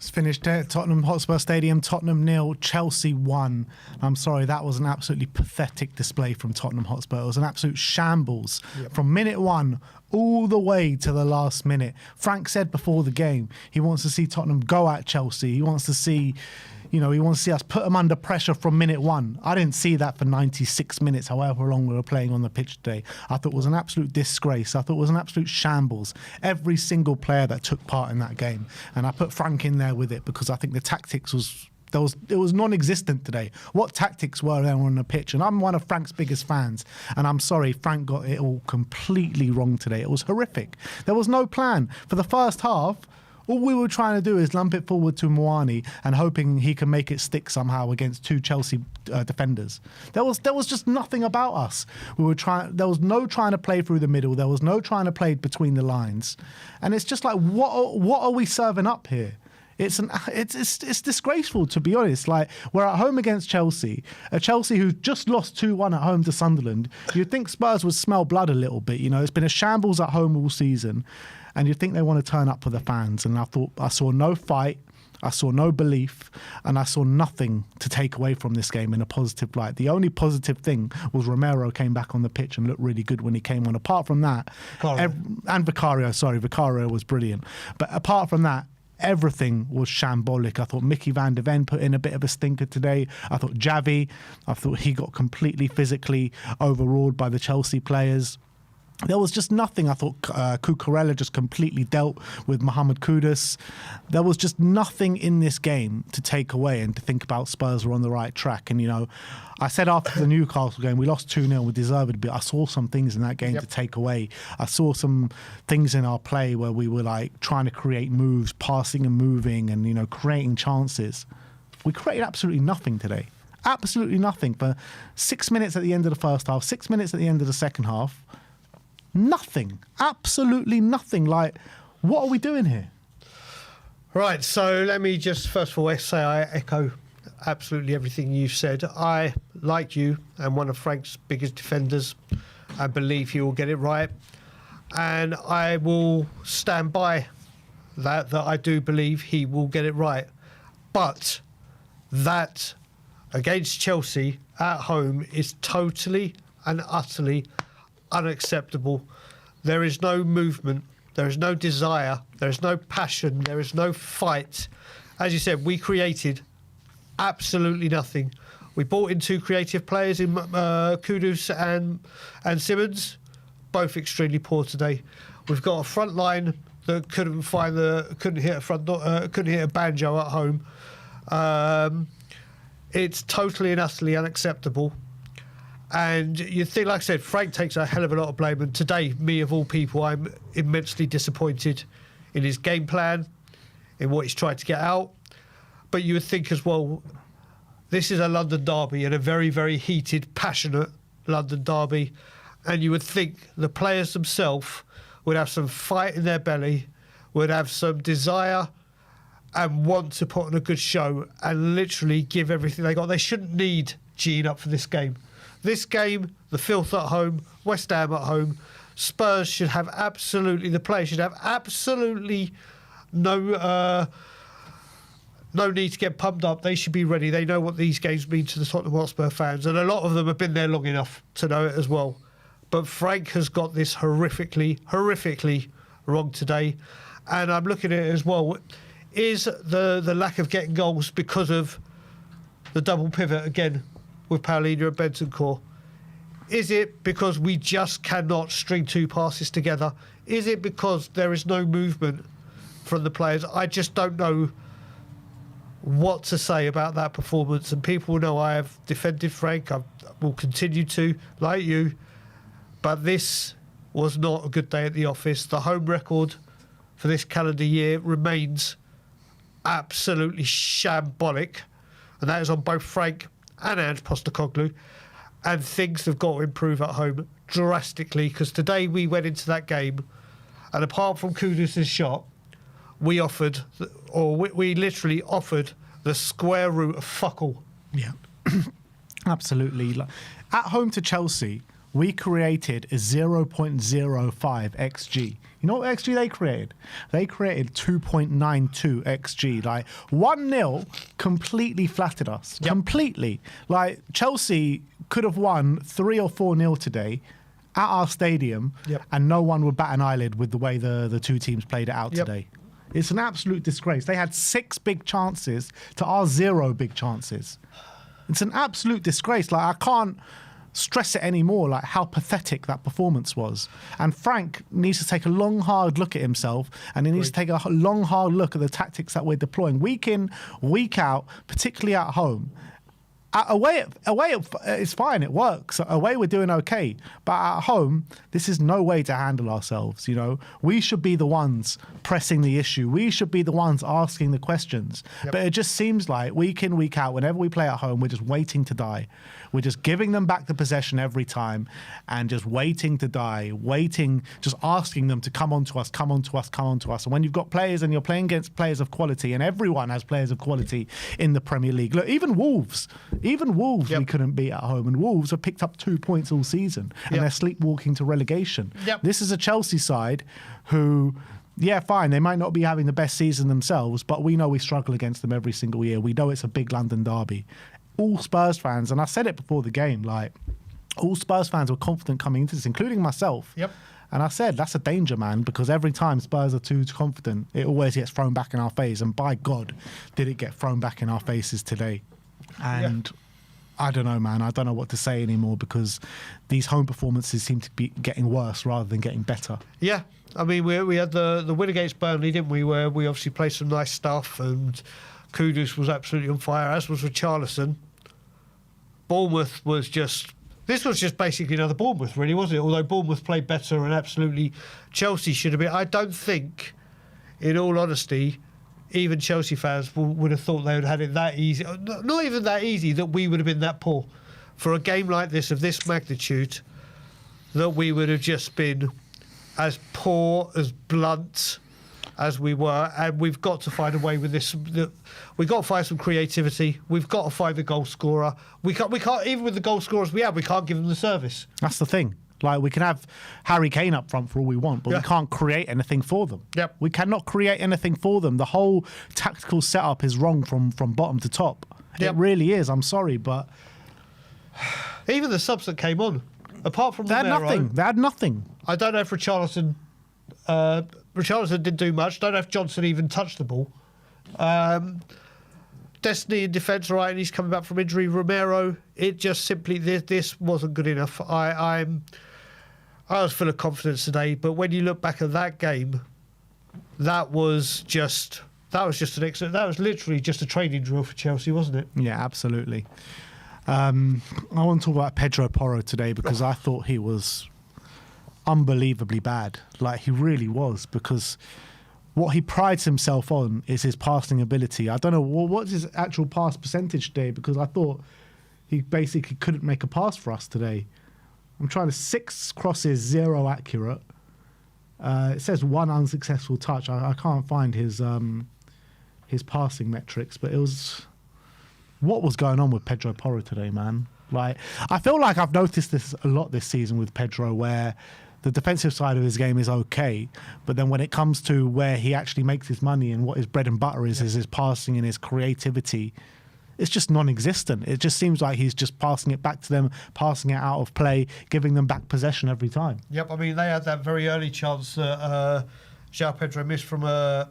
It's finished at Tottenham Hotspur Stadium. Tottenham 0, Chelsea 1. I'm sorry, that was an absolutely pathetic display from Tottenham Hotspur. It was an absolute shambles from minute 1 all the way to the last minute. Frank said before the game he wants to see Tottenham go at Chelsea. He wants to see, he wants to see us put them under pressure from minute 1. I didn't see that for 96 minutes, however long we were playing on the pitch today. I thought it was an absolute disgrace. I thought it was an absolute shambles. Every single player that took part in that game. And I put Frank in there with it because I think the tactics it was non-existent today. What tactics were there on the pitch? And I'm one of Frank's biggest fans. And I'm sorry, Frank got it all completely wrong today. It was horrific. There was no plan. For the first half, all we were trying to do is lump it forward to Moani and hoping he can make it stick somehow against 2 Chelsea defenders. There was just nothing about us. There was no trying to play through the middle. There was no trying to play between the lines. And it's just like, what are we serving up here? It's disgraceful, to be honest. Like, we're at home against Chelsea, a Chelsea who just lost 2-1 at home to Sunderland. You'd think Spurs would smell blood a little bit. It's been a shambles at home all season, and you'd think they want to turn up for the fans. And I saw no fight, I saw no belief, and I saw nothing to take away from this game in a positive light. The only positive thing was Romero came back on the pitch and looked really good when he came on. Apart from that, Vicario was brilliant. But apart from that, everything was shambolic. I thought Mickey van der Ven put in a bit of a stinker today. I thought he got completely physically overawed by the Chelsea players. There was just nothing. I thought Cucurella just completely dealt with Mohamed Kudus. There was just nothing in this game to take away and to think about Spurs were on the right track. And, I said after the Newcastle game, we lost 2-0, we deserved it, but I saw some things in that game to take away. I saw some things in our play where we were like trying to create moves, passing and moving and, creating chances. We created absolutely nothing today. Absolutely nothing. For 6 minutes at the end of the first half, 6 minutes at the end of the second half, nothing. Absolutely nothing. Like, what are we doing here? Right, so let me just first of all say I echo absolutely everything you've said. I, like you, am one of Frank's biggest defenders. I believe he will get it right. And I will stand by that I do believe he will get it right. But that against Chelsea at home is totally and utterly unacceptable. There is no movement, there is no desire, there is no passion, there is no fight. As you said, we created absolutely nothing. We brought in 2 creative players in Kudus and Simmons, both extremely poor today. We've got a front line that couldn't hit a banjo at home. It's totally and utterly unacceptable. And you think, like I said, Frank takes a hell of a lot of blame. And today, me of all people, I'm immensely disappointed in his game plan, in what he's tried to get out. But you would think as well, this is a London derby and a very, very heated, passionate London derby. And you would think the players themselves would have some fight in their belly, would have some desire and want to put on a good show and literally give everything they got. They shouldn't need Gene up for this game. This game, the filth at home, West Ham at home, Spurs should have absolutely, the players should have absolutely no need to get pumped up. They should be ready. They know what these games mean to the Tottenham Hotspur fans, and a lot of them have been there long enough to know it as well. But Frank has got this horrifically wrong today. And I'm looking at it as well. Is the lack of getting goals because of the double pivot again with Paulinho and Bentancur? Is it because we just cannot string 2 passes together? Is it because there is no movement from the players? I just don't know what to say about that performance. And people know I have defended Frank. I will continue to, like you. But this was not a good day at the office. The home record for this calendar year remains absolutely shambolic. And that is on both Frank and Ange Postecoglou. And things have got to improve at home drastically, because today we went into that game and apart from Kudus' shot, we literally offered the square root of fuck all. Yeah, absolutely. At home to Chelsea, we created a 0.05 XG. You know what XG they created? They created 2.92 XG. Like 1-0 completely flattered us. Yep. Completely. Like Chelsea could have won 3 or 4-0 today at our stadium, and no one would bat an eyelid with the way the two teams played it out today. It's an absolute disgrace. They had 6 big chances to our 0 big chances. It's an absolute disgrace. Like, I can't stress it anymore, like how pathetic that performance was. And Frank needs to take a long, hard look at himself, and he needs to take a long, hard look at the tactics that we're deploying week in, week out, particularly at home. Away, it's fine. It works. Away, we're doing okay. But at home, this is no way to handle ourselves. You know, we should be the ones pressing the issue. We should be the ones asking the questions. But it just seems like week in, week out, whenever we play at home, we're just waiting to die. We're just giving them back the possession every time, and just waiting to die, just asking them to come on to us, come on to us, come on to us. And when you've got players and you're playing against players of quality, and everyone has players of quality in the Premier League. Look, even Wolves we couldn't beat at home, and Wolves have picked up 2 points all season, and they're sleepwalking to relegation. This is a Chelsea side who, fine, they might not be having the best season themselves, but we know we struggle against them every single year. We know it's a big London derby. All Spurs fans, and I said it before the game, like, all Spurs fans were confident coming into this, including myself. And I said, that's a danger, man, because every time Spurs are too confident, it always gets thrown back in our face. And by God, did it get thrown back in our faces today. And I don't know, man. I don't know what to say anymore, because these home performances seem to be getting worse rather than getting better. Yeah. I mean, we had the win against Burnley, didn't we, where we obviously played some nice stuff, and Kudus was absolutely on fire, as was Richarlison. Bournemouth was just... This was just basically another Bournemouth, really, wasn't it? Although Bournemouth played better, and absolutely Chelsea should have been... I don't think, in all honesty, even Chelsea fans would have thought they would have had it that easy. Not even that easy, that we would have been that poor. For a game like this, of this magnitude, that we would have just been as poor, as blunt as we were. And we've got to find a way with this. We've got to find some creativity. We've got to find the goal scorer. We can't, even with the goal scorers we can't give them the service. That's the thing. Like, we can have Harry Kane up front for all we want, but we can't create anything for them. We cannot create anything for them. The whole tactical setup is wrong from bottom to top. It really is. I'm sorry, but... Even the subs that came on, apart from They had nothing. I don't know if Richarlison didn't do much. Don't know if Johnson even touched the ball. Destiny in defence, right, and he's coming back from injury. Romero, it just simply, this wasn't good enough. I was full of confidence today, but when you look back at that game, that was literally just a training drill for Chelsea, wasn't it? Yeah, absolutely. I want to talk about Pedro Porro today, because I thought he was unbelievably bad. Like, he really was, because what he prides himself on is his passing ability. I don't know, what's his actual pass percentage today, because I thought he basically couldn't make a pass for us today. I'm trying to 6 crosses, 0 accurate. It says 1 unsuccessful touch. I can't find his passing metrics, but it was... What was going on with Pedro Porro today, man? Like, I feel like I've noticed this a lot this season with Pedro, where the defensive side of his game is okay, but then when it comes to where he actually makes his money and what his bread and butter is his passing and his creativity, it's just non-existent. It just seems like he's just passing it back to them, passing it out of play, giving them back possession every time. Yep, I mean, they had that very early chance that João Pedro missed from a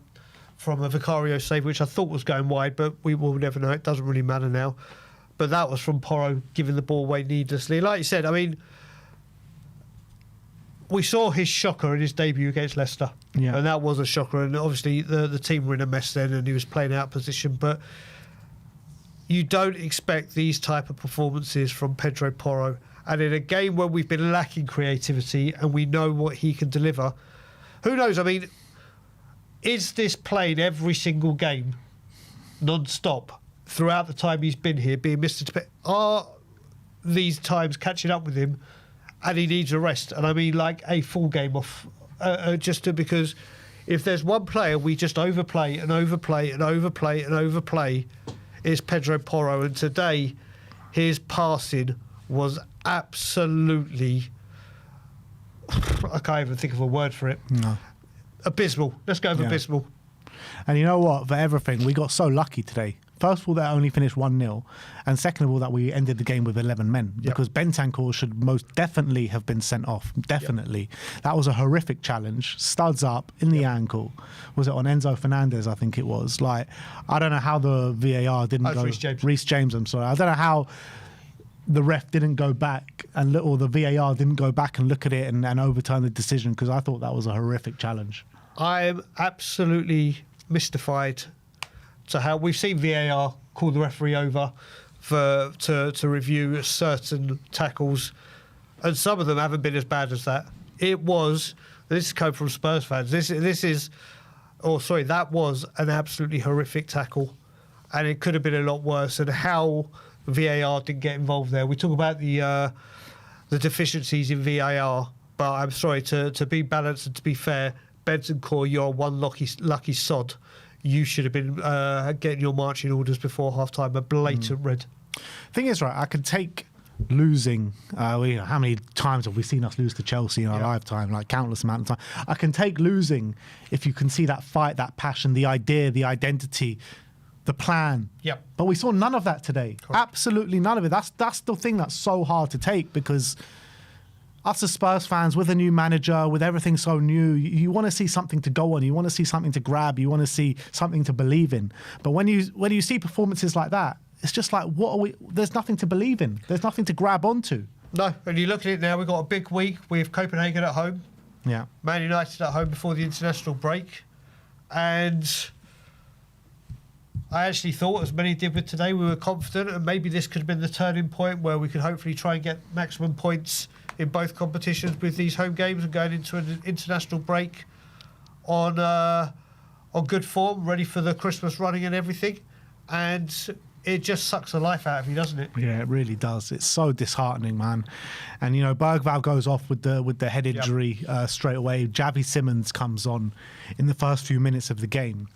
Vicario save, which I thought was going wide, but we will never know. It doesn't really matter now. But that was from Porro giving the ball away needlessly. Like you said, I mean, we saw his shocker in his debut against Leicester. Yeah. And that was a shocker. And obviously the team were in a mess then, and he was playing out of position. But you don't expect these type of performances from Pedro Porro. And in a game where we've been lacking creativity and we know what he can deliver, who knows? I mean, is this playing every single game, non-stop, throughout the time he's been here, being Mr. Are these times catching up with him, and he needs a rest? And I mean, like, a full game off, because if there's one player we just overplay and overplay and overplay and overplay, it's Pedro Porro. And today, his passing was absolutely, I can't even think of a word for it. No. Abysmal. Let's go with abysmal. And you know what? For everything, we got so lucky today. First of all, that only finished 1-0. And second of all, that we ended the game with 11 men. Because Bentancur should most definitely have been sent off. Definitely. That was a horrific challenge. Studs up in the ankle. Was it on Enzo Fernandez, I think it was. Like, I don't know how the VAR didn't go... Reece James, I'm sorry. I don't know how the ref didn't go back or the VAR didn't go back and look at it and overturn the decision, because I thought that was a horrific challenge. I'm absolutely mystified to how we've seen VAR call the referee over to review certain tackles, and some of them haven't been as bad as that. This is coming from Spurs fans. That was an absolutely horrific tackle, and it could have been a lot worse. And how VAR didn't get involved there. We talk about the deficiencies in VAR, but I'm sorry, to be balanced and to be fair, Bentancur, you're one lucky sod. You should have been getting your marching orders before half-time, a blatant red. Thing is, right, I could take losing. How many times have we seen us lose to Chelsea in our lifetime? Like, countless amount of time. I can take losing if you can see that fight, that passion, the idea, the identity, the plan. Yep. But we saw none of that today. Correct. Absolutely none of it. That's the thing that's so hard to take, because us as Spurs fans, with a new manager, with everything so new, you want to see something to go on. You want to see something to grab. You want to see something to believe in. But when you see performances like that, it's just like, what are we? There's nothing to believe in. There's nothing to grab onto. No, and you look at it now, we've got a big week with Copenhagen at home. Yeah. Man United at home before the international break. And I actually thought, as many did with today, we were confident, and maybe this could have been the turning point where we could hopefully try and get maximum points in both competitions with these home games and going into an international break on good form, ready for the Christmas running and everything. And it just sucks the life out of you, doesn't it? Yeah, it really does. It's so disheartening, man. And, Bergvall goes off with the head injury straight away. Javi Simmons comes on in the first few minutes of the game.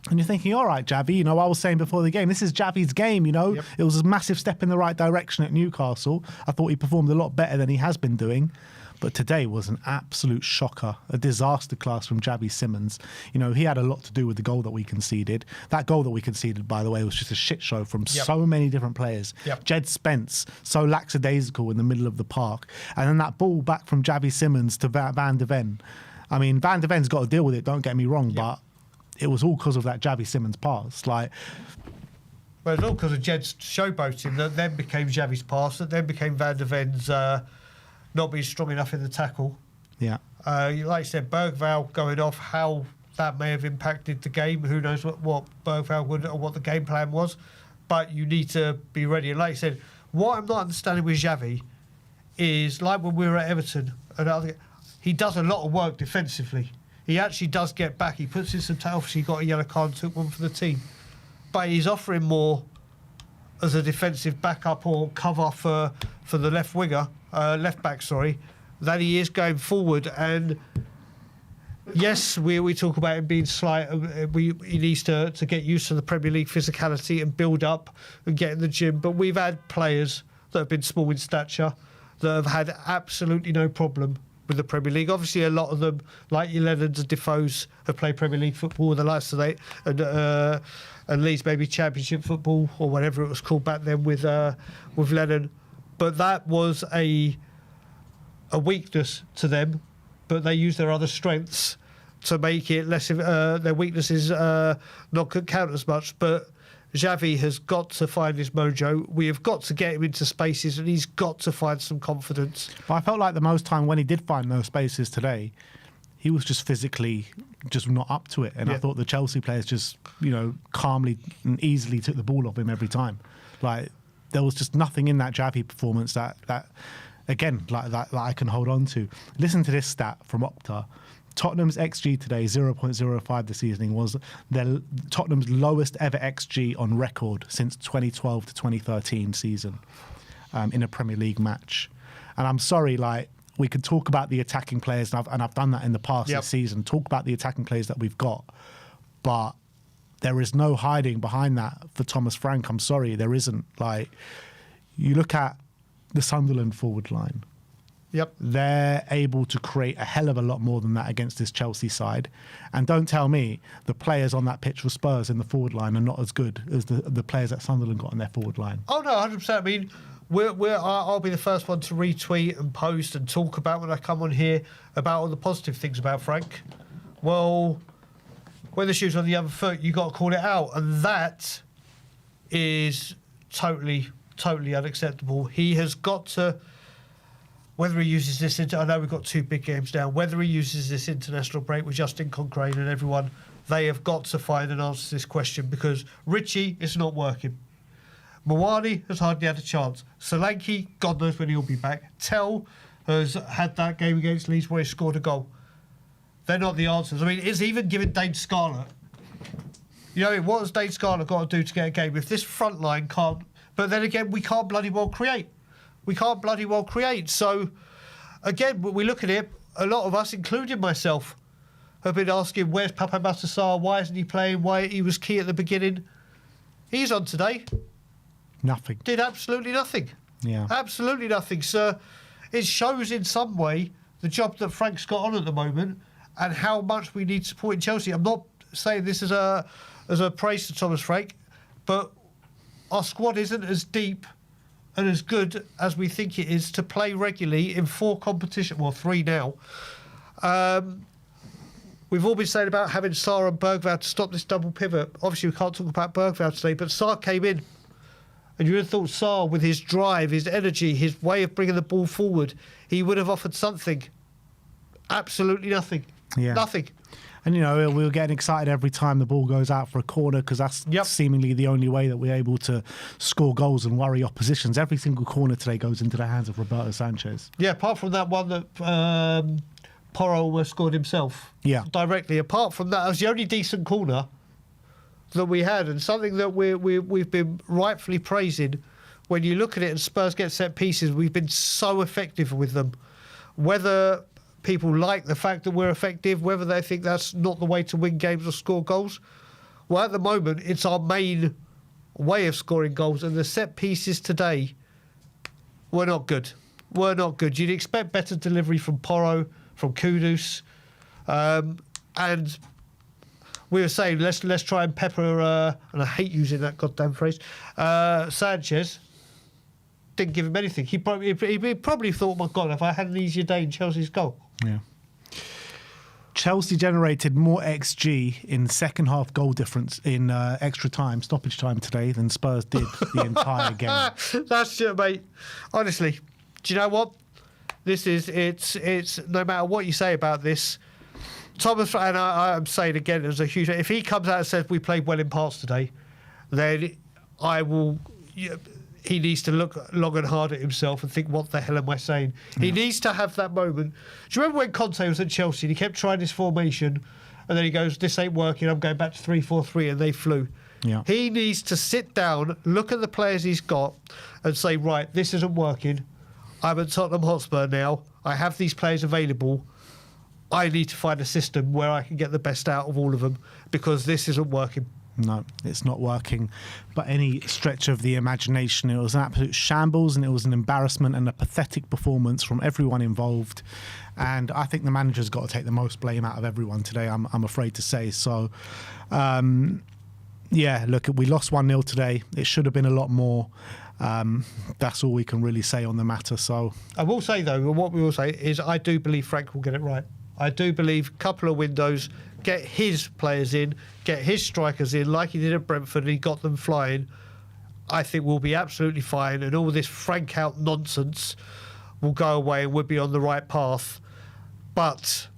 And you're thinking, all right, Javi, I was saying before the game, this is Javi's game, It was a massive step in the right direction at Newcastle. I thought he performed a lot better than he has been doing. But today was an absolute shocker, a disaster class from Javi Simmons. He had a lot to do with the goal that we conceded. That goal that we conceded, by the way, was just a shit show from so many different players. Jed Spence, so lackadaisical in the middle of the park. And then that ball back from Javi Simmons to Van de Ven. I mean, Van de Ven's got to deal with it, don't get me wrong, but it was all because of that Javi Simmons pass. Well, it's all because of Jed's showboating that then became Javi's pass, that then became Van de Ven's not being strong enough in the tackle. Yeah. Like you said, Bergvall going off, how that may have impacted the game. Who knows what Bergvall would, or what the game plan was. But you need to be ready. And like you said, what I'm not understanding with Xavi is, like when we were at Everton, he does a lot of work defensively. He actually does get back. He puts in some obviously he got a yellow card and took one for the team. But he's offering more as a defensive backup or cover for the left winger, left back, than he is going forward. And yes, we talk about him being slight. He needs to get used to the Premier League physicality and build up and get in the gym. But we've had players that have been small in stature that have had absolutely no problem with the Premier League. Obviously, a lot of them, like your Lennons and Defoes, have played Premier League football with the likes of that, and Leeds maybe Championship football or whatever it was called back then with Lennon. But that was a weakness to them. But they used their other strengths to make it less. Their weaknesses not count as much. But Xavi has got to find his mojo. We have got to get him into spaces, and he's got to find some confidence. But I felt like the most time when he did find those spaces today, he was just physically just not up to it. And I thought the Chelsea players just, calmly and easily took the ball off him every time. Like, there was just nothing in that Xavi performance that again, that I can hold on to. Listen to this stat from Opta. Tottenham's XG today, 0.05 this evening, was Tottenham's lowest ever XG on record since 2012 to 2013 season in a Premier League match. And I'm sorry, we could talk about the attacking players, and I've done that in the past this season, talk about the attacking players that we've got, but there is no hiding behind that for Thomas Frank. I'm sorry, there isn't. You look at the Sunderland forward line. Yep. They're able to create a hell of a lot more than that against this Chelsea side. And don't tell me the players on that pitch for Spurs in the forward line are not as good as the players that Sunderland got on their forward line. Oh, no, 100%. I mean, I'll be the first one to retweet and post and talk about when I come on here about all the positive things about Frank. Well, when the shoe's on the other foot, you got to call it out. And that is totally unacceptable. He has got to... Whether he uses this I know we've got 2 big games now. Whether he uses this international break with Justin Concrane and everyone, they have got to find an answer to this question, because Richie is not working. Mawani has hardly had a chance. Solanke, God knows when he'll be back. Tell has had that game against Leeds where he scored a goal. They're not the answers. I mean, it's even given Dane Scarlett. You know, what has Dane Scarlett got to do to get a game? If this front line can't... But then again, we can't bloody well create. So, again, when we look at it, a lot of us, including myself, have been asking, where's Pape Matar Sarr? Why isn't he playing? Why he was key at the beginning? He's on today. Nothing. Did absolutely nothing. Yeah. Absolutely nothing. So it shows in some way the job that Frank's got on at the moment and how much we need support in Chelsea. I'm not saying this as a praise to Thomas Frank, but our squad isn't as deep and as good as we think it is to play regularly in 4 competitions, well, 3 now. We've all been saying about having Sarr and Bergvall to stop this double pivot. Obviously, we can't talk about Bergvall today, but Sarr came in. And you would have thought Sarr, with his drive, his energy, his way of bringing the ball forward, he would have offered something. Absolutely nothing. Yeah. Nothing. And, you know, we're getting excited every time the ball goes out for a corner, because that's seemingly the only way that we're able to score goals and worry oppositions. Every single corner today goes into the hands of Roberto Sanchez. Yeah, apart from that one that Porro almost scored himself directly. Apart from that, that was the only decent corner that we had, and something that we've been rightfully praising. When you look at it and Spurs get set pieces, we've been so effective with them. Whether people like the fact that we're effective, whether they think that's not the way to win games or score goals, well, at the moment, it's our main way of scoring goals, and the set pieces today were not good. You'd expect better delivery from Porro, from Kudus, and we were saying, let's try and pepper, and I hate using that goddamn phrase, Sanchez. Didn't give him anything. He probably thought, my God, if I had an easier day in Chelsea's goal. Yeah. Chelsea generated more XG in second half goal difference in extra time, stoppage time today than Spurs did the entire game. That's it, mate. Honestly, do you know what? It's no matter what you say about this, Thomas, and I'm saying again, there's a huge... If he comes out and says we played well in parts today, then I will... He needs to look long and hard at himself and think, what the hell am I saying? He needs to have that moment. Do you remember when Conte was at Chelsea and he kept trying his formation and then he goes, this ain't working, I'm going back to 3-4-3, and they flew? Yeah. He needs to sit down, look at the players he's got and say, right, this isn't working. I'm at Tottenham Hotspur now. I have these players available. I need to find a system where I can get the best out of all of them, because this isn't working. No, it's not working. But any stretch of the imagination, it was an absolute shambles, and it was an embarrassment and a pathetic performance from everyone involved. And I think the manager's got to take the most blame out of everyone today, I'm afraid to say. So, yeah, look, we lost 1-0 today. It should have been a lot more. That's all we can really say on the matter. So I will say, though, what we will say is I do believe Frank will get it right. I do believe a couple of windows, get his players in, get his strikers in like he did at Brentford, and he got them flying. I think we'll be absolutely fine, and all this Frank out nonsense will go away and we'll be on the right path. But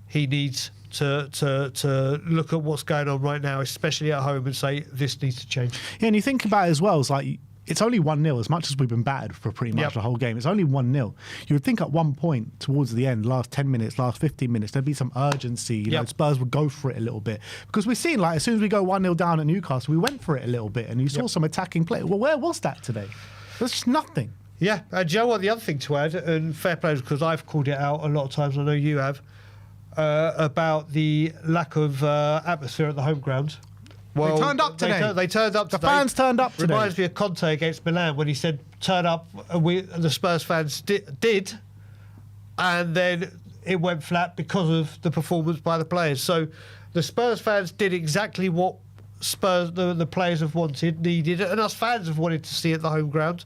he needs to look at what's going on right now, especially at home, and say this needs to change. Yeah, and you think about it as well, it's like, it's only 1-0, as much as we've been battered for pretty much the whole game. It's only 1-0. You would think at one point towards the end, last 10 minutes, last 15 minutes, there'd be some urgency. You know, Spurs would go for it a little bit. Because we've seen, like, as soon as we go 1-0 down at Newcastle, we went for it a little bit, and you saw some attacking play. Well, where was that today? There's just nothing. Yeah, and do you know what? The other thing to add, and fair play, because I've called it out a lot of times, I know you have, about the lack of atmosphere at the home ground. Well, they turned up today. They turned up today. The fans turned up today. Reminds me of Conte against Milan when he said turn up, and the Spurs fans did, and then it went flat because of the performance by the players. So the Spurs fans did exactly what Spurs, the players have wanted, needed, and us fans have wanted to see at the home ground,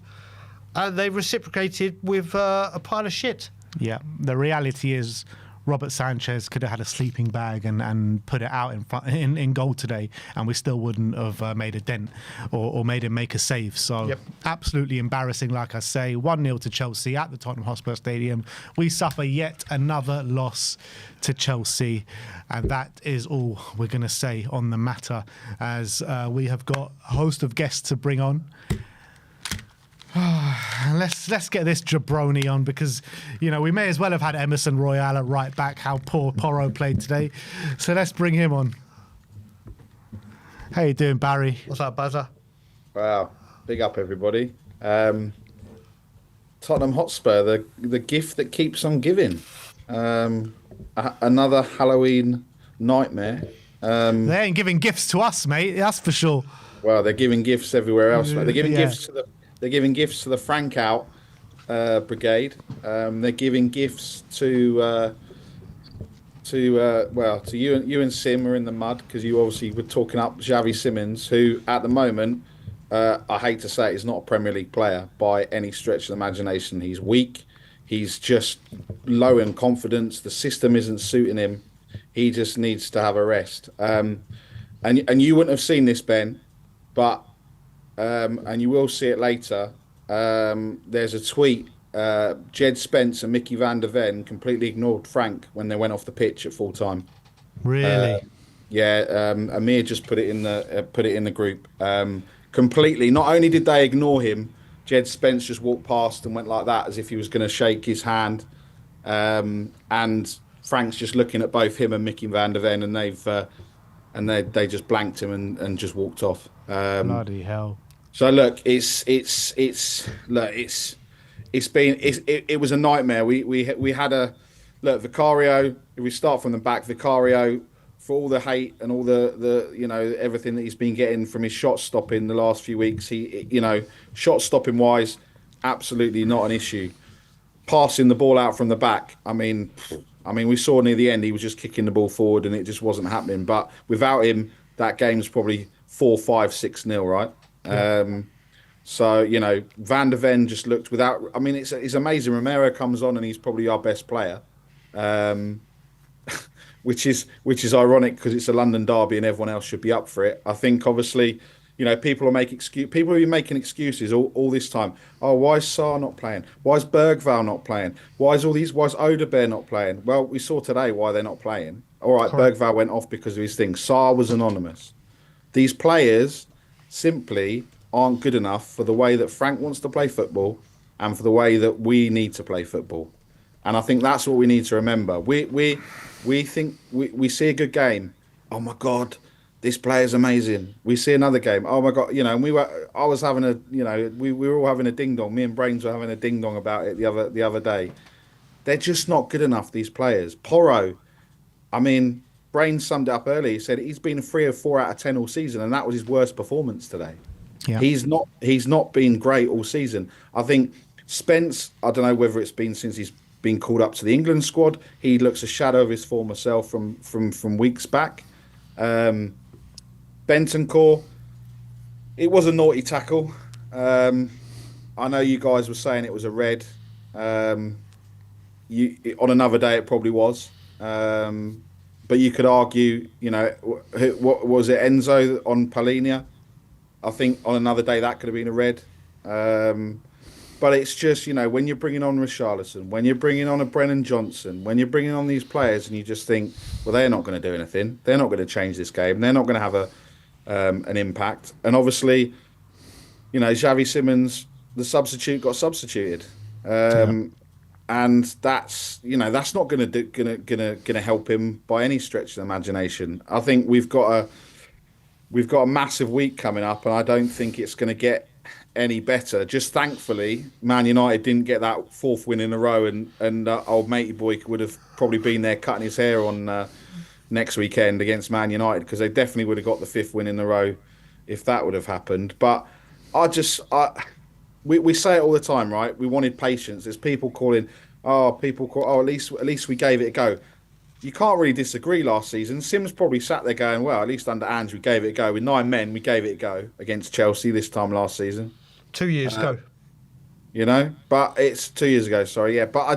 and they reciprocated with a pile of shit. Yeah, the reality is Robert Sanchez could have had a sleeping bag and put it out in front in goal today, and we still wouldn't have made a dent or made him make a save. So absolutely embarrassing, like I say. 1-0 to Chelsea at the Tottenham Hotspur Stadium. We suffer yet another loss to Chelsea, and that is all we're going to say on the matter, as we have got a host of guests to bring on. Let's get this jabroni on, because we may as well have had Emerson Royale at right back. How poor Porro played today, so let's bring him on. How you doing, Barry? What's up, Buzzer? Wow, big up everybody. Tottenham Hotspur, the gift that keeps on giving. Another Halloween nightmare. They ain't giving gifts to us, mate. That's for sure. Well, they're giving gifts everywhere else. Mate. They're giving gifts to the. They're giving gifts to the Frank Out brigade. They're giving gifts to you and Sim are in the mud, because you obviously were talking up Xavi Simons, who at the moment, I hate to say it, is not a Premier League player by any stretch of the imagination. He's weak. He's just low in confidence. The system isn't suiting him. He just needs to have a rest. And you wouldn't have seen this, Ben, but. And you will see it later. There's a tweet. Jed Spence and Mickey van der Ven completely ignored Frank when they went off the pitch at full time. Really? Yeah. Amir just put it in the group. Completely. Not only did they ignore him, Jed Spence just walked past and went like that, as if he was going to shake his hand. And Frank's just looking at both him and Mickey van der Ven, and they just blanked him and just walked off. Bloody hell. So look, it was a nightmare. We had a look, Vicario. If we start from the back, Vicario, for all the hate and all the everything that he's been getting from his shot stopping the last few weeks, he shot stopping wise, absolutely not an issue. Passing the ball out from the back, I mean, we saw near the end he was just kicking the ball forward and it just wasn't happening. But without him, that game's probably 4-5-6-0, right? Yeah. So, Van der Ven just looked without... I mean, it's amazing. Romero comes on and he's probably our best player, which is ironic because it's a London derby and everyone else should be up for it. I think, obviously, people have been making excuses all this time. Oh, why is Sarr not playing? Why is Bergvall not playing? Why is Odegaard not playing? Well, we saw today why they're not playing. All right, Bergvall went off because of his thing. Sarr was anonymous. These players simply aren't good enough for the way that Frank wants to play football and for the way that we need to play football. And I think that's what we need to remember. We think we see a good game. Oh my God, this player's amazing. We see another game. Oh my God, and we were all having a ding dong. Me and Brains were having a ding dong about it the other day. They're just not good enough, these players. Porro, I mean, Brains summed it up earlier. He said he's been 3 or 4 out of 10 all season, and that was his worst performance today. Yeah. He's not been great all season. I think Spence, I don't know whether it's been since he's been called up to the England squad. He looks a shadow of his former self from weeks back. Bentancur, it was a naughty tackle. I know you guys were saying it was a red. On another day, it probably was. But you could argue, what was it, Enzo on Palhinha? I think on another day that could have been a red. But it's just, when you're bringing on Richarlison, when you're bringing on a Brennan Johnson, when you're bringing on these players and you just think, well, they're not going to do anything. They're not going to change this game. They're not going to have an impact. And obviously, Xavi Simons, the substitute, got substituted. And that's not going to help him by any stretch of the imagination. I think we've got a massive week coming up, and I don't think it's going to get any better. Just thankfully, Man United didn't get that 4th win in a row, and old matey boy would have probably been there cutting his hair on next weekend against Man United, because they definitely would have got the 5th win in a row if that would have happened. But we say it all the time, right? We wanted patience. There's people calling, at least we gave it a go. You can't really disagree last season. Sims probably sat there going, well, at least under Ange, we gave it a go. With 9 men, we gave it a go against Chelsea this time last season. 2 years ago. But it's 2 years ago, sorry. Yeah, but I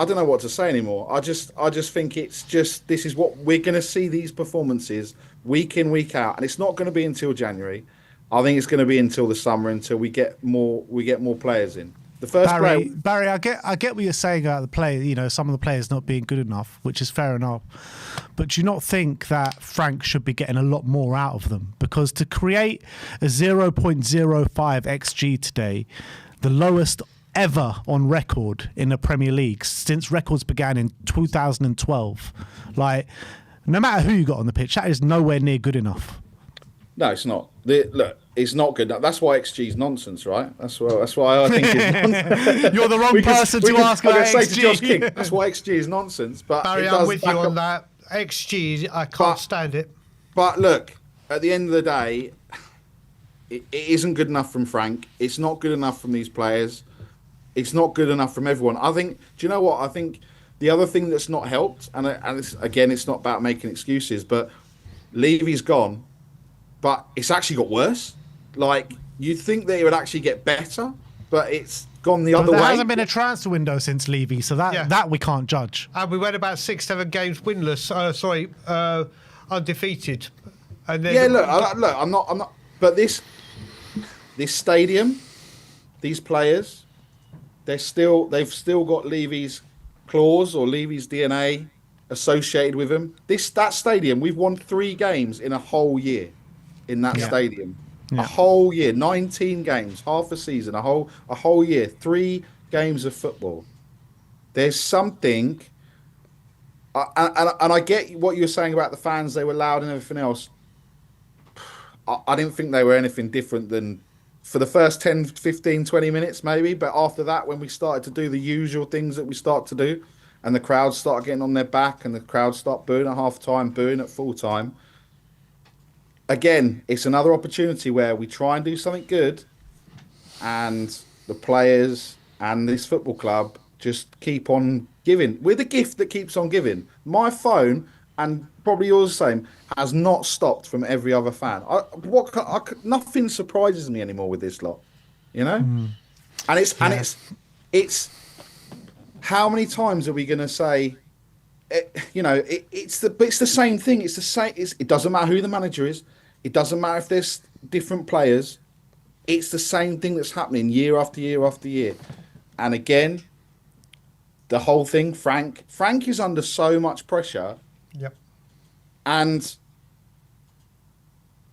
don't know what to say anymore. I just think this is what we're going to see, these performances week in, week out. And it's not going to be until January. I think it's going to be until the summer, until we get more players in. The first Barry, I get what you're saying about the play. Some of the players not being good enough, which is fair enough. But do you not think that Frank should be getting a lot more out of them? Because to create a 0.05 xG today, the lowest ever on record in the Premier League since records began in 2012, like no matter who you got on the pitch, that is nowhere near good enough. No, it's not. Look, it's not good. That's why XG is nonsense, right? That's why I think it's nonsense. You're the wrong person to ask about XG. Say to Josh King, that's why XG is nonsense. But Barry, I'm with you on that. XG, I can't stand it. But look, at the end of the day, it isn't good enough from Frank. It's not good enough from these players. It's not good enough from everyone. I think. Do you know what? I think the other thing that's not helped, and it's not about making excuses, but Levy's gone. But it's actually got worse. Like, you'd think that it would actually get better, but it's gone the other way. There hasn't been a transfer window since Levy, so that we can't judge. And we went about 6-7 games winless. Undefeated. And then look, I'm not. But this stadium, these players, they've still got Levy's claws or Levy's DNA associated with them. That stadium, we've won 3 games in a whole year. In that stadium, a whole year, 19 games, half a season, a whole year, 3 games of football. There's something, and I get what you're saying about the fans. They were loud and everything else. I didn't think they were anything different than for the first 10, 15, 20 minutes maybe. But after that, when we started to do the usual things that we start to do, and the crowd start getting on their back, and the crowd start booing at half time, booing at full time. Again, it's another opportunity where we try and do something good, and the players and this football club just keep on giving. We're the gift that keeps on giving. My phone, and probably yours the same, has not stopped from every other fan. Nothing surprises me anymore with this lot, And it's how many times are we going to say? It's the same thing. It's the same. It doesn't matter who the manager is. It doesn't matter if there's different players. It's the same thing that's happening year after year after year. And again, the whole thing, Frank is under so much pressure. Yep. And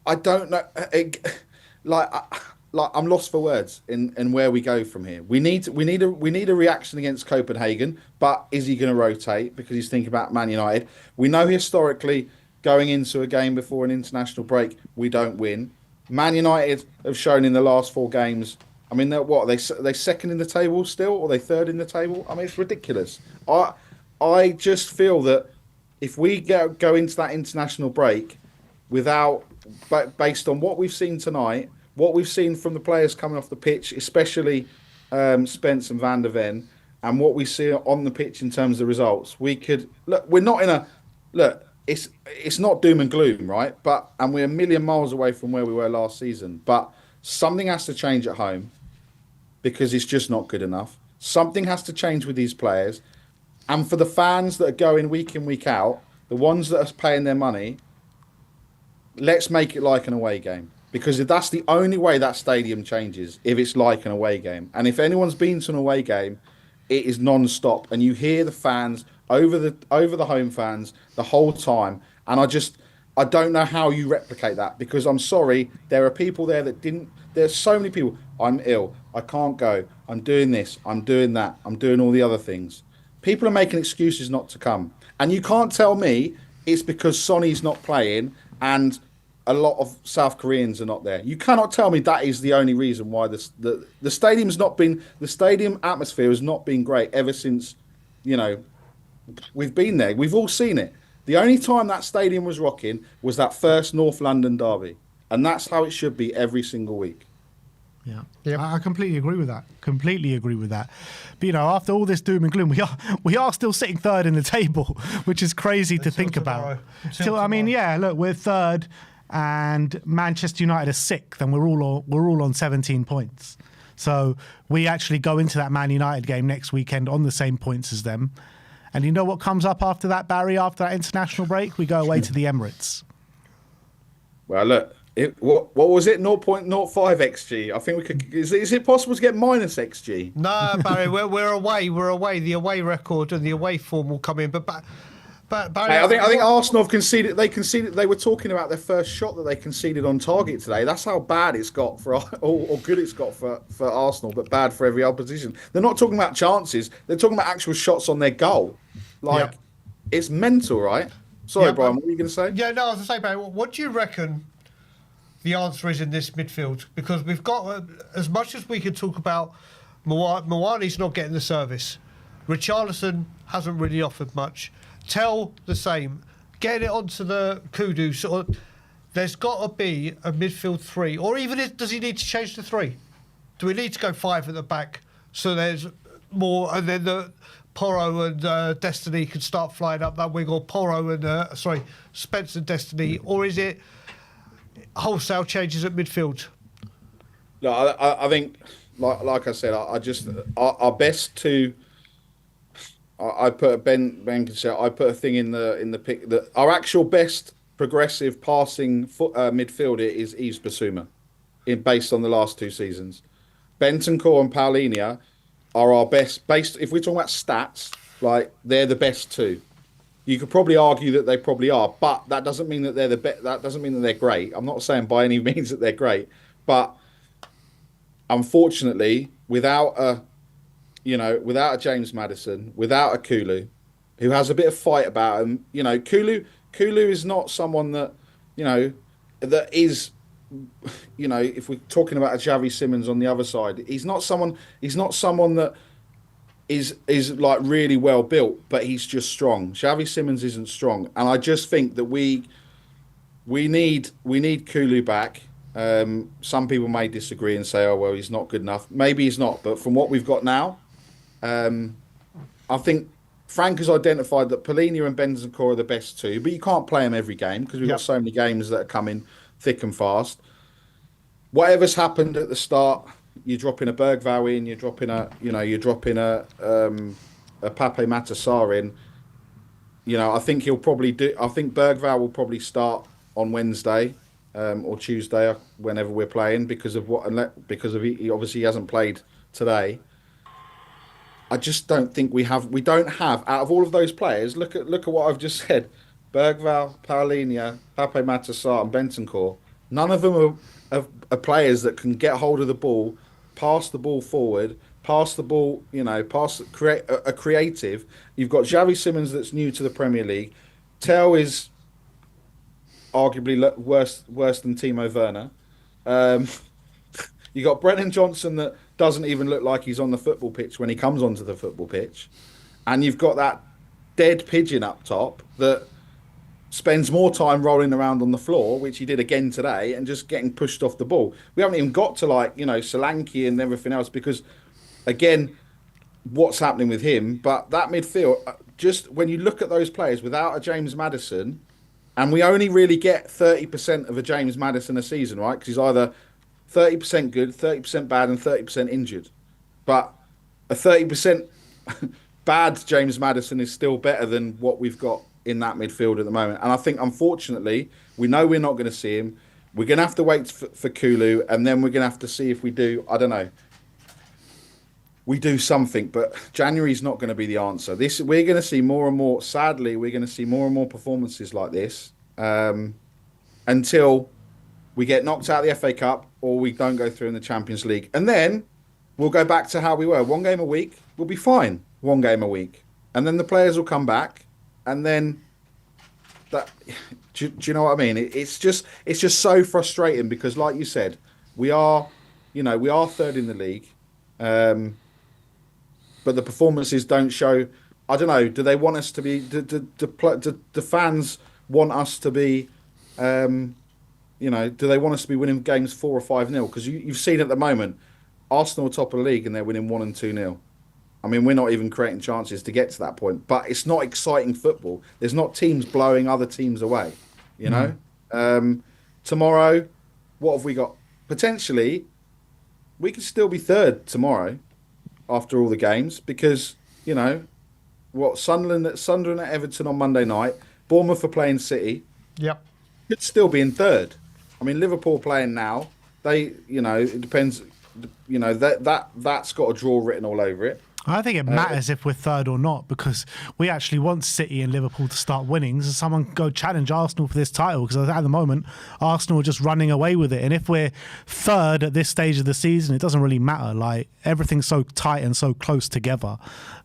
I don't know. I'm lost for words in where we go from here. We need a reaction against Copenhagen, but is he going to rotate because he's thinking about Man United? We know historically going into a game before an international break, we don't win. Man United have shown in the last 4 games. I mean, are they second in the table still, or are they third in the table? I mean, it's ridiculous. I just feel that if we go into that international break based on what we've seen tonight. What we've seen from the players coming off the pitch, especially Spence and Van der Ven, and what we see on the pitch in terms of results, we could look. We're not in a look. It's not doom and gloom, right? And we're a million miles away from where we were last season. But something has to change at home because it's just not good enough. Something has to change with these players, and for the fans that are going week in, week out, the ones that are paying their money, let's make it like an away game. Because that's the only way that stadium changes, if it's like an away game. And if anyone's been to an away game, it is non-stop. And you hear the fans over the home fans the whole time. And I don't know how you replicate that. Because I'm sorry, there are people there that didn't. There's so many people. I'm ill. I can't go. I'm doing this. I'm doing that. I'm doing all the other things. People are making excuses not to come. And you can't tell me it's because Sonny's not playing and a lot of South Koreans are not there. You cannot tell me that is the only reason why the stadium atmosphere has not been great ever since, we've been there. We've all seen it. The only time that stadium was rocking was that first North London derby. And that's how it should be every single week. Yeah, Yep. I completely agree with that. Completely agree with that. But after all this doom and gloom, we are still sitting third in the table, which is crazy to think about. I mean, look, we're third, and Manchester United are sixth, and we're all on 17 points. So we actually go into that Man United game next weekend on the same points as them. And you know what comes up after that, Barry? After that international break, we go away to the Emirates. Well, look. What was it? 0.05 xg. I think we could. Is it possible to get minus xg? No, Barry, we're away. We're away. The away record and the away form will come in. But Barry, Hey, I think Arsenal have conceded. They conceded. They were talking about their first shot that they conceded on target today. That's how bad it's got for, or good it's got for Arsenal, but bad for every opposition. They're not talking about chances. They're talking about actual shots on their goal. Like, it's mental, right? Sorry, Brian. What were you going to say? Yeah, no, I was going to say, Barry, what do you reckon the answer is in this midfield? Because we've got, as much as we could talk about, Mawani's not getting the service. Richarlison hasn't really offered much. Tell the same. Getting it onto the kudu. There's got to be a midfield three. Or even, does he need to change to three? Do we need to go five at the back so there's more, and then the Porro and Destiny can start flying up that wing, or Porro and, Spence and Destiny? Or is it wholesale changes at midfield? No, I think, like I said, I just our best two. I put Ben can say I put a thing in the pick that our actual best progressive passing midfielder is Yves Bissouma, based on the last two seasons. Bentancur and Paulinho are our best based. If we're talking about stats, like they're the best two. You could probably argue that they probably are, but that doesn't mean that they're the best. That doesn't mean that they're great. I'm not saying by any means that they're great, but unfortunately, without a James Maddison, without a Kulu, who has a bit of fight about him, Kulu is not someone that, that is, if we're talking about a Xavi Simons on the other side, he's not someone that is like really well built, but he's just strong. Xavi Simons isn't strong, and I just think that we need Kulu back. Some people may disagree and say, "Oh well, he's not good enough." Maybe he's not, but from what we've got now, I think Frank has identified that Paulinho and Bentancur are the best two, but you can't play them every game because we've got so many games that are coming thick and fast. Whatever's happened at the start, you're dropping a Bergvall in, you're dropping a Pape Matar in. I think he'll probably do. I think Bergvall will probably start on Wednesday or Tuesday, whenever we're playing, because he obviously hasn't played today. I just don't think we don't have out of all of those players. Look at what I've just said: Bergvall, Paulinho, Pape Matar, and Bentancur. None of them are players that can get hold of the ball, pass the ball forward, pass the ball. Create a creative. You've got Xavi Simons that's new to the Premier League. Tell is arguably worse than Timo Werner. You got Brennan Johnson that doesn't even look like he's on the football pitch when he comes onto the football pitch, and you've got that dead pigeon up top that spends more time rolling around on the floor, which he did again today, and just getting pushed off the ball. We haven't even got to Solanke and everything else because, again, what's happening with him? But that midfield, just when you look at those players without a James Maddison. And we only really get 30% of a James Maddison a season, right? Because he's either 30% good, 30% bad, and 30% injured. But a 30% bad James Maddison is still better than what we've got in that midfield at the moment. And I think, unfortunately, we know we're not going to see him. We're going to have to wait for Kulu, and then we're going to have to see if we do, I don't know, we do something, but January's not going to be the answer. We're going to see more and more. Sadly, we're going to see more and more performances like this until we get knocked out of the FA Cup or we don't go through in the Champions League, and then we'll go back to how we were. One game a week, we'll be fine. One game a week, and then the players will come back, and then that. Do you know what I mean? It's just so frustrating because, like you said, we are third in the league. But the performances don't show. I don't know. Do they want us to be? Do the fans want us to be? do they want us to be winning games 4 or 5-0? Because you've seen at the moment, Arsenal are top of the league and they're winning 1 and 2-0. I mean, we're not even creating chances to get to that point, but it's not exciting football. There's not teams blowing other teams away, you know? Tomorrow, what have we got? Potentially, we could still be third tomorrow after all the games because, Sunderland at Everton on Monday night, Bournemouth are playing City. Yep. Could still be in third. I mean, Liverpool playing now, it depends, that's got a draw written all over it. I think it matters if we're third or not because we actually want City and Liverpool to start winning. So someone go challenge Arsenal for this title because at the moment Arsenal are just running away with it. And if we're third at this stage of the season, it doesn't really matter. Like everything's so tight and so close together.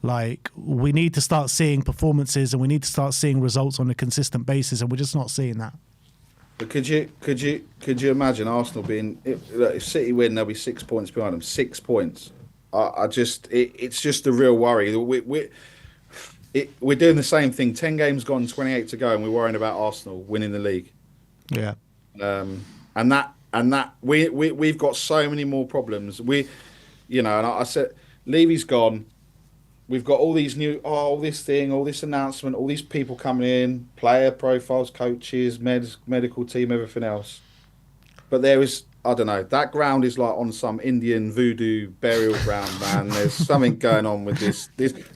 Like we need to start seeing performances and we need to start seeing results on a consistent basis, and we're just not seeing that. But could you imagine Arsenal being if City win, they'll be 6 points behind them. 6 points. It's just a real worry. We're doing the same thing. 10 games gone, 28 to go, and we're worrying about Arsenal winning the league. Yeah. And that we've got so many more problems. And I said, Levy's gone. We've got all these all this announcement, all these people coming in, player profiles, coaches, medical team, everything else. But there is. I don't know. That ground is like on some Indian voodoo burial ground, man. There's something going on with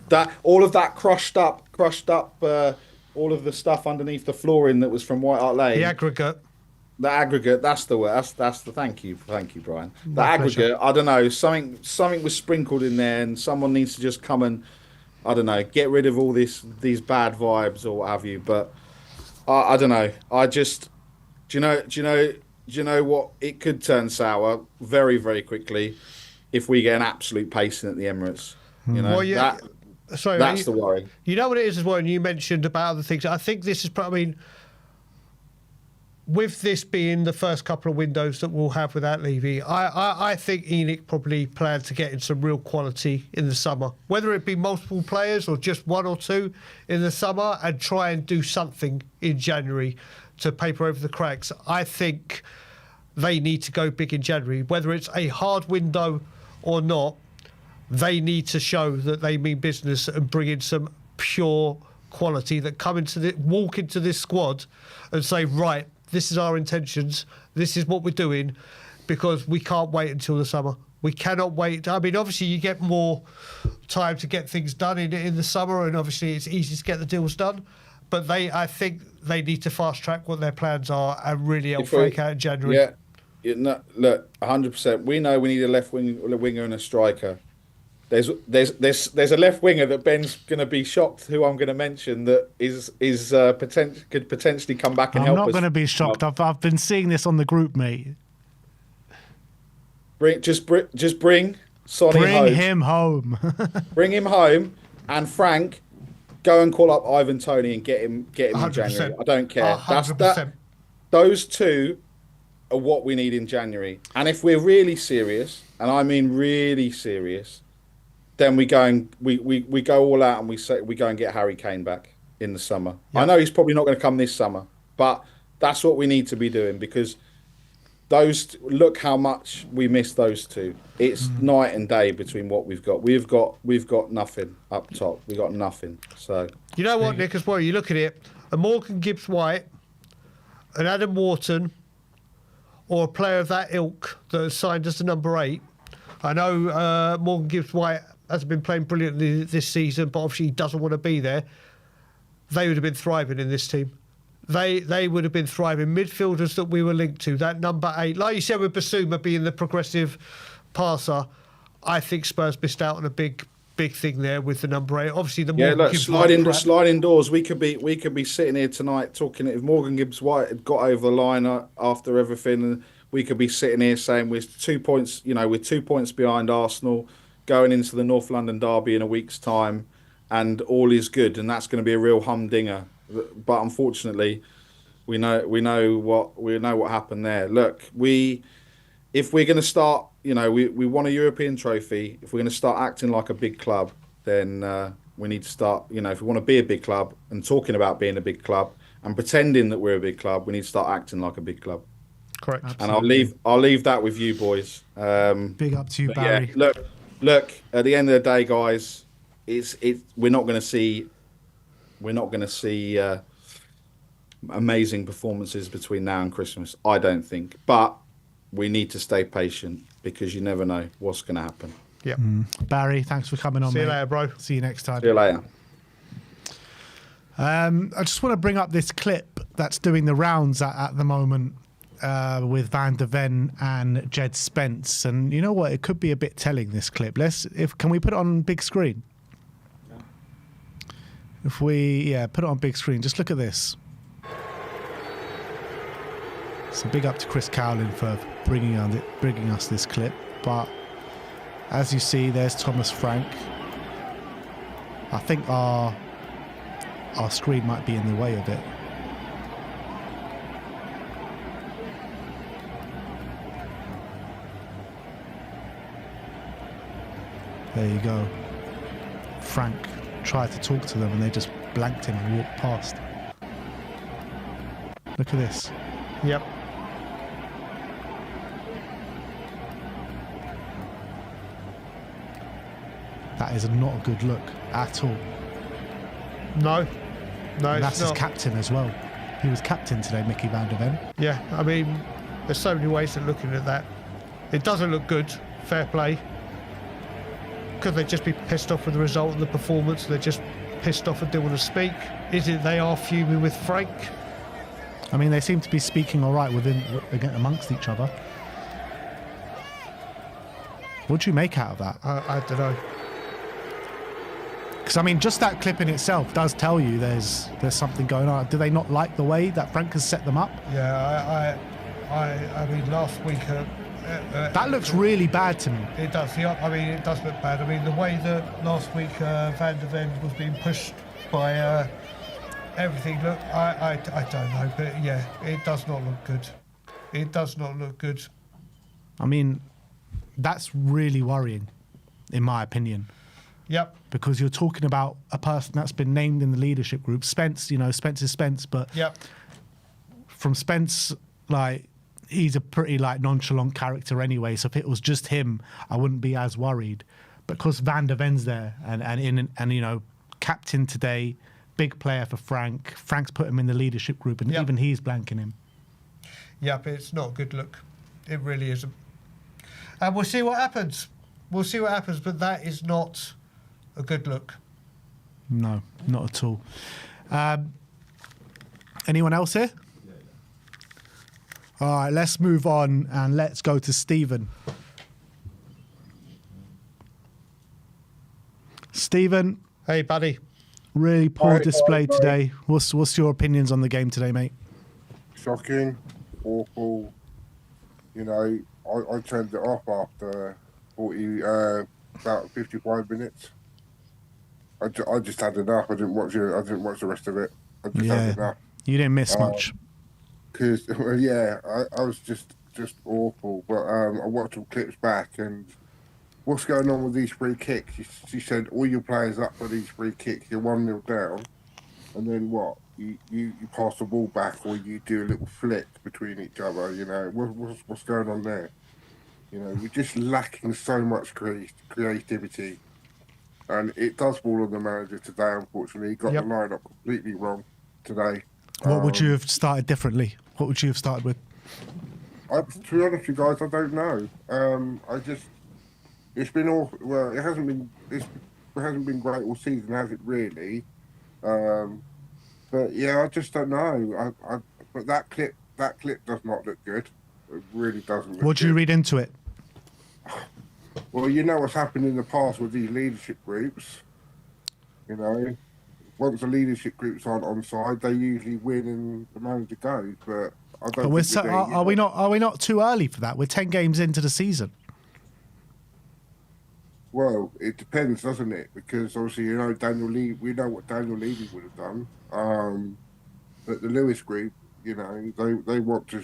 that. All of that crushed up. All of the stuff underneath the flooring that was from White Hart Lane. The aggregate. The aggregate. That's the word. That's the. Thank you, Brian. The aggregate. Pleasure. I don't know. Something was sprinkled in there, and someone needs to just come and, I don't know, get rid of all these bad vibes or what have you. But I don't know. Do you know what? It could turn sour very, very quickly if we get an absolute pacing at the Emirates. Well, yeah. That's the worry. You know what it is as well, and you mentioned about other things. I think this is probably, with this being the first couple of windows that we'll have without Levy, I think ENIC probably planned to get in some real quality in the summer, whether it be multiple players or just 1 or 2 in the summer, and try and do something in January to paper over the cracks. I think they need to go big in January. Whether it's a hard window or not, they need to show that they mean business and bring in some pure quality that walk into this squad and say, right, this is our intentions, this is what we're doing, because we can't wait until the summer. We cannot wait. I mean, obviously you get more time to get things done in the summer, and obviously it's easy to get the deals done. But I think they need to fast track what their plans are and really help break out in January. Yeah, look, 100%. We know we need a left winger and a striker. There's a left winger that Ben's going to be shocked, who I'm going to mention, that could potentially come back and help us. I'm not going to be shocked. I've been seeing this on the group, mate. Bring Sonny home. Bring him home. Bring him home, and Frank. Go and call up Ivan Toney and get him in January. I don't care. 100%. Those two are what we need in January. And if we're really serious, and I mean really serious, then we go all out and we go and get Harry Kane back in the summer. Yep. I know he's probably not going to come this summer, but that's what we need to be doing, because look how much we miss those two. It's night and day between what we've got. We've got nothing up top. We've got nothing. So you know what, Nick, as well, you look at it, a Morgan Gibbs-White, an Adam Wharton, or a player of that ilk that has signed as the number 8. I know Morgan Gibbs-White hasn't been playing brilliantly this season, but obviously he doesn't want to be there. They would have been thriving in this team. They would have been thriving. Midfielders that we were linked to, that number 8. Like you said with Basuma being the progressive passer, I think Spurs missed out on a big thing there with the number 8. Obviously, the Morgan Gibbs-White sliding doors. We could be sitting here tonight talking. If Morgan Gibbs-White had got over the line after everything, and we could be sitting here saying we're 2 points. We're 2 points behind Arsenal going into the North London derby in a week's time, and all is good, and that's going to be a real humdinger. But unfortunately, we know what happened there. Look, if we're going to start, we won a European trophy. If we're going to start acting like a big club, then we need to start. If we want to be a big club and talking about being a big club and pretending that we're a big club, we need to start acting like a big club. Correct. And I'll leave that with you boys. Big up to you, Barry. Yeah, look. At the end of the day, guys, we're not going to see amazing performances between now and Christmas. I don't think, but we need to stay patient because you never know what's going to happen. Yep. Barry, thanks for coming on. See you mate. later, bro. See you next time. See you later. I just want to bring up this clip that's doing the rounds at the moment with Van de Ven and Jed Spence, and you know what? It could be a bit telling. This clip. Can we put it on big screen? If we put it on big screen, just look at this. So big up to Chris Cowlin for bringing us this clip. But as you see, there's Thomas Frank. I think our screen might be in the way of it. There you go. Frank tried to talk to them and they just blanked him and walked past. Look at this. Yep. That is not a good look at all. No, And that's it's his not. captain as well. He was captain today, Mickey Van de Ven. Yeah, I mean, there's so many ways of looking at that. It doesn't look good. Fair play. Could they just be pissed off with the result and the performance? They're just pissed off and don't want to speak. Is it they are fuming with Frank? I mean, they seem to be speaking all right amongst each other. What do you make out of that? I don't know. Because I mean, just that clip in itself does tell you there's something going on. Do they not like the way that Frank has set them up? Yeah, I mean, last week. That looks really bad to me. It does. I mean, it does look bad. I mean, the way that last week Van de Ven was being pushed by everything. Look, I don't know, but yeah, it does not look good. It does not look good. I mean, that's really worrying, in my opinion. Yep. Because you're talking about a person that's been named in the leadership group. Spence, Spence is Spence, but Yep. from Spence, like, he's a pretty nonchalant character anyway. So if it was just him, I wouldn't be as worried. But because Van de Ven's there and captain today, big player for Frank. Frank's put him in the leadership group, and Yep. even he's blanking him. Yep, it's not a good look. It really isn't. And we'll see what happens. But that is not a good look. No, not at all. Anyone else here? All right, let's move on and let's go to Stephen. Stephen, Hey, buddy. really poor Hi, display hi. today. What's your opinions on the game today, mate? Shocking, awful. I turned it off after 40, about 55 minutes. I just had enough. I didn't watch it. I didn't watch the rest of it. I just had enough. You didn't miss much. Because I was just awful. But I watched some clips back, and what's going on with these free kicks? She said all your players up for these free kicks. You're 1-0 down, and then what? You pass the ball back, or you do a little flick between each other. What's going on there? We're just lacking so much creativity, and it does fall on the manager today. Unfortunately, he got Yep. the lineup completely wrong today. What would you have started differently? What would you have started with? To be honest with you guys, I don't know. It's been awful. Well, it hasn't been great all season, has it really? But yeah, I just don't know. But that clip does not look good. It really doesn't. Look What do you good. read into it? Well, what's happened in the past with these leadership groups. Once the leadership groups aren't on side, they usually win and the manager goes. But I don't. But are we not too early for that? We're 10 games into the season. Well, it depends, doesn't it? Because obviously, Daniel Levy. We know what Daniel Levy would have done. But the Lewis group, they want to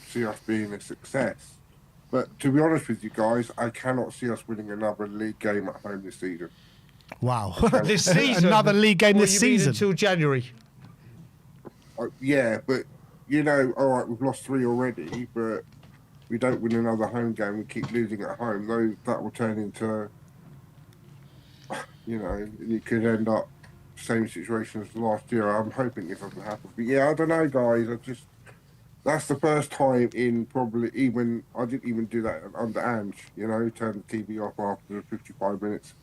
see us being a success. But to be honest with you guys, I cannot see us winning another league game at home this season. Wow. This season. Another league game What this do you mean season. until January. Yeah, but you know, all right, we've lost 3 already, but we don't win another home game. We keep losing at home. That will turn into, you know, it could end up same situation as last year. I'm hoping it doesn't happen. But yeah, I don't know, guys. That's the first time in probably even I didn't even do that under Ange. You know, turn the TV off after 55 minutes.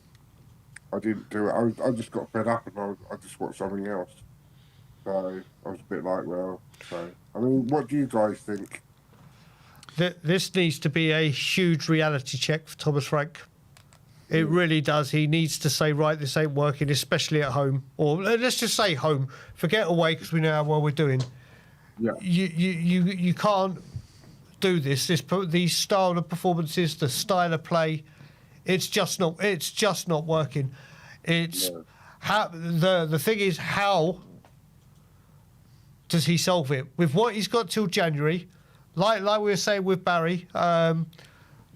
I didn't do it. I just got fed up and I just watched something else. So I was a bit like, well, so I mean, what do you guys think? This needs to be a huge reality check for Thomas Frank. It really does. He needs to say, right, this ain't working, especially at home. Or let's just say home. Forget away because we know how well we're doing. Yeah. You can't do this. These style of performances, the style of play, it's just not working. It's how the thing is, how does he solve it with what he's got till January? Like we were saying with Barry,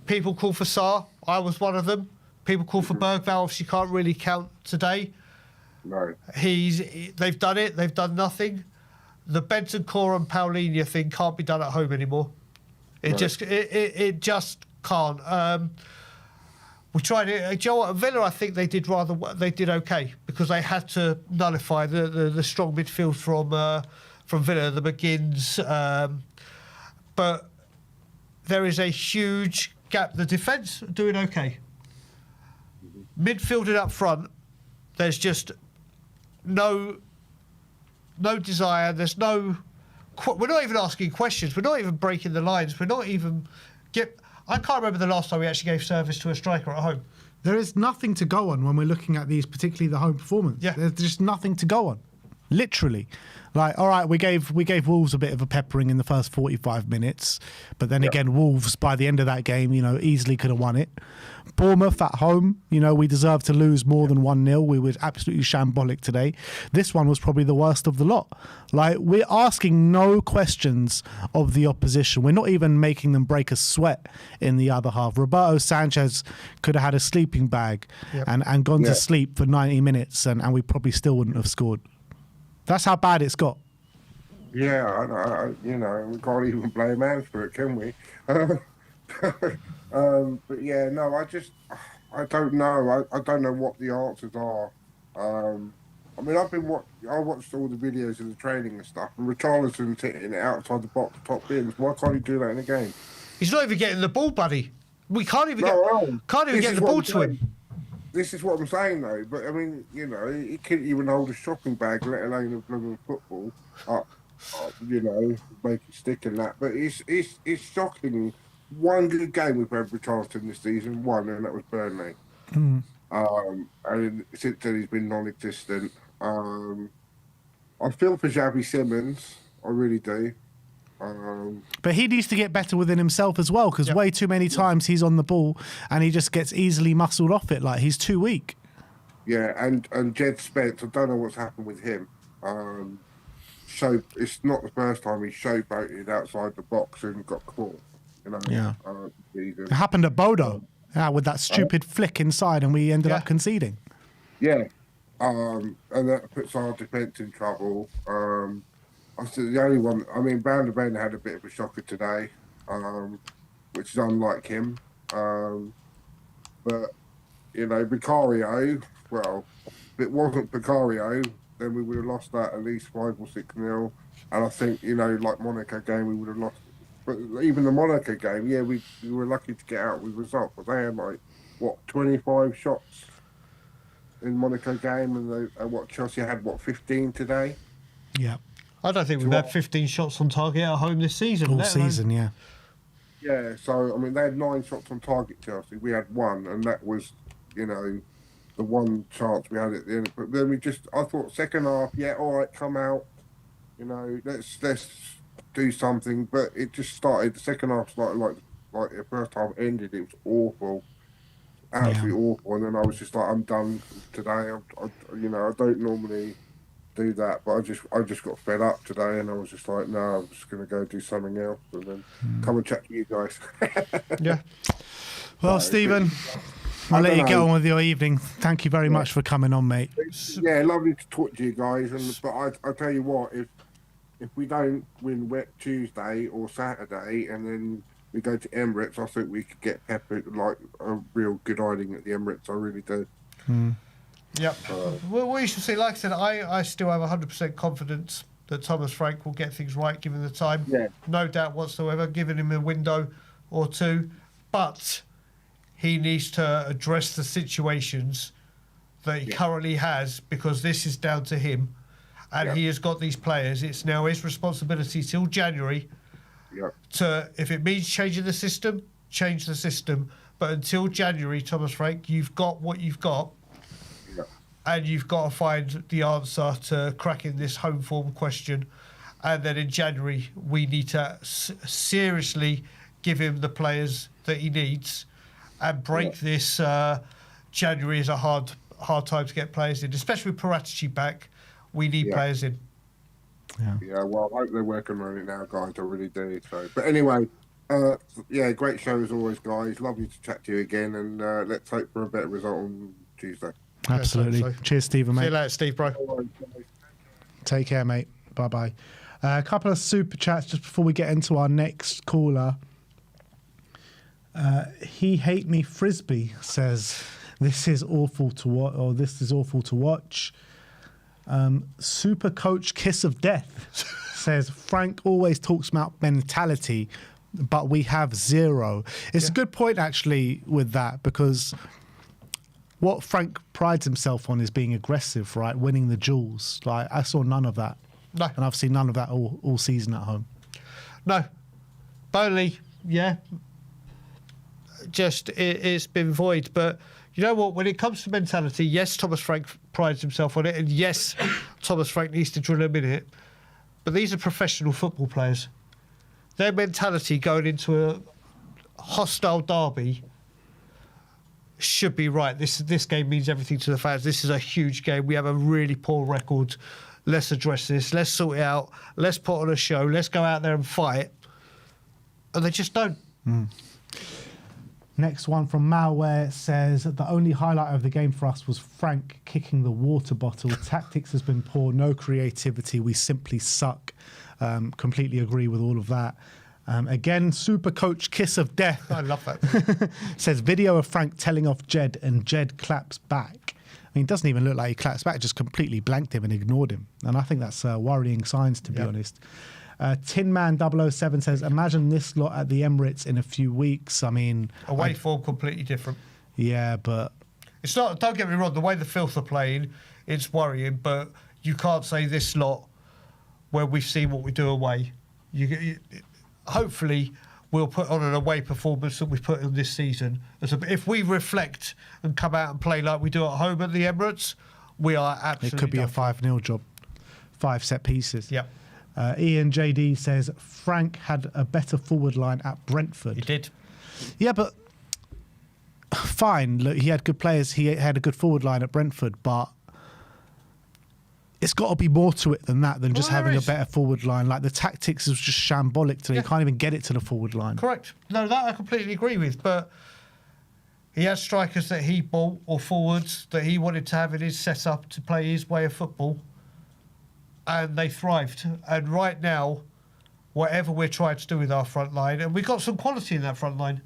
people call for Sarr. I was one of them. People call for Bergvall. Obviously, can't really count today. No. They've done it. They've done nothing. The Bentancur and Paulinho thing can't be done at home anymore. It just can't. We tried it. Joe at Villa, I think they did okay because they had to nullify the strong midfield from Villa, the McGinns. But there is a huge gap. The defence doing okay. Midfielded up front, there's just no desire. There's no. We're not even asking questions. We're not even breaking the lines. We're not even I can't remember the last time we actually gave service to a striker at home. There is nothing to go on when we're looking at these, particularly the home performance. Yeah. There's just nothing to go on. Literally. Like, all right, we gave Wolves a bit of a peppering in the first 45 minutes, but then again, Wolves by the end of that game, you know, easily could have won it. Bournemouth at home, you know, we deserved to lose more than 1-0. We were absolutely shambolic today. This one was probably the worst of the lot. Like, we're asking no questions of the opposition. We're not even making them break a sweat in the other half. Roberto Sanchez could have had a sleeping bag and gone to sleep for 90 minutes and we probably still wouldn't have scored. That's how bad it's got. Yeah, I you know, we can't even blame Ange for it, can we? But yeah, no, I don't know. I don't know what the answers are. I mean, I watched all the videos of the training and stuff, and Richarlison sitting outside the box, top bins. Why can't he do that in a game? He's not even getting the ball, buddy. We can't even get the ball to him. This is what I'm saying, though. But I mean, you know, he couldn't even hold a shopping bag, let alone a blooming football. You know, make it stick and that. But it's shocking. One good game we've had with Charlton this season, one, and that was Burnley. And since then he's been non-existent. I feel for Xavi Simons, I really do. But he needs to get better within himself as well, because way too many times he's on the ball and he just gets easily muscled off it. Like, he's too weak. Yeah, and Jed Spence, I don't know what's happened with him. It's not the first time he showboated outside the box and got caught. You know, it happened at Bodo with that stupid flick inside, and we ended up conceding. Yeah, and that puts our defence in trouble. I said the only one. I mean, Van der Ven had a bit of a shocker today, which is unlike him. But you know, Vicario. Well, if it wasn't Vicario, then we would have lost that at least 5 or 6-0. And I think, you know, like Monaco game, we would have lost. But even the Monaco game, yeah, we were lucky to get out with result. But they had like 25 shots in Monaco game, and Chelsea had 15 today. Yeah. I don't think we've had 15 shots on target at home this season. All season, yeah. Yeah, so, I mean, they had 9 shots on target, Chelsea. We had 1, and that was, you know, the one chance we had at the end. But then I thought second half, all right, come out, you know, let's do something. But it just started, the second half started like the first half ended, it was awful. Absolutely awful. And then I was just like, I'm done today. I don't normally do that, but I just got fed up today, and I was just like, no, I'm just going to go do something else and then come and chat to you guys. Yeah. Well, Stephen, I'll let you get on with your evening. Thank you very much for coming on, mate. Yeah, lovely to talk to you guys. But I tell you what, if if we don't win wet Tuesday or Saturday, and then we go to Emirates, I think we could get peppered like a real good hiding at the Emirates. I really do. Yep. Well, we shall see. Like I said, I still have 100% confidence that Thomas Frank will get things right given the time. Yeah. No doubt whatsoever, giving him a window or two. But he needs to address the situations that he currently has, because this is down to him. And he has got these players. It's now his responsibility till January to, if it means changing the system, change the system. But until January, Thomas Frank, you've got what you've got. And you've got to find the answer to cracking this home form question. And then in January, we need to seriously give him the players that he needs and break this. January is a hard time to get players in, especially with Paratici back. We need players in. Yeah, well, I hope they're working on it now, guys. I really do. So, but anyway, great show as always, guys. Lovely to chat to you again, and let's hope for a better result on Tuesday. Absolutely. So. Cheers, Stephen, mate. See you later, Steve, bro. Take care, mate. Bye-bye. A couple of super chats just before we get into our next caller. He Hate Me Frisbee says, this is awful to watch, or this is awful to watch. Super Coach Kiss of Death says, Frank always talks about mentality, but we have zero. It's a good point, actually, with that, because what Frank prides himself on is being aggressive, right? Winning the duels. Like, I saw none of that. No. And I've seen none of that all season at home. No. Burnley, just it's been void. But you know what? When it comes to mentality, yes, Thomas Frank prides himself on it. And yes, Thomas Frank needs to drill him in it. But these are professional football players. Their mentality going into a hostile derby should be right. This game means everything to the fans. This is a huge game. We have a really poor record. Let's address this. Let's sort it out. Let's put on a show. Let's go out there and fight. And they just don't. Next one from Malware says, the only highlight of the game for us was Frank kicking the water bottle. Tactics has been poor, no creativity. We simply suck. Completely agree with all of that. Again, Super Coach Kiss of Death. I love that. Says, video of Frank telling off Jed and Jed claps back. I mean, it doesn't even look like he claps back, just completely blanked him and ignored him. And I think that's worrying signs, to be honest. Tin Man 007 says, imagine this lot at the Emirates in a few weeks. I mean... Away form completely different. Yeah, but... It's not, don't get me wrong, the way the Filth are playing, it's worrying, but you can't say this lot where we've seen what we do away. Hopefully, we'll put on an away performance that we've put in this season. If we reflect and come out and play like we do at home at the Emirates, we are absolutely... It could be a 5-0 job. 5 set pieces. Yep. Ian JD says, Frank had a better forward line at Brentford. He did. Yeah, but fine. Look, he had good players. He had a good forward line at Brentford, but it's got to be more to it than that, than just having a better forward line. Like, the tactics is just shambolic today. You can't even get it to the forward line. Correct. No, that I completely agree with, but he has strikers that he bought, or forwards that he wanted to have in his setup to play his way of football, and they thrived. And right now, whatever we're trying to do with our front line, and we've got some quality in that front line.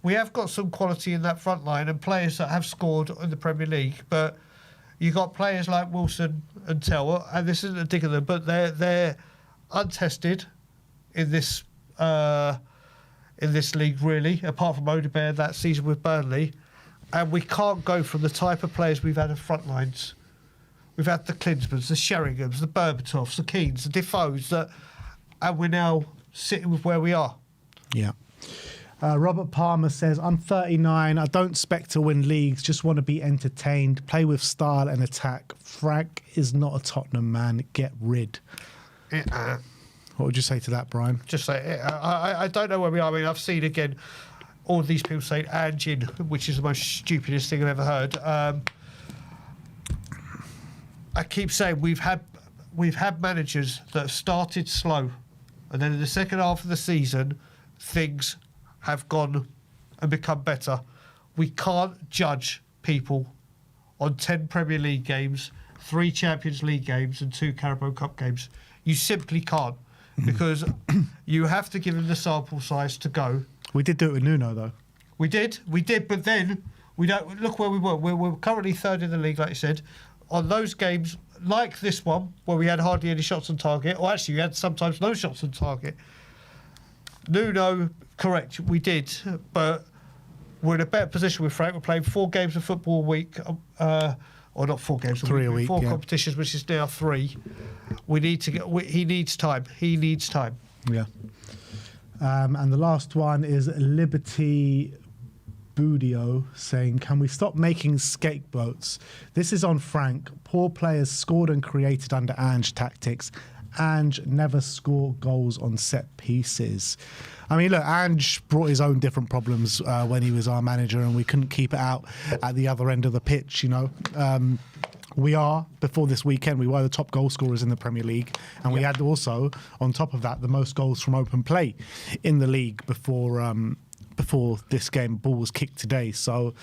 We have got some quality in that front line and players that have scored in the Premier League, but you've got players like Wilson and Tell, and this isn't a dig at them, but they're untested in this league, really, apart from Odegaard that season with Burnley. And we can't go from the type of players we've had in front lines. We've had the Klinsmans, the Sheringhams, the Berbatovs, the Keanes, the Defoes, and we're now sitting with where we are. Yeah. Robert Palmer says, I'm 39. I don't expect to win leagues. Just want to be entertained. Play with style and attack. Frank is not a Tottenham man. Get rid. What would you say to that, Brian? Just say, I don't know where we are. I mean, I've seen, again, all these people say Anjin, which is the most stupidest thing I've ever heard. I keep saying we've had managers that have started slow, and then in the second half of the season, things have gone and become better. We can't judge people on 10 Premier League games, 3 Champions League games, and 2 Carabao Cup games. You simply can't, because you have to give him the sample size to go. We did do it with Nuno, though. We did, but then we don't look where we were. We're currently third in the league, like you said. On those games, like this one, where we had hardly any shots on target, or actually we had sometimes no shots on target. Nuno, correct, we did, but we're in a better position with Frank. We're playing 4 games of football a week, or not 4 games a week, 4 competitions, which is now 3. We need to get. He needs time. He needs time. Yeah. And the last one is Liberty Budio saying, can we stop making scapegoats? This is on Frank. Poor players scored and created under Ange tactics. Ange never scored goals on set pieces. I mean, look, Ange brought his own different problems when he was our manager, and we couldn't keep it out at the other end of the pitch, you know. We are, before this weekend, we were the top goal scorers in the Premier League, and we had also, on top of that, the most goals from open play in the league before this game. Ball was kicked today. So,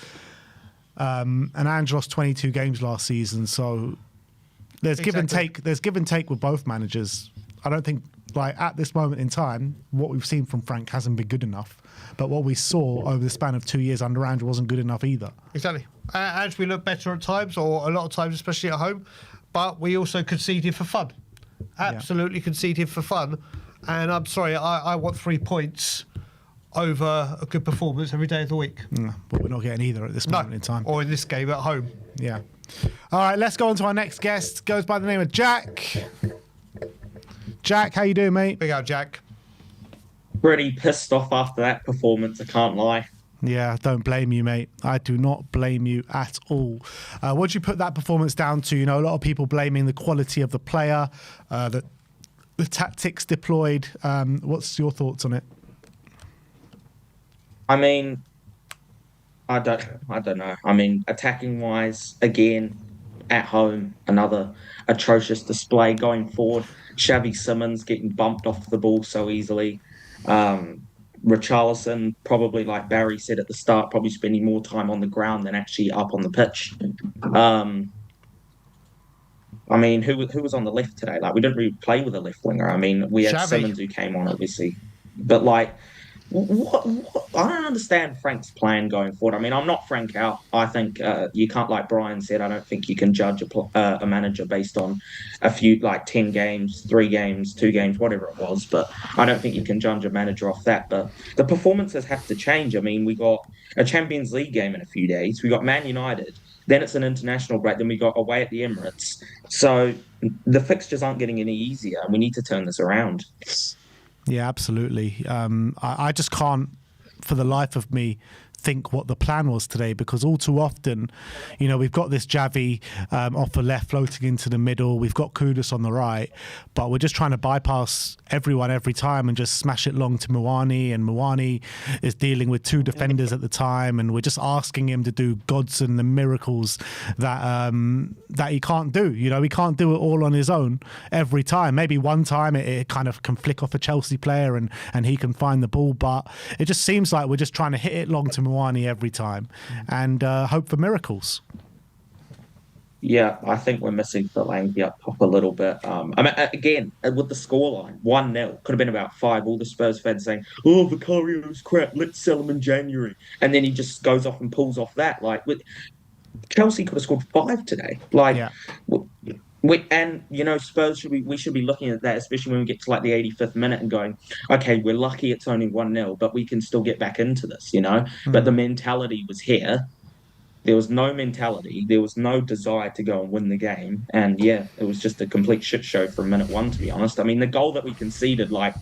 and Ange lost 22 games last season, so there's give and take. There's give and take with both managers. I don't think, like, at this moment in time, what we've seen from Frank hasn't been good enough. But what we saw over the span of 2 years under Ange wasn't good enough either. Exactly. Ange, we look better at times, or a lot of times, especially at home. But we also conceded for fun. Absolutely conceded for fun. And I'm sorry, I want 3 points over a good performance every day of the week. But we're not getting either at this moment in time. Or in this game at home. Yeah. All right, let's go on to our next guest. Goes by the name of Jack. Jack, how you doing, mate? Big out, Jack. Pretty pissed off after that performance, I can't lie. Yeah, don't blame you, mate. I do not blame you at all. What do you put that performance down to? You know, a lot of people blaming the quality of the player, the tactics deployed. What's your thoughts on it? I mean, I don't know. I mean, attacking wise, again, at home, another atrocious display going forward. Xavi Simons getting bumped off the ball so easily. Richarlison, probably like Barry said at the start, probably spending more time on the ground than actually up on the pitch. I mean, who was on the left today? Like, we didn't really play with a left winger. I mean, we had Xavi. Simons who came on, obviously. But, like, what I don't understand Frank's plan going forward. I mean, I'm not Frank out. I think you can't, like Brian said, I don't think you can judge a manager based on a few, like 10 games, 3 games, 2 games, whatever it was. But I don't think you can judge a manager off that. But the performances have to change. I mean, we got a Champions League game in a few days. We got Man United. Then it's an international break. Then we got away at the Emirates. So the fixtures aren't getting any easier. And we need to turn this around. Yeah, absolutely. I just can't, for the life of me, think what the plan was today, because all too often, you know, we've got this Xavi off the left floating into the middle, we've got Kudus on the right, but we're just trying to bypass everyone every time and just smash it long to Muani, and Muani is dealing with 2 defenders at the time, and we're just asking him to do gods and the miracles that that he can't do. You know, he can't do it all on his own every time. Maybe one time it kind of can flick off a Chelsea player and he can find the ball, but it just seems like we're just trying to hit it long to Muani every time and hope for miracles. Yeah, I think we're missing Solanke up top a little bit. I mean, again, with the scoreline, 1-0, could have been about 5. All the Spurs fans saying, oh, Vicario's crap, let's sell him in January. And then he just goes off and pulls off that. Like, Chelsea could have scored 5 today. Like, Yeah. And, you know, Spurs we should be looking at that, especially when we get to like the 85th minute and going, okay, we're lucky it's only 1-0, but we can still get back into this, you know? But the mentality was here. There was no mentality. There was no desire to go and win the game. And yeah, it was just a complete shit show from minute 1, to be honest. I mean, the goal that we conceded, like,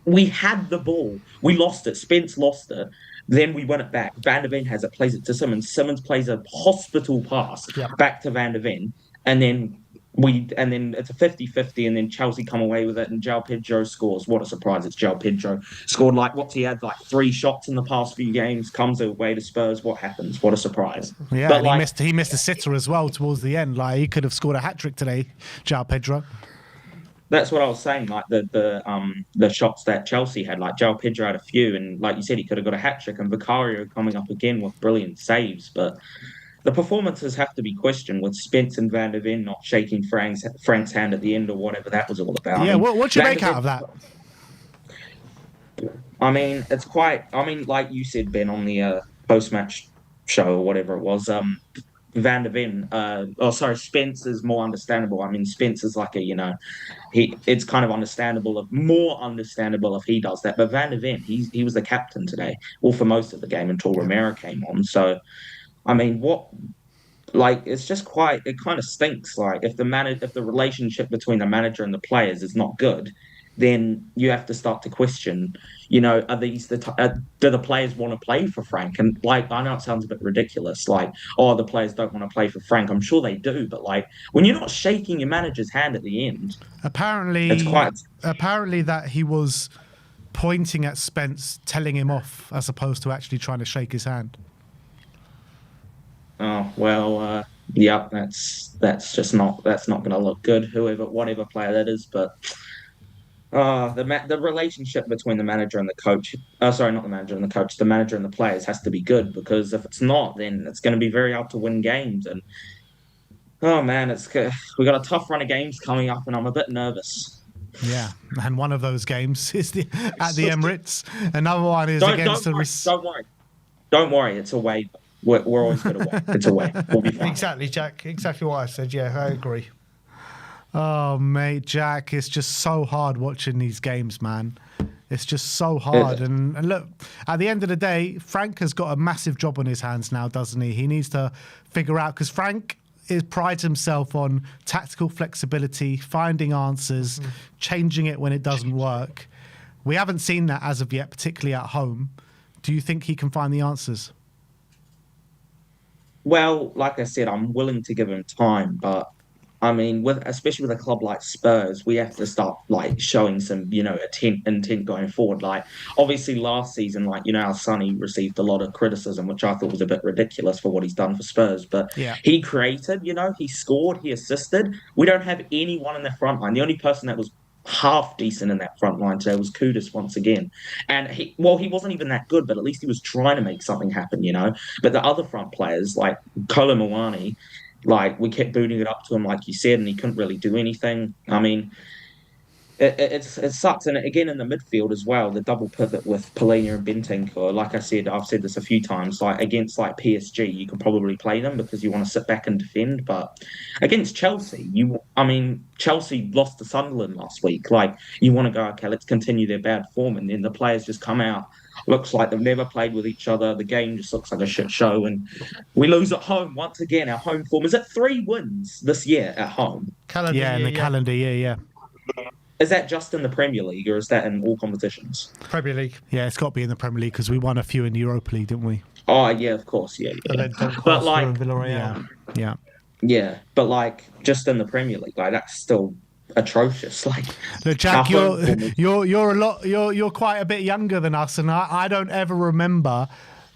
we had the ball. We lost it. Spence lost it. Then we win it back. Van der Ven has it, plays it to Simmons. Simmons plays a hospital pass back to Van der Ven. And then it's a 50-50, and then Chelsea come away with it, and João Pedro scores. What a surprise. It's João Pedro. Scored he had 3 shots in the past few games, comes away to Spurs. What happens? What a surprise. Yeah, but and he missed a sitter as well towards the end. Like, he could have scored a hat-trick today, João Pedro. That's what I was saying, like the shots that Chelsea had, like João Pedro had a few, and like you said, he could have got a hat-trick, and Vicario coming up again with brilliant saves, but the performances have to be questioned with Spence and Van der Ven not shaking Frank's hand at the end or whatever that was all about. Yeah, what do you make out of that? I mean, it's quite. I mean, like you said, Ben, on the post-match show or whatever it was. Van der Ven. Spence is more understandable. I mean, Spence is like it's kind of more understandable if he does that. But Van der Ven, he was the captain today, well, for most of the game until Romero came on. So, I mean, it's just it kind of stinks. Like if the relationship between the manager and the players is not good, then you have to start to question, are these do the players want to play for Frank? And like, I know it sounds a bit ridiculous, like, oh, the players don't want to play for Frank. I'm sure they do, but like, when you're not shaking your manager's hand at the end, apparently that he was pointing at Spence, telling him off, as opposed to actually trying to shake his hand. Oh well, yeah, that's not going to look good. Whatever player that is, but the relationship between the manager and the coach. Sorry, not the manager and the coach. The manager and the players has to be good, because if it's not, then it's going to be very hard to win games. And oh man, we got a tough run of games coming up, and I'm a bit nervous. Yeah, and one of those games is at the Emirates. Another one is Don't worry, it's away. We're always good away. It's away. We'll be fine. Exactly, Jack. Exactly what I said. Yeah, I agree. Oh, mate, Jack, it's just so hard watching these games, man. It's just so hard. And look, at the end of the day, Frank has got a massive job on his hands now, doesn't he? He needs to figure out, because Frank prides himself on tactical flexibility, finding answers, changing it when it doesn't work. We haven't seen that as of yet, particularly at home. Do you think he can find the answers? Well, like I said, I'm willing to give him time, but I mean, especially with a club like Spurs, we have to start like showing some, intent going forward. Like obviously last season, like, our Sonny received a lot of criticism, which I thought was a bit ridiculous for what he's done for Spurs. But he created, he scored, he assisted. We don't have anyone in the front line. The only person that was half decent in that front line today was Kudus once again. And he wasn't even that good, but at least he was trying to make something happen, But the other front players, like Kolo Muani, like we kept booting it up to him, like you said, and he couldn't really do anything. I mean, it sucks. And again, in the midfield as well, the double pivot with Polina and Bentancur, like I said, I've said this a few times, like against like PSG, you can probably play them because you want to sit back and defend. But against Chelsea, Chelsea lost to Sunderland last week. Like you want to go, okay, let's continue their bad form. And then the players just come out. Looks like they've never played with each other. The game just looks like a shit show. And we lose at home once again. Our home form. Is it 3 wins this year at home? Calendar year, yeah. Is that just in the Premier League, or is that in all competitions? Premier League. Yeah, it's got to be in the Premier League because we won a few in the Europa League, didn't we? Oh, yeah, of course, yeah. But like, Villarreal. Yeah. But like, just in the Premier League, like that's still atrocious. Like, look, Jack, you're quite a bit younger than us, and I don't ever remember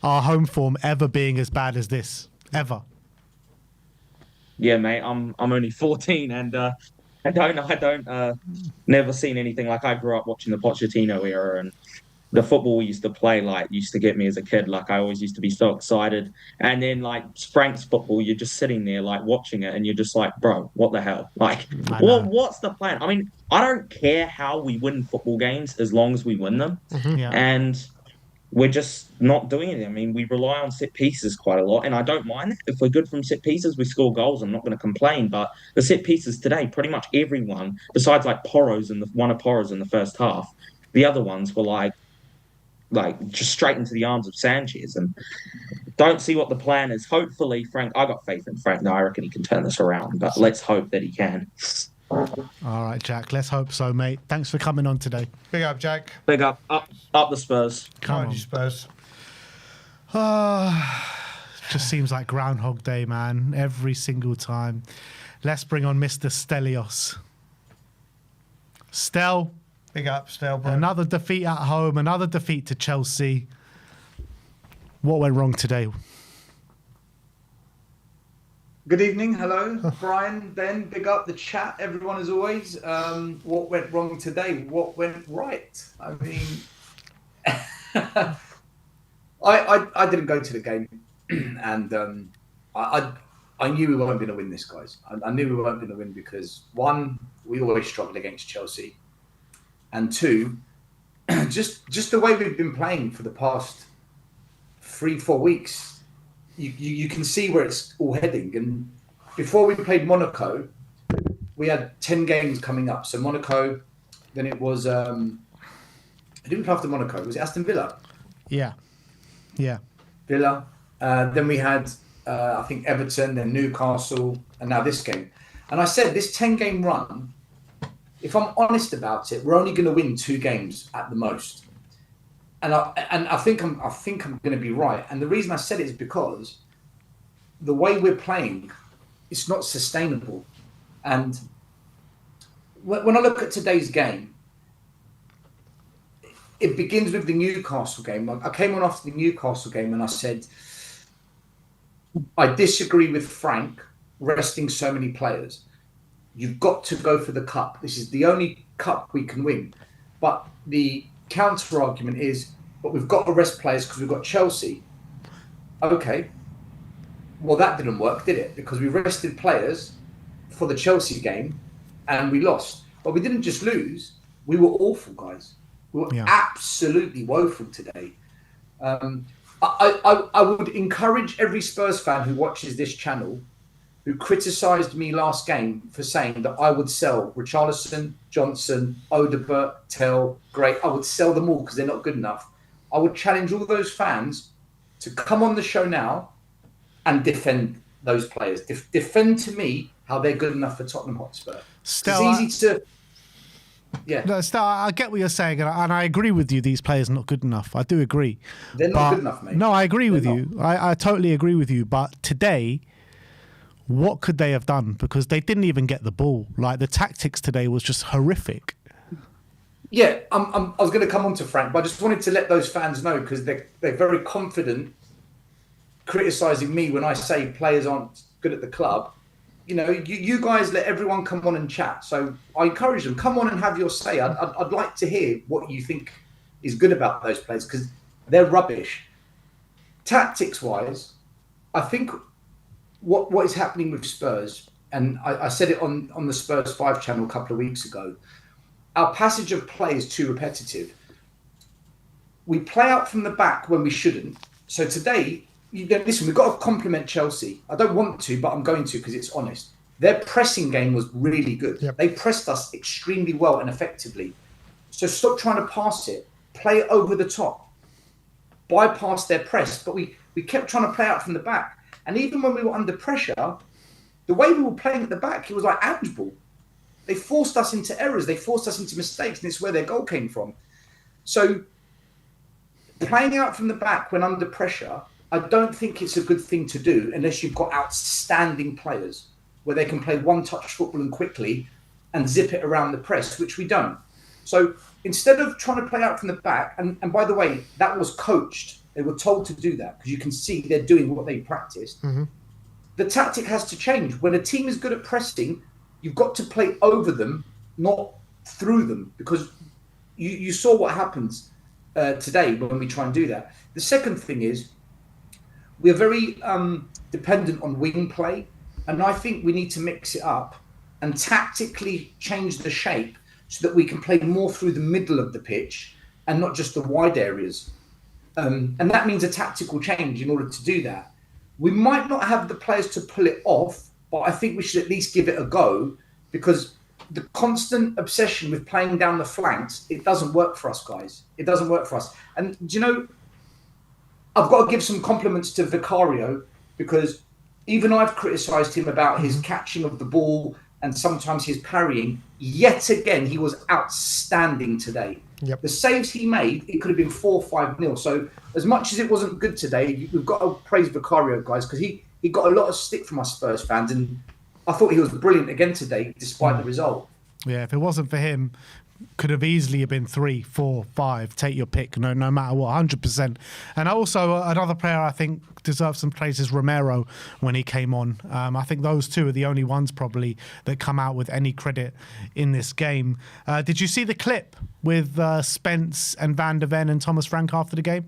our home form ever being as bad as this ever. Yeah, mate, I'm only 14, and I don't never seen anything like. I grew up watching the Pochettino era, and the football we used to play used to get me as a kid. Like I always used to be so excited. And then like Frank's football, you're just sitting there like watching it, and you're just like, bro, what the hell? Like, what's the plan? I mean, I don't care how we win football games as long as we win them. Mm-hmm. Yeah. And we're just not doing it. I mean, we rely on set pieces quite a lot, and I don't mind that. If we're good from set pieces, we score goals. I'm not going to complain. But the set pieces today, pretty much everyone, besides like one of Porro's in the first half, the other ones were like just straight into the arms of Sanchez, and don't see what the plan is. Hopefully, Frank. I got faith in Frank. I reckon he can turn this around. But let's hope that he can. All right, Jack. Let's hope so, mate. Thanks for coming on today. Big up, Jack. Big up the Spurs. Come on, you Spurs. Just seems like Groundhog Day, man. Every single time. Let's bring on Mr. Stelios. Stel. Big up, Stel, bro. Another defeat at home. Another defeat to Chelsea. What went wrong today? Good evening. Hello, Brian, Ben. Big up the chat, everyone, as always. What went wrong today? What went right? I mean, I didn't go to the game, and I knew we weren't going to win this, guys. I knew we weren't going to win because, one, we always struggle against Chelsea. And two, just the way we've been playing for the past 3-4 weeks, you can see where it's all heading. And before we played Monaco, we had 10 games coming up. So Monaco, then it was... I didn't play after Monaco. Was it Aston Villa? Yeah. Villa. Then we had... I think Everton, then Newcastle, and now this game. And I said this 10-game run, if I'm honest about it, we're only going to win 2 games at the most. And I think I'm going to be right. And the reason I said it is because the way we're playing, it's not sustainable. And when I look at today's game, it begins with the Newcastle game. I came on after the Newcastle game and I said, I disagree with Frank resting so many players. You've got to go for the cup. This is the only cup we can win. But the counter argument is, but we've got to rest players because we've got Chelsea. Okay. Well, that didn't work, did it? Because we rested players for the Chelsea game and we lost. But we didn't just lose. We were awful, guys. We were absolutely woeful today. I would encourage every Spurs fan who watches this channel who criticised me last game for saying that I would sell Richarlison, Johnson, Odobert, Tell, Gray. I would sell them all because they're not good enough. I would challenge all those fans to come on the show now and defend those players. Defend to me how they're good enough for Tottenham Hotspur. It's easy to... Yeah. No, I get what you're saying, and I agree with you. These players are not good enough. I do agree. They're not good enough, mate. No, I agree with you. I totally agree with you. But today, what could they have done? Because they didn't even get the ball. Like, the tactics today was just horrific. Yeah, I was going to come on to Frank, but I just wanted to let those fans know because they're very confident criticising me when I say players aren't good at the club. You know, you guys let everyone come on and chat. So I encourage them, come on and have your say. I'd like to hear what you think is good about those players because they're rubbish. Tactics-wise, I think what is happening with Spurs, and I said it on the Spurs 5 channel a couple of weeks ago, our passage of play is too repetitive. We play out from the back when we shouldn't. So today... listen, we've got to compliment Chelsea. I don't want to, but I'm going to because it's honest. Their pressing game was really good. Yep. They pressed us extremely well and effectively. So stop trying to pass it. Play it over the top. Bypass their press. But we kept trying to play out from the back. And even when we were under pressure, the way we were playing at the back, it was like handball. They forced us into errors. They forced us into mistakes. And it's where their goal came from. So playing out from the back when under pressure... I don't think it's a good thing to do unless you've got outstanding players where they can play one-touch football and quickly and zip it around the press, which we don't. So instead of trying to play out from the back, and by the way, that was coached. They were told to do that because you can see they're doing what they practiced. Mm-hmm. The tactic has to change. When a team is good at pressing, you've got to play over them, not through them, because you saw what happens today when we try and do that. The second thing is, we're very dependent on wing play, and I think we need to mix it up and tactically change the shape so that we can play more through the middle of the pitch and not just the wide areas. And that means a tactical change in order to do that. We might not have the players to pull it off, but I think we should at least give it a go because the constant obsession with playing down the flanks, it doesn't work for us, guys. It doesn't work for us. And do you know, I've got to give some compliments to Vicario because even I've criticised him about his catching of the ball and sometimes his parrying. Yet again, he was outstanding today. Yep. The saves he made, it could have been 4-5-0. So as much as it wasn't good today, we've got to praise Vicario, guys, because he got a lot of stick from us Spurs fans. And I thought he was brilliant again today, despite the result. Yeah, if it wasn't for him... could have easily been 3, 4, 5. Take your pick, no matter what, 100%. And also another player I think deserves some praise is Romero when he came on. I think those two are the only ones probably that come out with any credit in this game. Did you see the clip with Spence and Van de Ven and Thomas Frank after the game?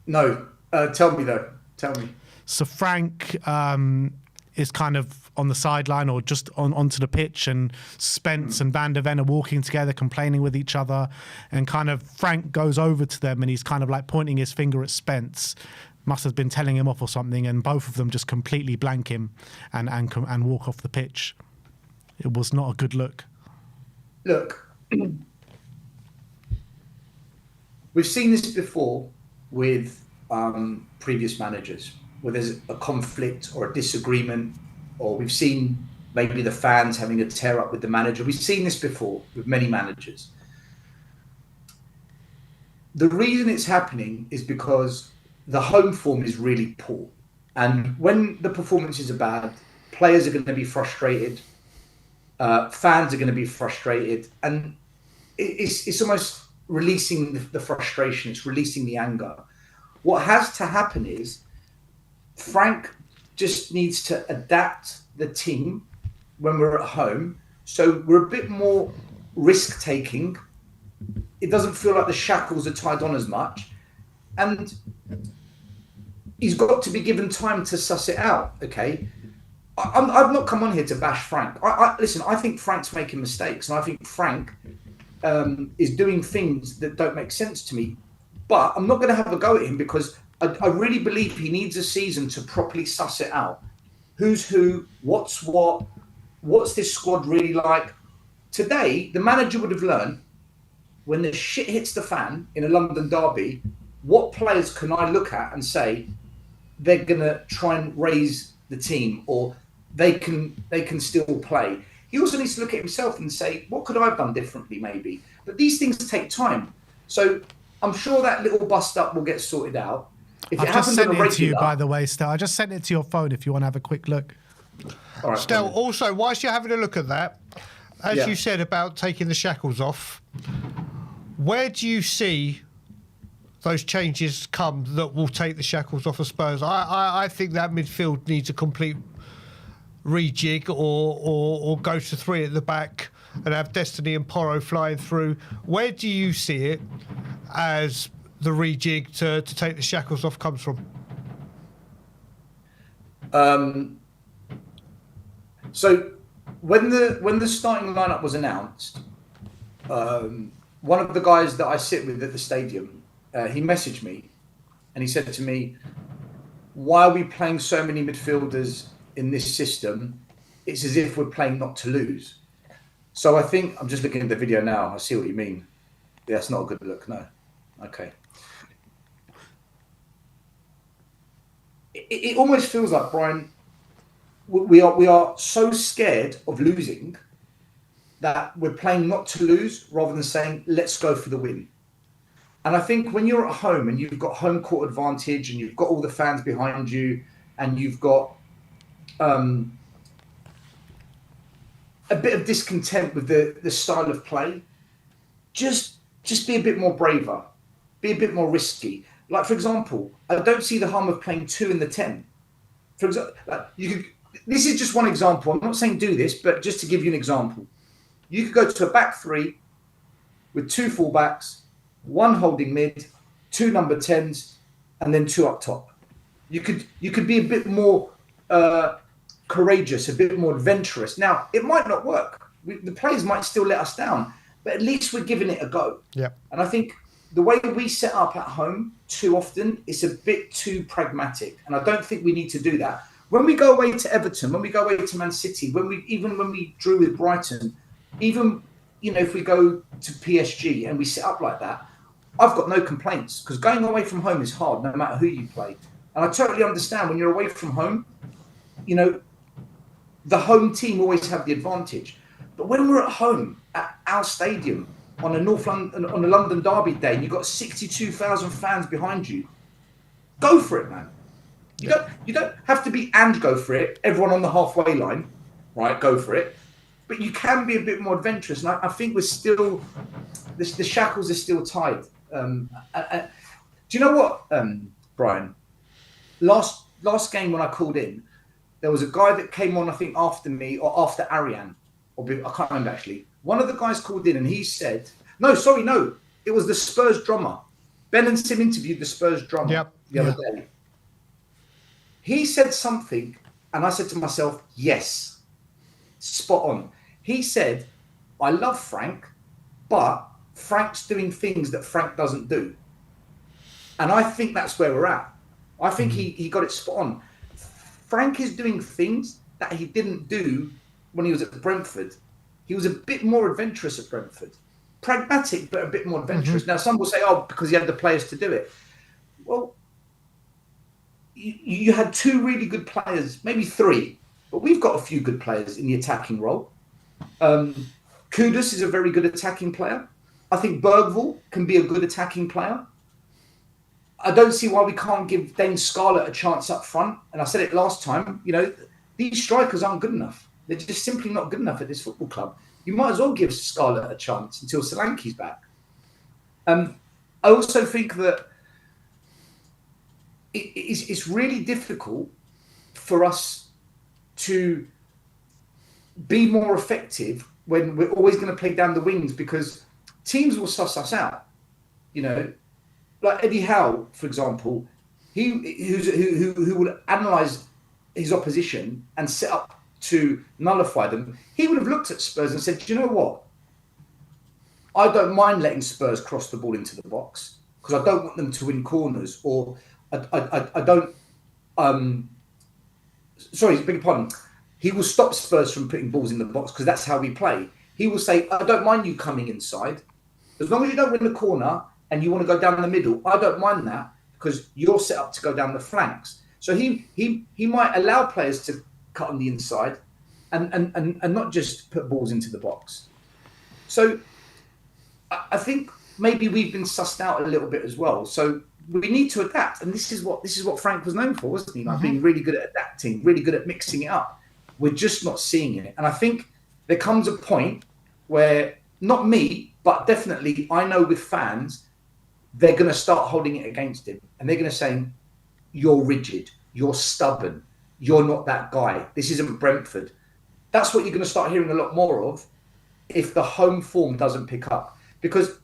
No. Tell me though. Tell me. So Frank is kind of on the sideline or just onto the pitch, and Spence and Van der Ven are walking together, complaining with each other, and kind of Frank goes over to them and he's kind of like pointing his finger at Spence. Must have been telling him off or something, and both of them just completely blank him and walk off the pitch. It was not a good look. Look, we've seen this before with previous managers, where there's a conflict or a disagreement, or we've seen maybe the fans having a tear up with the manager. We've seen this before with many managers. The reason it's happening is because the home form is really poor. And when the performances are bad, players are going to be frustrated, fans are going to be frustrated, and it's almost releasing the frustration, it's releasing the anger. What has to happen is Frank just needs to adapt the team when we're at home, so we're a bit more risk-taking. It doesn't feel like the shackles are tied on as much, and he's got to be given time to suss it out, okay? I've not come on here to bash Frank. Listen, I think Frank's making mistakes, and I think Frank is doing things that don't make sense to me. But I'm not going to have a go at him, because I really believe he needs a season to properly suss it out. Who's who, what's what, what's this squad really like? Today, the manager would have learned, when the shit hits the fan in a London derby, what players can I look at and say they're going to try and raise the team, or they can still play. He also needs to look at himself and say, what could I have done differently maybe? But these things take time. So I'm sure that little bust up will get sorted out. If I've just sent it to you, by the way, Stel. I just sent it to your phone if you want to have a quick look. All right, Stel, also, whilst you're having a look at that, as you said about taking the shackles off, where do you see those changes come that will take the shackles off of Spurs? I think that midfield needs a complete rejig, or go to three at the back and have Destiny and Porro flying through. Where do you see it as the rejig to take the shackles off comes from? So when the starting lineup was announced, one of the guys that I sit with at the stadium, he messaged me and he said to me, why are we playing so many midfielders in this system? It's as if we're playing not to lose. So I think, I'm just looking at the video now, I see what you mean. Yeah, that's not a good look, no. Okay. It almost feels like, Brian, we are so scared of losing that we're playing not to lose rather than saying, let's go for the win. And I think when you're at home and you've got home court advantage and you've got all the fans behind you and you've got a bit of discontent with the style of play, just be a bit more braver, be a bit more risky. Like, for example, I don't see the harm of playing 2 in the 10. For example, this is just one example. I'm not saying do this, but just to give you an example. You could go to a back 3 with 2 fullbacks, 1 holding mid, 2 number 10s, and then 2 up top. You could be a bit more courageous, a bit more adventurous. Now, it might not work. The players might still let us down, but at least we're giving it a go. Yeah. And I think the way we set up at home too often is a bit too pragmatic, and I don't think we need to do that. When we go away to Everton, when we go away to Man City, when we drew with Brighton, even if we go to PSG and we set up like that, I've got no complaints, because going away from home is hard no matter who you play. And I totally understand when you're away from home, the home team always have the advantage. But when we're at home at our stadium on a London derby day, and you've got 62,000 fans behind you, go for it, man. You don't have to be and go for it. Everyone on the halfway line, right? Go for it. But you can be a bit more adventurous. And I think we're still, the shackles are still tied. Do you know what, Brian? Last game when I called in, there was a guy that came on, I think, after me or after Ariane. I can't remember actually. One of the guys called in and he said, no, it was the Spurs drummer. Ben and Sim interviewed the Spurs drummer the other day. he said something, and I said to myself, yes, spot on. He said, I love Frank, but Frank's doing things that Frank doesn't do. And I think that's where we're at. I think he got it spot on. Frank is doing things that he didn't do when he was at Brentford. He was a bit more adventurous at Brentford. Pragmatic, but a bit more adventurous. Now, some will say, oh, because he had the players to do it. Well, you had two really good players, maybe three, but we've got a few good players in the attacking role. Kudus is a very good attacking player. I think Bergvall can be a good attacking player. I don't see why we can't give Dane Scarlett a chance up front. And I said it last time, these strikers aren't good enough. They're just simply not good enough at this football club. You might as well give Scarlett a chance until Solanke's back. I also think that it's really difficult for us to be more effective when we're always going to play down the wings, because teams will suss us out. Like Eddie Howe, for example, who would analyse his opposition and set up to nullify them. He would have looked at Spurs and said, do you know what? I don't mind letting Spurs cross the ball into the box because I don't want them to win corners, or I don't. Sorry, beg your pardon. He will stop Spurs from putting balls in the box because that's how we play. He will say, I don't mind you coming inside. As long as you don't win the corner and you want to go down the middle, I don't mind that because you're set up to go down the flanks. So he might allow players to cut on the inside and not just put balls into the box. So I think maybe we've been sussed out a little bit as well. So we need to adapt. And this is what Frank was known for, wasn't he? Like being really good at adapting, really good at mixing it up. We're just not seeing it. And I think there comes a point where, not me, but definitely I know with fans, they're going to start holding it against him. And they're going to say, you're rigid, you're stubborn, you're not that guy. This isn't Brentford. That's what you're going to start hearing a lot more of if the home form doesn't pick up. Because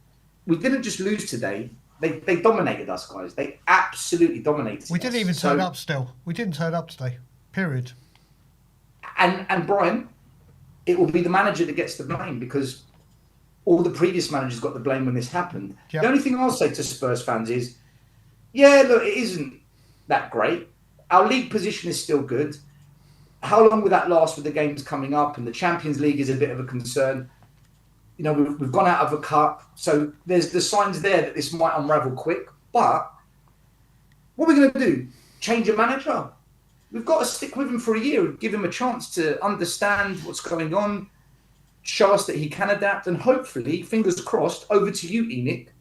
we didn't just lose today. They dominated us, guys. They absolutely dominated us. We didn't even turn up still. We didn't turn up today. Period. And Brian, it will be the manager that gets the blame because all the previous managers got the blame when this happened. Yep. The only thing I'll say to Spurs fans is, yeah, look, it isn't that great. Our league position is still good. How long will that last with the games coming up? And the Champions League is a bit of a concern. We've gone out of a cup. So there's the signs there that this might unravel quick. But what are we going to do? Change a manager? We've got to stick with him for a year and give him a chance to understand what's going on, show us that he can adapt, and hopefully, fingers crossed, over to you, Enoch,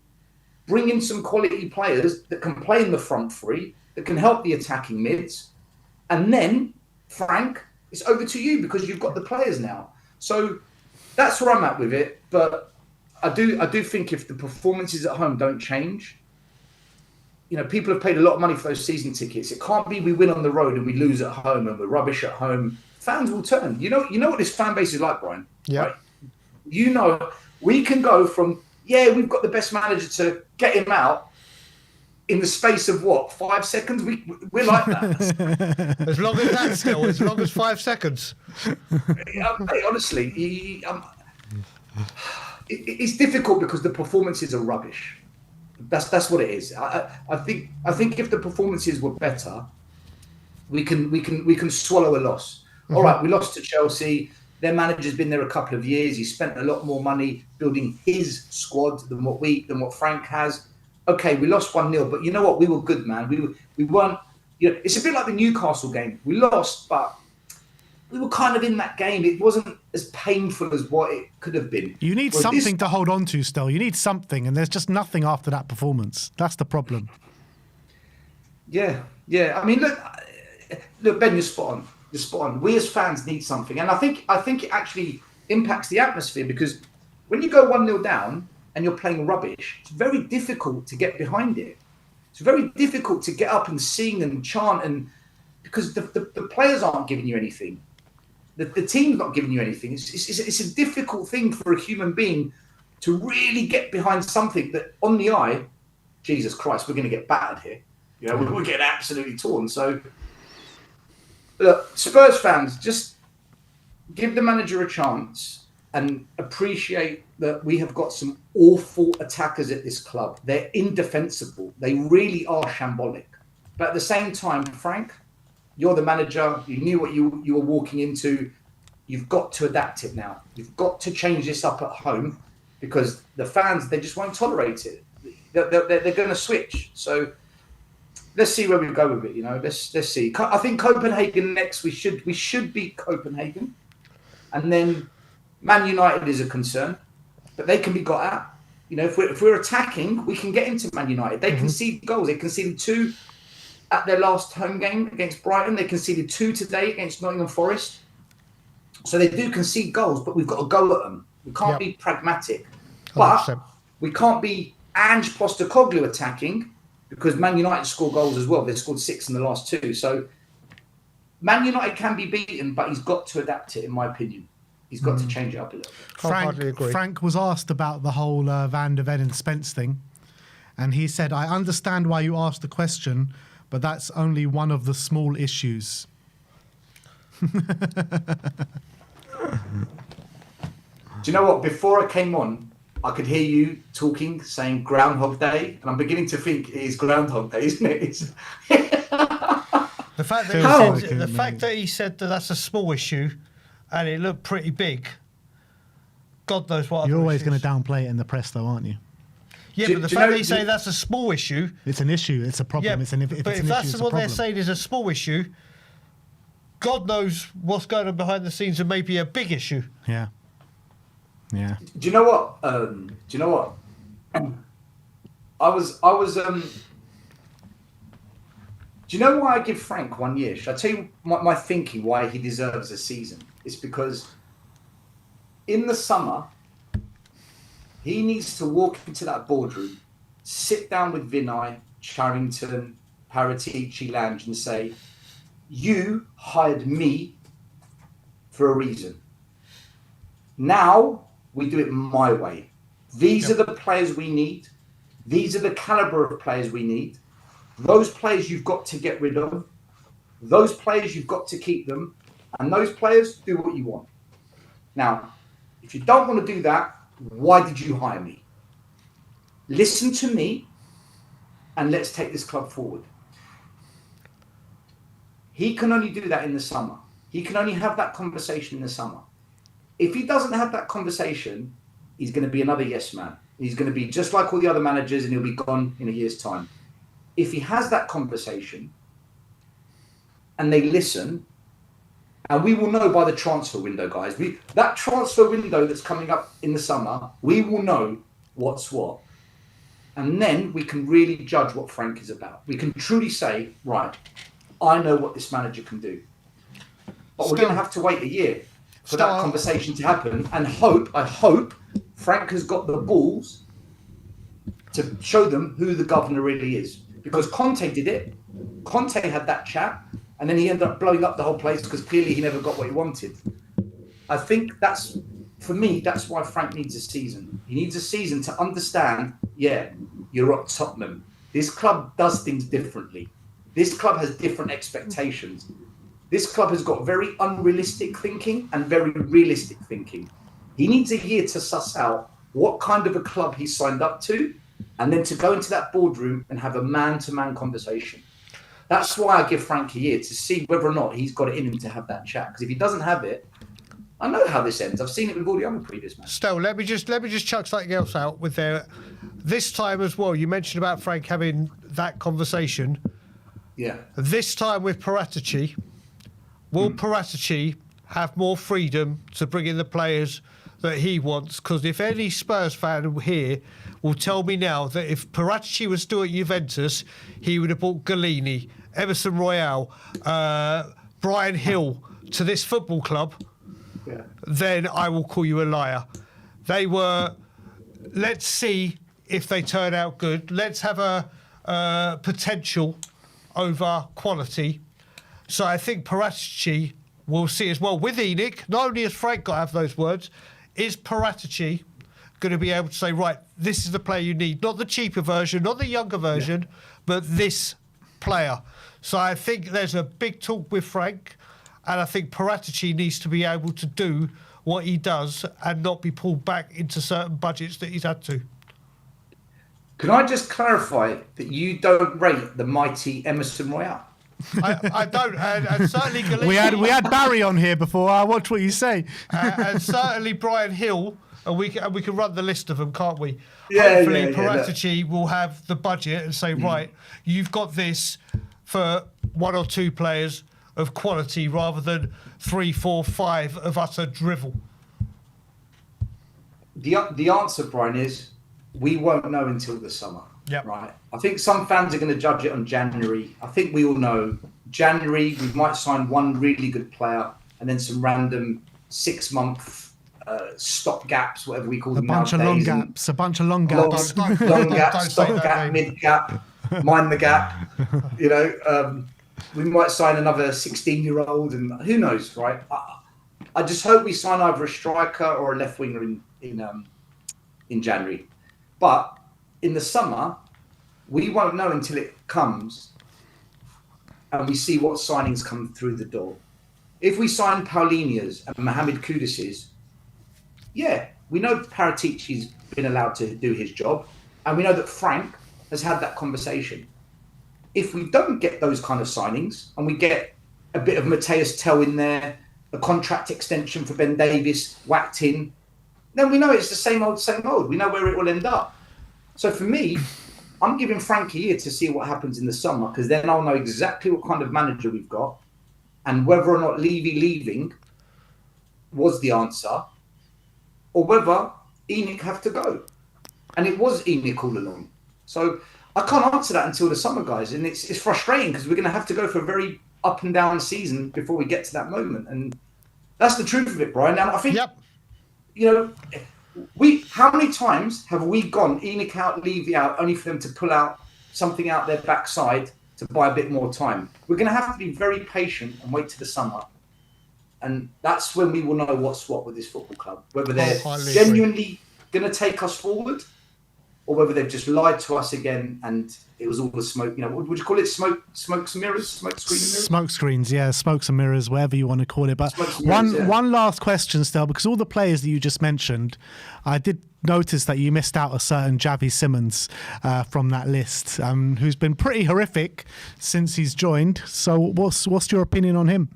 bring in some quality players that can play in the front three, that can help the attacking mids. And then, Frank, it's over to you because you've got the players now. So that's where I'm at with it. But I do think if the performances at home don't change, people have paid a lot of money for those season tickets. It can't be we win on the road and we lose at home and we're rubbish at home. Fans will turn. You know what this fan base is like, Brian? Yeah. Right? We can go from, we've got the best manager to get him out in the space of 5 seconds? We're like that. As long as that still, as long as 5 seconds. Mate, honestly, it's difficult because the performances are rubbish. That's what it is. I think if the performances were better, we can swallow a loss. Mm-hmm. All right, we lost to Chelsea. Their manager's been there a couple of years. He spent a lot more money building his squad than what Frank has. Okay, we lost 1-0, but you know what? We were good, man. We weren't. It's a bit like the Newcastle game. We lost, but we were kind of in that game. It wasn't as painful as what it could have been. You need something to hold on to still. You need something, and there's just nothing after that performance. That's the problem. Yeah. I mean, look, Ben, you're spot on. You're spot on. We as fans need something, and I think it actually impacts the atmosphere because when you go 1-0 down and you're playing rubbish, it's very difficult to get behind it. It's very difficult to get up and sing and chant, and because the players aren't giving you anything. The team's not giving you anything. It's a difficult thing for a human being to really get behind something that on the eye, Jesus Christ, we're going to get battered here. We're getting absolutely torn. So Look, Spurs fans, just give the manager a chance and appreciate that we have got some awful attackers at this club. They're indefensible. They really are shambolic. But at the same time, Frank, you're the manager. You knew what you were walking into. You've got to adapt it now. You've got to change this up at home because the fans, they just won't tolerate it. They're going to switch. So let's see where we go with it. You know, let's see. I think Copenhagen next. We should beat Copenhagen, and then Man United is a concern, but they can be got at. You know, if we're attacking, we can get into Man United. They concede goals. They conceded 2 at their last home game against Brighton. They conceded 2 today against Nottingham Forest. So they do concede goals, but we've got to go at them. We can't be pragmatic. But 100%. we can't be Ange Postecoglou attacking because Man United score goals as well. They've scored 6 in the last 2. So Man United can be beaten, but he's got to adapt it, in my opinion. He's got to change it up a little bit. Frank was asked about the whole Van der Ven and Spence thing. And he said, I understand why you asked the question, but that's only one of the small issues. Do you know what? Before I came on, I could hear you talking, saying Groundhog Day, and I'm beginning to think it is Groundhog Day, isn't it? The fact that he said that that's a small issue, and it looked pretty big. God knows what. You're always going to downplay it in the press, though, aren't you? Yeah, but the fact that you say that's a small issue, it's an issue. It's a problem. Yeah, if that's what they're saying is a small issue, God knows what's going on behind the scenes and maybe a big issue. Yeah. Yeah. Do you know what? Do you know why I give Frank 1 year? Should I tell you my thinking why he deserves a season? It's because in the summer, he needs to walk into that boardroom, sit down with Vinay, Charrington, Paratici, Lange and say, you hired me for a reason. Now we do it my way. These are the players we need. These are the caliber of players we need. Those players you've got to get rid of. Those players you've got to keep them. And those players, do what you want. Now, if you don't want to do that, why did you hire me? Listen to me and let's take this club forward. He can only do that in the summer. He can only have that conversation in the summer. If he doesn't have that conversation, he's going to be another yes man. He's going to be just like all the other managers and he'll be gone in a year's time. If he has that conversation and they listen, and we will know by the transfer window, guys. That transfer window that's coming up in the summer, we will know what's what. And then we can really judge what Frank is about. We can truly say, right, I know what this manager can do. But we're going to have to wait a year for that conversation to happen. And I hope Frank has got the balls to show them who the governor really is. Because Conte did it. Conte had that chat. And then he ended up blowing up the whole place because clearly he never got what he wanted. I think that's why Frank needs a season. He needs a season to understand, yeah, you're at Tottenham. This club does things differently. This club has different expectations. This club has got very unrealistic thinking and very realistic thinking. He needs a year to suss out what kind of a club he's signed up to and then to go into that boardroom and have a man-to-man conversation. That's why I give Frank a year to see whether or not he's got it in him to have that chat. Because if he doesn't have it, I know how this ends. I've seen it with all the other previous matches. Still, let me just chuck something else out with there. This time as well, you mentioned about Frank having that conversation. Yeah. This time with Paratici, will Paratici have more freedom to bring in the players that he wants? Because if any Spurs fan here will tell me now that if Paratici was still at Juventus, he would have brought Galini, Emerson Royale, Brian Hill to this football club, then I will call you a liar. They were, let's see if they turn out good. Let's have a potential over quality. So I think Paratici will see as well with Enoch, not only has Frank got to have those words, is Paratici going to be able to say, right, this is the player you need, not the cheaper version, not the younger version, but this player. So I think there's a big talk with Frank. And I think Paratici needs to be able to do what he does and not be pulled back into certain budgets that he's had to. Can I just clarify that you don't rate the mighty Emerson Royale? I don't, and certainly Galini, We had Barry on here before. I watched what you say. and certainly Brian Hill, and we can run the list of them, can't we? Yeah, Hopefully Paratici will have the budget and say, right, you've got this for 1 or 2 players of quality rather than 3, 4, 5 of utter drivel. The answer, Brian, is we won't know until the summer. Yep. Right. I think some fans are going to judge it on January. I think we all know January we might sign one really good player and then some random 6-month stop gaps, whatever we call them. A bunch of long gaps. Long gaps, stop gap, mid gap, mind the gap. You know, we might sign another 16-year-old, and who knows, right? I just hope we sign either a striker or a left winger in January. But in the summer, we won't know until it comes and we see what signings come through the door. If we sign Paulinias and Mohamed Kudus's, yeah, we know Paratici's been allowed to do his job, and we know that Frank has had that conversation. If we don't get those kind of signings and we get a bit of Mateus Tell in there, a contract extension for Ben Davies whacked in, then we know it's the same old, same old. We know where it will end up. So for me, I'm giving Frank a year to see what happens in the summer, because then I'll know exactly what kind of manager we've got and whether or not Levy leaving was the answer or whether Enoch have to go. And it was Enoch all along. So I can't answer that until the summer, guys. And it's frustrating because we're going to have to go for a very up and down season before we get to that moment. And that's the truth of it, Brian. Now, I think, you know, how many times have we gone Enoch out, Levy out, only for them to pull out something out their backside to buy a bit more time? We're going to have to be very patient and wait to the summer. And that's when we will know what's what with this football club, whether they're genuinely going to take us forward or whether they've just lied to us again and it was all the smoke. You know, what would you call it? Smokes and mirrors? Smoke screen and mirrors? Smoke screens, yeah. Smokes and mirrors, whatever you want to call it. But one last question still, because all the players that you just mentioned, I did notice that you missed out a certain Javi Simmons from that list, who's been pretty horrific since he's joined. So what's your opinion on him?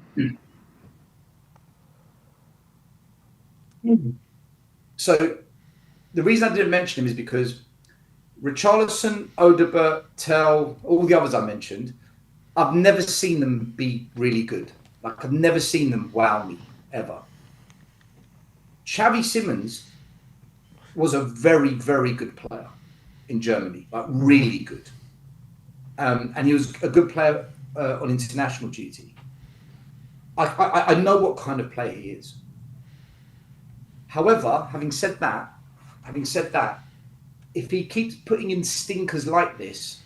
So the reason I didn't mention him is because Richarlison, Odobert, Tell, all the others I mentioned, I've never seen them be really good. Like, I've never seen them wow me, ever. Xavi Simmons was a very, very good player in Germany, like really good. And he was a good player on international duty. I know what kind of player he is. However, having said that, if he keeps putting in stinkers like this,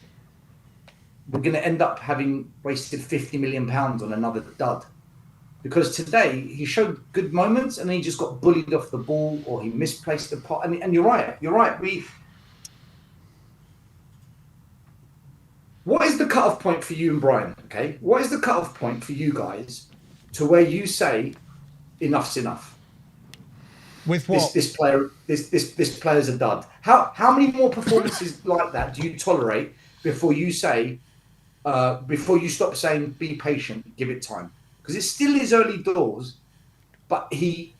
we're going to end up having wasted £50 million on another dud. Because today he showed good moments and then he just got bullied off the ball or he misplaced the pot. And you're right. What is the cut-off point for you and Brian? Okay, what is the cut-off point for you guys to where you say enough's enough? With what? This player's a dud. How many more performances like that do you tolerate before you say, before you stop saying be patient, give it time? Because it's still his early doors, but he's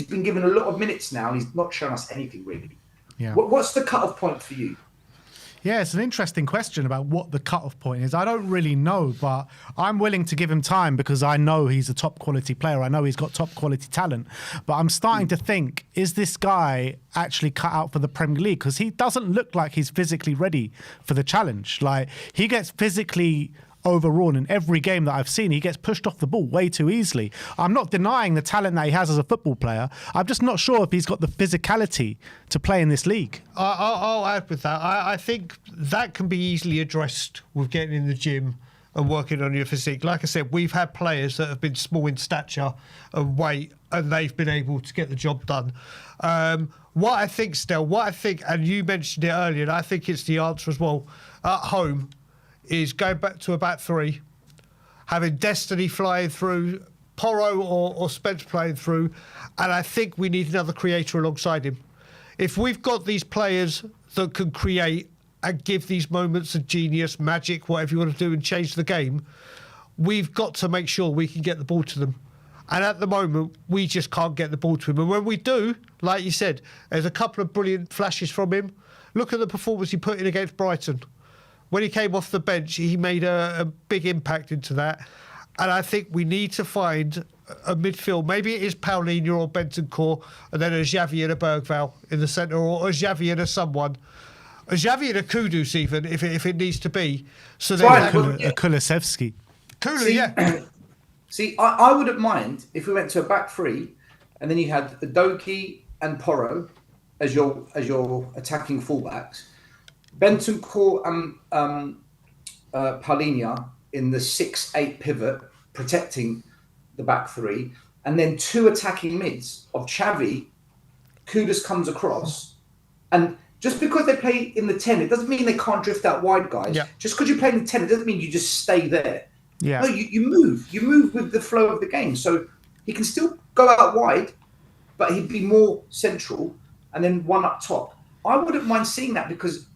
been given a lot of minutes now and he's not shown us anything really. Yeah. What's the cut-off point for you? Yeah, it's an interesting question about what the cut-off point is. I don't really know, but I'm willing to give him time because I know he's a top quality player. I know he's got top quality talent. But I'm starting to think, is this guy actually cut out for the Premier League? Because he doesn't look like he's physically ready for the challenge. Like, he gets physically overrun in every game that I've seen. He gets pushed off the ball way too easily. I'm not denying the talent that he has as a football player. I'm just not sure if he's got the physicality to play in this league. I'll add with that. I think that can be easily addressed with getting in the gym and working on your physique. Like I said, we've had players that have been small in stature and weight and they've been able to get the job done. What I think, and you mentioned it earlier, and I think it's the answer as well, at home, is going back to a back three, having Destiny flying through Porro or Spence playing through, and I think we need another creator alongside him. If we've got these players that can create and give these moments of genius, magic, whatever you want to do, and change the game, we've got to make sure we can get the ball to them. And at the moment, we just can't get the ball to him. And when we do, like you said, there's a couple of brilliant flashes from him. Look at the performance he put in against Brighton. When he came off the bench, he made a big impact into that. And I think we need to find a midfield. Maybe it is Paulinho or Bentancur, and then a Xavi and a Bergvall in the centre, or a Xavi and a someone. A Xavi and a Kudus even, if it needs to be. So then A Kulusevski. Kudus, yeah. See, I wouldn't mind if we went to a back three, and then you had Doki and Porro as your attacking fullbacks, Bentancur and Paulinho in the 6-8 pivot, protecting the back three, and then two attacking mids of Xavi. Kudus comes across, and just because they play in the 10, it doesn't mean they can't drift out wide, guys. Yeah. Just because you play in the 10, it doesn't mean you just stay there. Yeah. No, you move with the flow of the game. So he can still go out wide, but he'd be more central, and then one up top. I wouldn't mind seeing that, because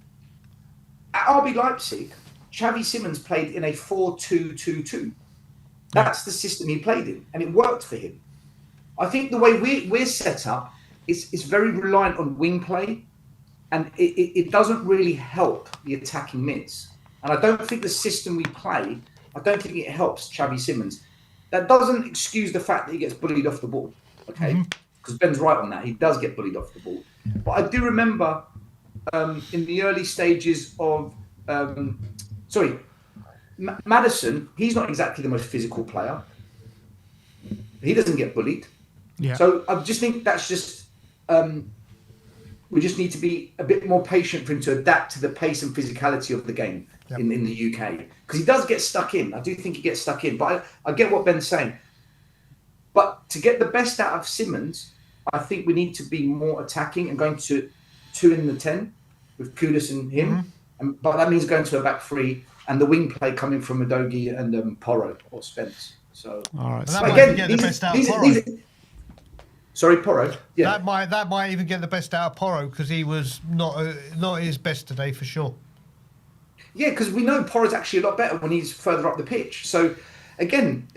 at RB Leipzig, Xavi Simons played in a 4-2-2-2. That's the system he played in, and it worked for him. I think the way we're set up is very reliant on wing play, and it doesn't really help the attacking mids. And I don't think the system we play, I don't think it helps Xavi Simons. That doesn't excuse the fact that he gets bullied off the ball, okay? Because Ben's right on that. He does get bullied off the ball. But I do remember in the early stages of... Maddison, he's not exactly the most physical player. He doesn't get bullied. Yeah. So I just think that's just... we just need to be a bit more patient for him to adapt to the pace and physicality of the game in the UK. Because he does get stuck in. I do think he gets stuck in. But I get what Ben's saying. But to get the best out of Simons, I think we need to be more attacking and going to 2 in the 10 with Kudus and him. But that means going to a back three and the wing play coming from Udogie and Porro or Spence. So, all right. That might get the best out of Porro. Sorry, Porro. Yeah, That might even get the best out of Porro, because he was not his best today for sure. Yeah, because we know Porro's actually a lot better when he's further up the pitch. So, again,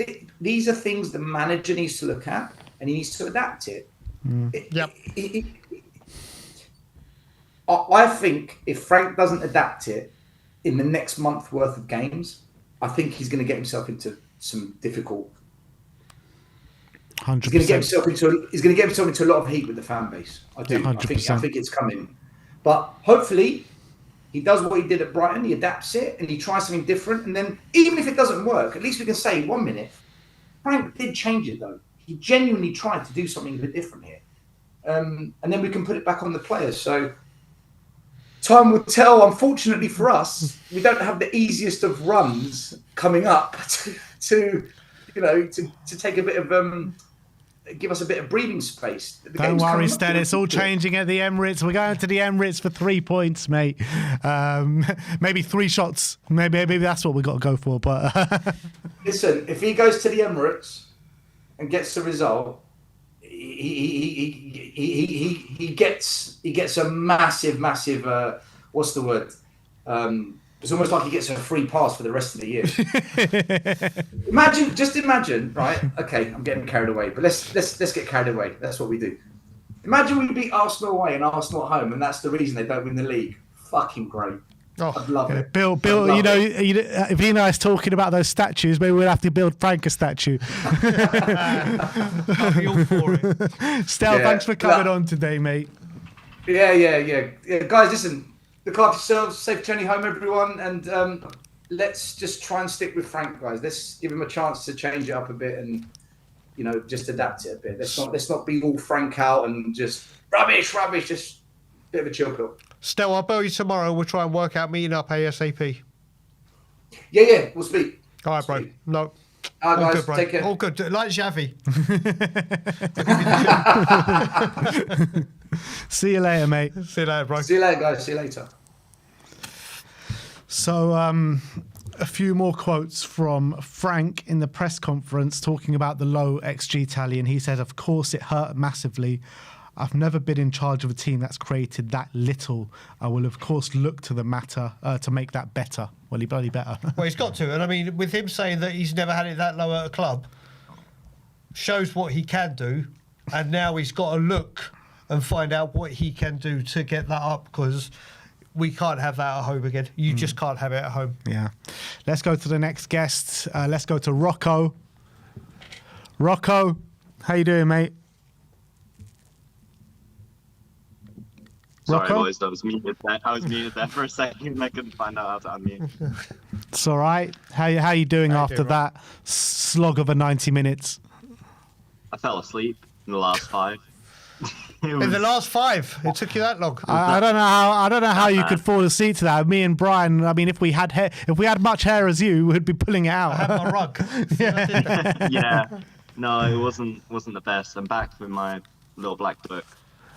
these are things the manager needs to look at, and he needs to adapt it. I think if Frank doesn't adapt it in the next month worth of games, I think he's going to get himself into some difficult. 100%. He's going to get himself into a lot of heat with the fan base. I do. 100%. I think it's coming, but hopefully he does what he did at Brighton. He adapts it and he tries something different. And then even if it doesn't work, at least we can say 1 minute, Frank did change it though. He genuinely tried to do something a bit different here, and then we can put it back on the players. So. Time will tell. Unfortunately for us, we don't have the easiest of runs coming up to take a bit of give us a bit of breathing space. Don't worry, Stan. It's all changing at the Emirates. We're going to the Emirates for 3 points, mate. Maybe 3 shots. Maybe that's what we got to go for. But listen, if he goes to the Emirates and gets the result, he gets a massive what's the word? It's almost like he gets a free pass for the rest of the year. Imagine, right? Okay, I'm getting carried away, but let's get carried away. That's what we do. Imagine we beat Arsenal away and Arsenal at home, and that's the reason they don't win the league. Fucking great. Oh, I'd love it. Bill, if he and I is talking about those statues, maybe we'll have to build Frank a statue. I'll be all for it. Stel, thanks for coming on today, mate. Yeah. Guys, listen, look after yourselves, safe journey home, everyone, and let's just try and stick with Frank, guys. Let's give him a chance to change it up a bit and, just adapt it a bit. Let's not be all Frank out and just rubbish, just a bit of a chill pill. Stel, I'll bell you tomorrow. We'll try and work out meeting up ASAP. Yeah, we'll speak. All right, bro. No. All right, guys, good, bro. take care. All good. Like Xavi. See you later, mate. See you later, bro. See you later, guys. See you later. So, a few more quotes from Frank in the press conference talking about the low XG tally, and he said, "Of course, it hurt massively. I've never been in charge of a team that's created that little. I will, of course, look to the matter to make that better." Well, he bloody better. Well, he's got to. And I mean, with him saying that he's never had it that low at a club, shows what he can do. And now he's got to look and find out what he can do to get that up, because we can't have that at home again. You just can't have it at home. Yeah. Let's go to the next guest. Let's go to Rocco. Rocco, how you doing, mate? Sorry, Rocco? boys, I was muted there for a second and I couldn't find out how to unmute. It's all right. How you doing after that slog of a 90 minutes? I fell asleep in the last 5. In the last 5, it took you that long. I don't know how you could fall asleep to that. Me and Brian, I mean, if we had much hair as you, we'd be pulling it out. I had my rug. Yeah. No, it wasn't the best. I'm back with my little black book.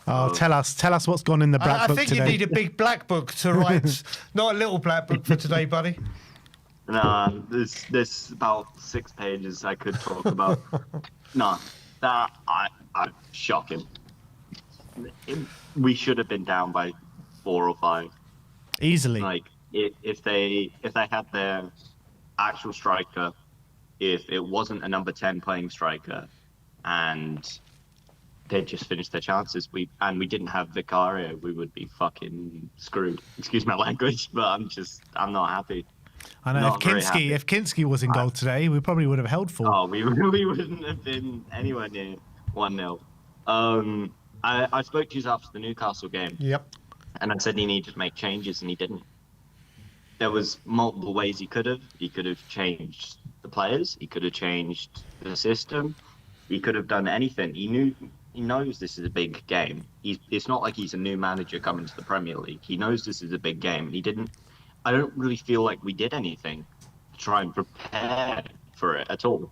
Oh, tell us what's gone in the black book I think today. you need a big black book to write, not a little black book for today, buddy. No, there's about 6 pages I could talk about. No, that I'm shocking. We should have been down by 4 or 5 easily. Like if they had their actual striker, if it wasn't a number 10 playing striker, and they'd just finished their chances, we didn't have Vicario, we would be fucking screwed. Excuse my language, but I'm not happy. I know, if Kinski was in goal today, we probably would have held 4. Oh, we wouldn't have been anywhere near 1-0. I spoke to you after the Newcastle game. Yep. And I said he needed to make changes, and he didn't. There was multiple ways he could have. He could have changed the players. He could have changed the system. He could have done anything. He knows this is a big game. It's not like he's a new manager coming to the Premier League. He knows this is a big game. He didn't. I don't really feel like we did anything to try and prepare for it at all.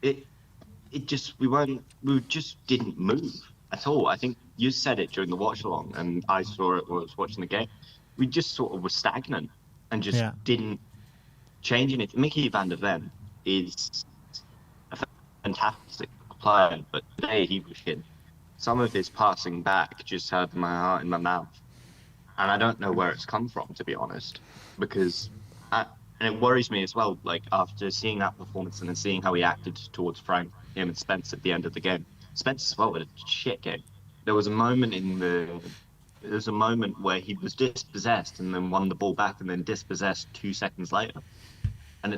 We just didn't move at all. I think you said it during the watch along, and I saw it when I was watching the game. We just sort of were stagnant and just didn't change anything. Mickey van der Ven is a fantastic player, but today he was shit. Some of his passing back just had my heart in my mouth. And I don't know where it's come from, to be honest, because and it worries me as well, like after seeing that performance and then seeing how he acted towards Frank, him and Spence at the end of the game. Spence as well had a shit game. There was a moment where he was dispossessed and then won the ball back and then dispossessed 2 seconds later. And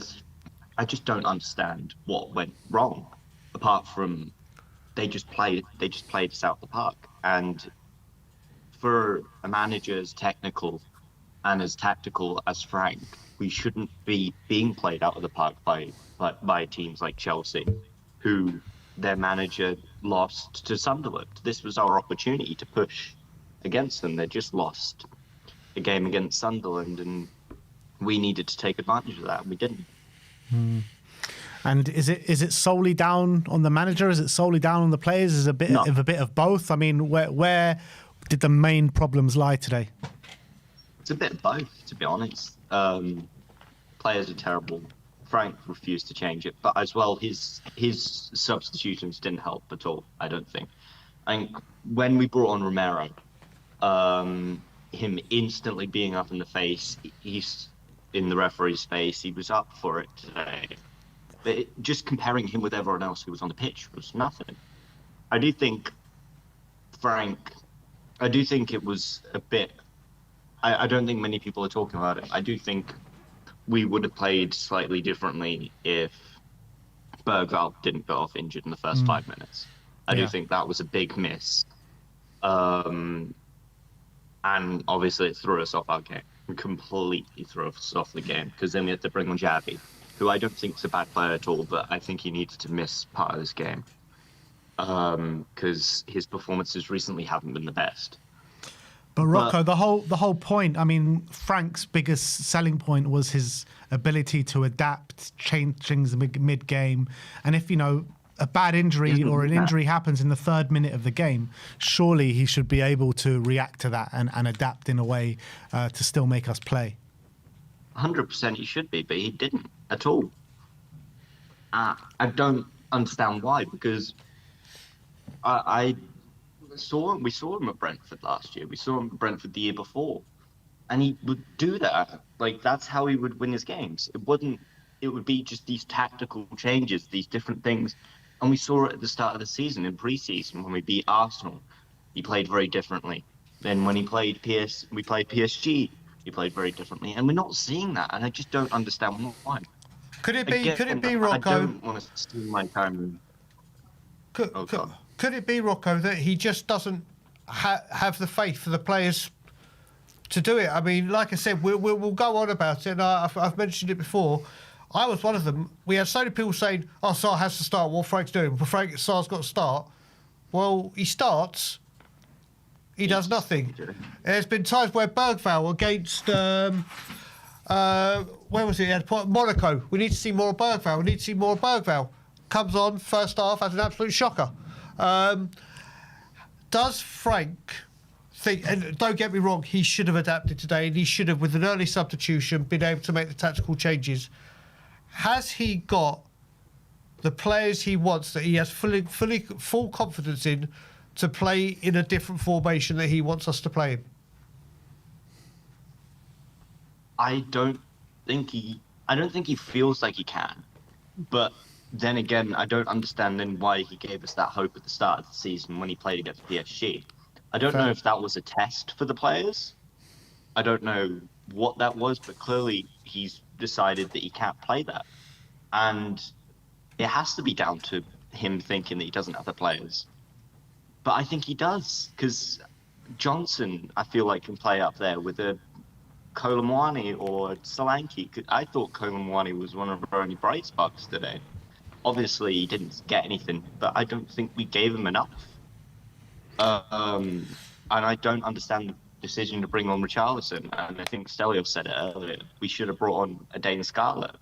I just don't understand what went wrong, apart from they just played us out the park. And for a manager as technical and as tactical as Frank, we shouldn't be being played out of the park by teams like Chelsea, who their manager lost to Sunderland. This was our opportunity to push against them. They just lost a game against Sunderland, and we needed to take advantage of that, and we didn't. And is it solely down on the manager? Is it solely down on the players? Is it a bit of both? I mean, where did the main problems lie today? It's a bit of both, to be honest. Players are terrible. Frank refused to change it, but as well, his substitutions didn't help at all, I don't think. I think when we brought on Romero, him instantly being up in the face, he's in the referee's face, he was up for it today. But just comparing him with everyone else who was on the pitch was nothing. I do think it was a bit... I don't think many people are talking about it. I do think we would have played slightly differently if Bergvall didn't go off injured in the first 5 minutes. I do think that was a big miss. And obviously it threw us off our game. Completely threw us off the game, because then we had to bring on Javi, who I don't think is a bad player at all, but I think he needed to miss part of this game. Because his performances recently haven't been the best. But Rocco, the whole point, I mean, Frank's biggest selling point was his ability to adapt, change things mid-game. And if, a bad injury or an injury happens in the 3rd minute of the game, surely he should be able to react to that and adapt in a way to still make us play. 100% he should be, but he didn't at all. I don't understand why, because we saw him at Brentford last year. We saw him at Brentford the year before, and he would do that. Like, that's how he would win his games. It would be just these tactical changes, these different things. And we saw it at the start of the season in pre-season when we beat Arsenal. He played very differently. Then when we played PSG, he played very differently. And we're not seeing that, and I just don't understand why. Could it be, Rocco? I don't want to steal my time. Could it be, Rocco, that he just doesn't have the faith for the players to do it? I mean, like I said, we'll go on about it, and I've mentioned it before. I was one of them. We had so many people saying, "Oh, Sarr has to start. What Frank's doing? Well, Sarr's got to start." Well, he starts. He does nothing. There's been times where Bergvall against where was it? He had Monaco. We need to see more of Bergvall. Comes on first half as an absolute shocker. Does Frank think? And don't get me wrong, he should have adapted today, and he should have, with an early substitution, been able to make the tactical changes. Has he got the players he wants, that he has full confidence in, to play in a different formation that he wants us to play in? I don't think he feels like he can. But then again, I don't understand then why he gave us that hope at the start of the season when he played against PSG. I don't know if that was a test for the players. I don't know what that was, but clearly he's decided that he can't play that. And it has to be down to him thinking that he doesn't have the players. But I think he does, because Johnson, I feel like, can play up there with a Kolomwani or Solanke. I thought Kolomwani was one of our only bright spots today. Obviously, he didn't get anything, but I don't think we gave him enough. And I don't understand the decision to bring on Richarlison. And I think Stelios said it earlier. We should have brought on a Dane Scarlett.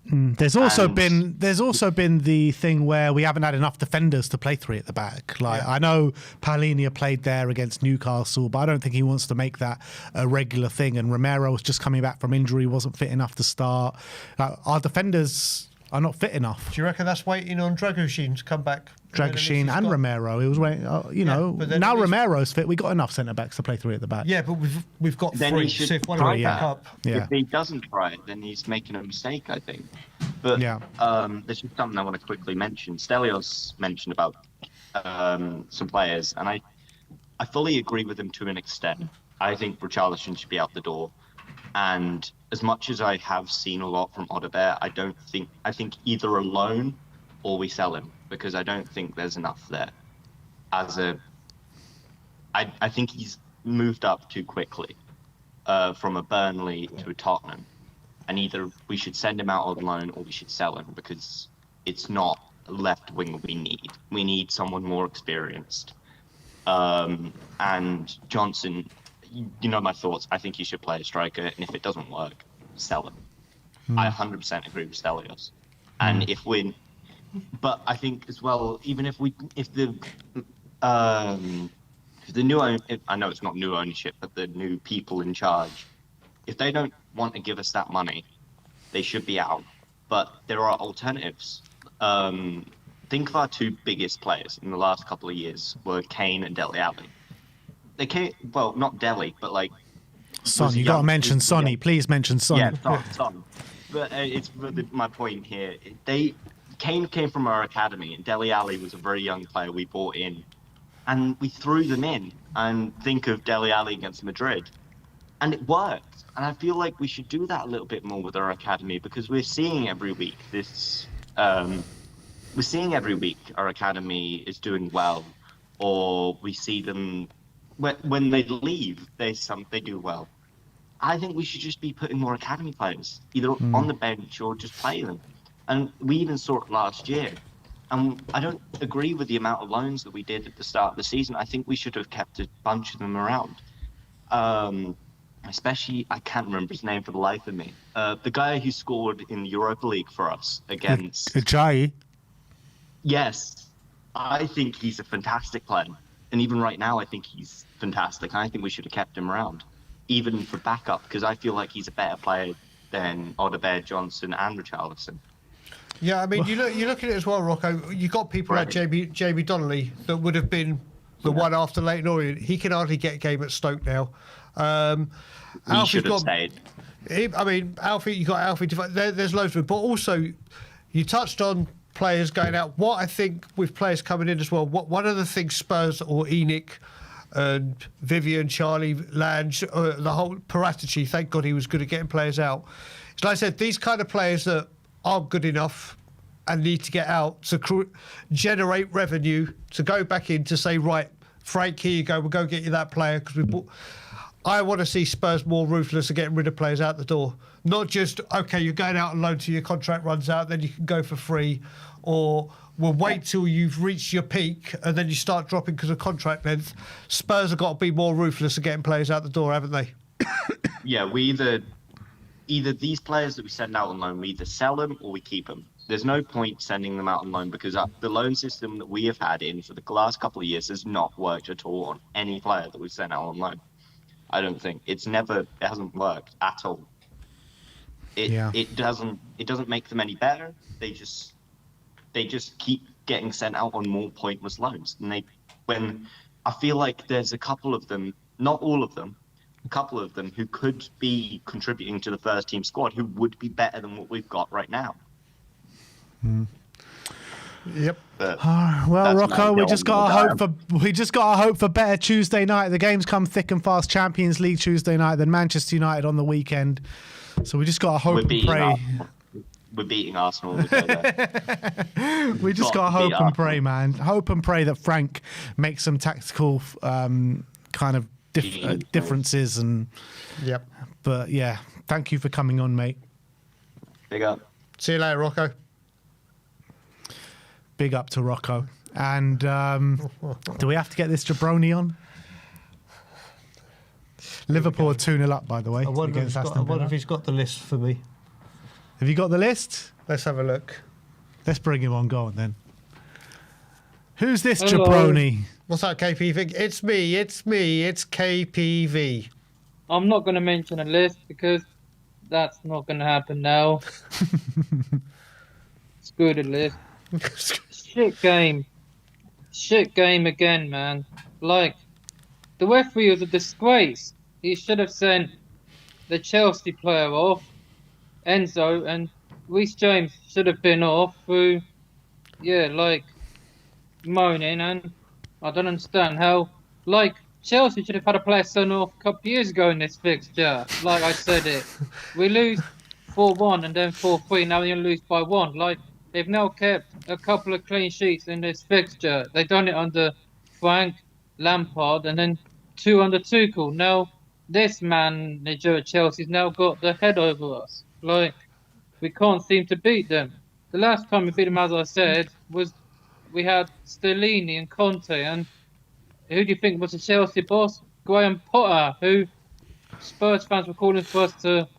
There's also been the thing where we haven't had enough defenders to play three at the back. I know Palhinha played there against Newcastle, but I don't think he wants to make that a regular thing. And Romero was just coming back from injury, wasn't fit enough to start. Our defenders are not fit enough. Do you reckon that's waiting on Dragoshin to come back? Dragoshin and Romero. It was waiting. Now Romero's fit. We got enough centre backs to play three at the back. Yeah, but we've got then three. He should so if one of them back up, if he doesn't try it, then he's making a mistake, I think. But there's just something I want to quickly mention. Stelios mentioned about some players, and I fully agree with him to an extent. I think Richarlison should be out the door. And as much as I have seen a lot from Odobert, I think either a loan or we sell him, because I don't think there's enough there. I think he's moved up too quickly from a Burnley to a Tottenham. And either we should send him out on loan or we should sell him, because it's not a left wing we need. We need someone more experienced. And Johnson, you know my thoughts. I think he should play a striker, and if it doesn't work, sell him. I 100% agree with Stelios. And but I think as well, even if the new I know it's not new ownership, but the new people in charge, if they don't want to give us that money, they should be out. But there are alternatives. Think of our two biggest players in the last couple of years were Kane and Dele Alli. They came, well, not Dele, but like Son. You got to mention Sonny. Please mention Sonny. Yeah, Son. But my point here. Kane came from our academy, and Dele Alli was a very young player we brought in, and we threw them in. And think of Dele Alli against Madrid, and it worked. And I feel like we should do that a little bit more with our academy, because we're seeing every week our academy is doing well, or we see them when they leave, they do well. I think we should just be putting more academy players either on the bench or just play them. And we even saw it last year. And I don't agree with the amount of loans that we did at the start of the season. I think we should have kept a bunch of them around. Especially, I can't remember his name for the life of me. The guy who scored in the Europa League for us against Ajayi. Yes, I think he's a fantastic player. And even right now, I think he's fantastic. I think we should have kept him around. even for backup, because I feel like he's a better player than Odegaard, Johnson, and Richarlison. Yeah, I mean, you look at it as well, Rocco. You got people like Jamie Donnelly that would have been the one after Leighton Orient. He can hardly get a game at Stoke now. He should have stayed. Alfie, you got Alfie. There's loads of them, but also you touched on players going out. What I think with players coming in as well. One of the things Spurs or Enoch and Vivian, Charlie, Lange, the whole Paratici, thank God he was good at getting players out. So like I said, these kind of players that aren't good enough and need to get out to generate revenue, to go back in to say, right, Frank, here you go, we'll go get you that player because we bought. I want to see Spurs more ruthless at getting rid of players out the door. Not just, okay, you're going out on loan till your contract runs out, then you can go for free, or we'll wait till you've reached your peak and then you start dropping because of contract length. Spurs have got to be more ruthless at getting players out the door, haven't they? Yeah, we either these players that we send out on loan, we either sell them or we keep them. There's no point sending them out on loan because the loan system that we have had in for the last couple of years has not worked at all on any player that we've sent out on loan. I don't think it hasn't worked at all. It doesn't make them any better. They just keep getting sent out on more pointless loans. And when I feel like there's a couple of them, not all of them, a couple of them who could be contributing to the first team squad who would be better than what we've got right now. Yep. Well, Rocco, we just got to hope for better Tuesday night. The games come thick and fast. Champions League Tuesday night, then Manchester United on the weekend. So we just got to hope and pray. We're beating Arsenal. We just got to hope and pray, man. Hope and pray that Frank makes some tactical kind of differences. And yep. But yeah, thank you for coming on, mate. Big up. See you later, Rocco. Big up to Rocco. And do we have to get this jabroni on? Liverpool are 2-0 up, by the way. I wonder if he's got the list for me. Have you got the list? Let's have a look. Let's bring him on. Go on, then. Who's this Hello. jabroni? What's that, KPV? It's me, it's KPV. I'm not going to mention a list because that's not going to happen now. Screw the list. Shit game again, man. Like, the referee was a disgrace. He should have sent the Chelsea player off, Enzo, and Reece James should have been off through, moaning, and I don't understand how, Chelsea should have had a player sent off a couple of years ago in this fixture. Like I said it. We lose 4-1 and then 4-3, now we're going to lose by 1. They've now kept a couple of clean sheets in this fixture. They've done it under Frank, Lampard, and then 2 under Tuchel. Now, this manager at Chelsea's now got the head over us. We can't seem to beat them. The last time we beat them, as I said, was we had Stellini and Conte. And who do you think was the Chelsea boss? Graham Potter, who Spurs fans were calling for us to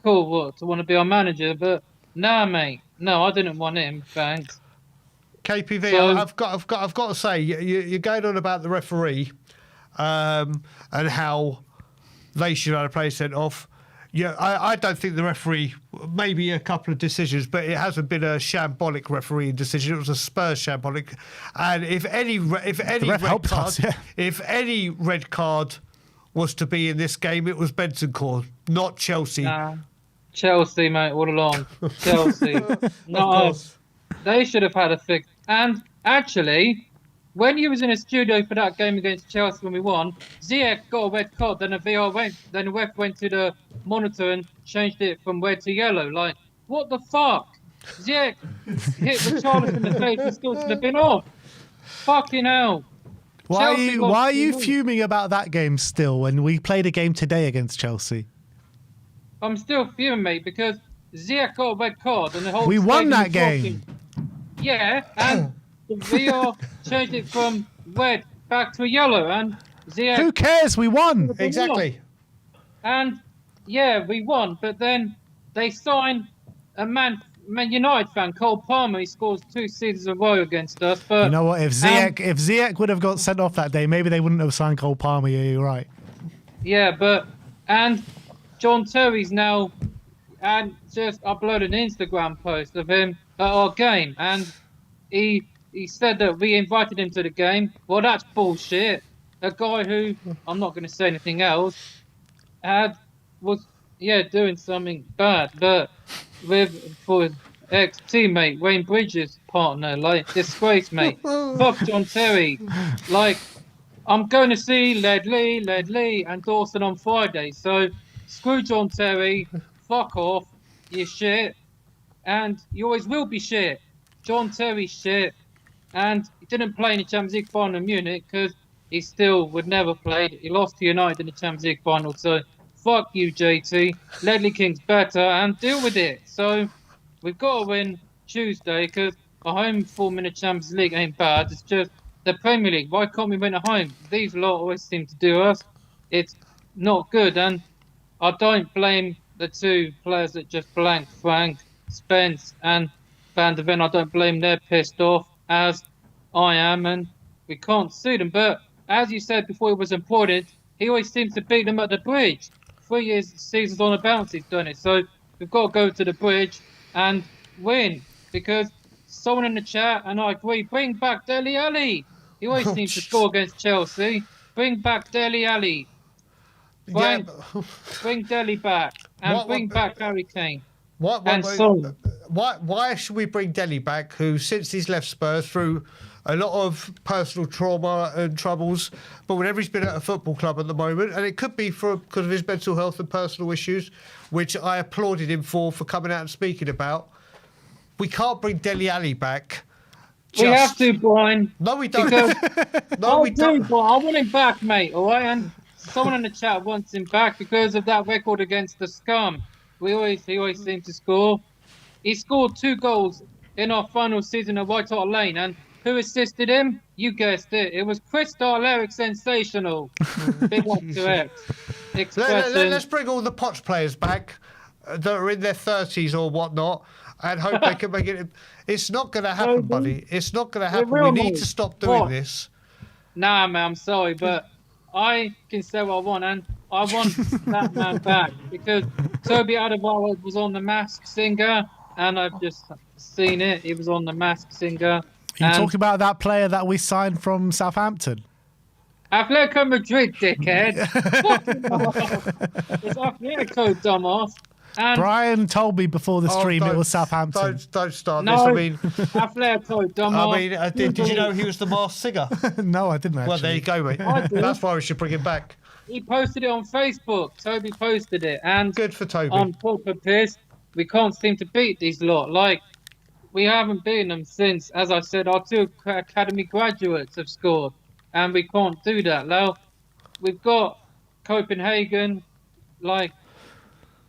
want to be our manager. But nah, mate. No, I didn't want him. Thanks. KPV, so, I've got to say, you're going on about the referee and how they should have a player sent off. Yeah, I don't think the referee, maybe a couple of decisions, but it hasn't been a shambolic refereeing decision. It was a Spurs shambolic, and if any red card was to be in this game, it was Bentancur, not Chelsea. Nah. Chelsea, mate, all along. Chelsea. No, they should have had a fix. And actually, when you was in a studio for that game against Chelsea when we won, Ziyech got a red card, then the ref went to the monitor and changed it from red to yellow. What the fuck? Ziyech hit Richarlison in the face and still should have been off. Fucking hell. Why are you fuming about that game still when we played a game today against Chelsea? I'm still fuming, mate, because Ziyech got a red card and the whole... We won that game. Yeah, and the VR changed it from red back to a yellow, and Ziyech... Who cares? We won. Exactly. And, yeah, we won, but then they signed a Man United fan, Cole Palmer. He scores 2 seasons in a row against us. But you know what? If Ziyech would have got sent off that day, maybe they wouldn't have signed Cole Palmer. Yeah, you're right. Yeah, but... And John Terry's now and just uploaded an Instagram post of him at our game, and he said that we invited him to the game. Well, that's bullshit. A guy who I'm not going to say anything else was doing something bad, but for his ex teammate Wayne Bridges' partner, like disgrace, mate. Fuck John Terry. Like I'm going to see Ledley, and Dawson on Friday. So screw John Terry. Fuck off. You shit, and you always will be shit. John Terry shit, and he didn't play in the Champions League final in Munich because he still would never play. He lost to United in the Champions League final. So fuck you, JT. Ledley King's better, and deal with it. So we've got to win Tuesday because a home form in the Champions League ain't bad. It's just the Premier League. Why can't we win at home? These lot always seem to do us. It's not good, and I don't blame the two players that just blanked, Frank Spence and Van der Ven. I don't blame them. They're pissed off, as I am, and we can't sue them. But as you said before he was employed, he always seems to beat them at the bridge. 3 years, seasons on a bounce, he's done it. So we've got to go to the bridge and win, because someone in the chat, and I agree, bring back Dele Alli. He always seems to score against Chelsea. Bring back Dele Alli. Frank, bring Dele back, and bring back Harry Kane. Why should we bring Dele back, who since he's left Spurs through a lot of personal trauma and troubles, but whenever he's been at a football club at the moment, and it could be because of his mental health and personal issues, which I applauded him for coming out and speaking about, we can't bring Dele Alli back. We have to, Brian. No, we don't. No, we don't. But I want him back, mate, all right? And someone in the chat wants him back because of that record against the Scum. He always seems to score. He scored 2 goals in our final season at White Hart Lane, and who assisted him? You guessed it. It was Chris Darleric, sensational. Big up to X. Let's bring all the Poch players back that are in their 30s or whatnot, and hope they can make it. It's not going to happen, buddy. It's not going to happen. We need to stop doing this. Nah, man, I'm sorry, but I can say what I want, and I want that man back, because Toby Alderweireld was on The Masked Singer, and I've just seen it. He was on The Masked Singer. You talking about that player that we signed from Southampton? Atletico Madrid, dickhead. It's Atletico, dumbass. And Brian told me before the stream it was Southampton. Don't start no, this. I mean, Atletico, dumbass. I mean, did you know he was the Masked Singer? No, I didn't actually. Well, there you go, mate. That's why we should bring him back. He posted it on Facebook. Toby posted it, and good for Toby. I'm proper pissed. We can't seem to beat these lot. Like, we haven't beaten them since, as I said, our 2 academy graduates have scored, and we can't do that. Now, we've got Copenhagen. Like,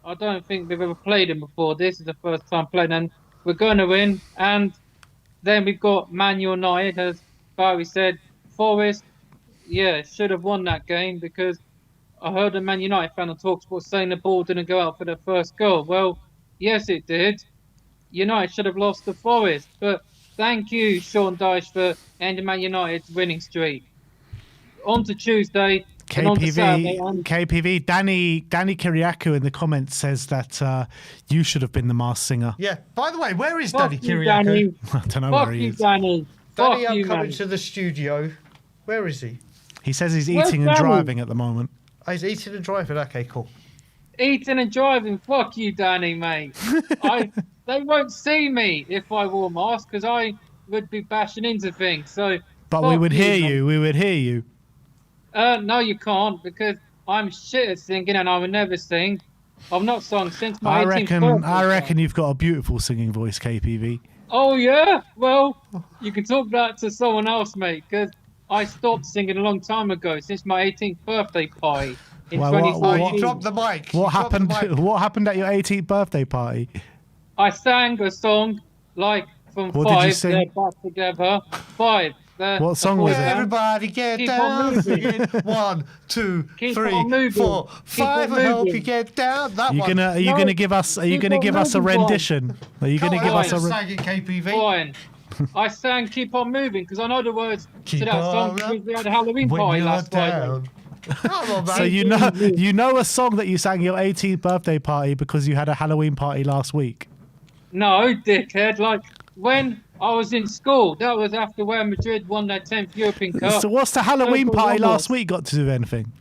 I don't think we've ever played them before. This is the first time playing, and we're going to win. And then we've got Man United, as Barry said. Forest, should have won that game, because I heard a Man United fan on TalkSport saying the ball didn't go out for the first goal. Well, yes, it did. United should have lost to Forest, but thank you, Sean Dyche, for ending Man United's winning streak. On to Tuesday. KPV, Danny Kiriakou in the comments says that you should have been the Masked Singer. Yeah. By the way, where is Danny Kiriakou? I don't know where he is. Danny, I'm coming to the studio. Where is he? He says he's eating and driving at the moment. Oh, he's eating and driving. Okay, cool. Eating and driving. Fuck you, Danny, mate. They won't see me if I wore a mask, because I would be bashing into things. So, but we would hear you. We would hear you. No, you can't, because I'm shit at singing, and I would never sing. I've not sung since my 18th birthday. I reckon you've got a beautiful singing voice, KPV. Oh yeah. Well, you can talk that to someone else, mate, because I stopped singing a long time ago, since my 18th birthday party in 2014. You dropped the mic. What happened at your 18th birthday party? I sang a song like from what 5. Did you sing? They're back together. 5. What song was it? Everybody get down. 1, 2, 3, 4, 5. I'll help you get down. That one. Are you gonna give us a rendition? Are you gonna give us a KPV? Brian, I sang "Keep on Moving" because I know the words to that song because we had a Halloween party last Friday. Come on, mate. So you know a song that you sang at your 18th birthday party because you had a Halloween party last week. No, dickhead. Like when I was in school, that was after Real Madrid won their 10th European Cup. So what's the Halloween Local party last Ramos. week got to do with anything?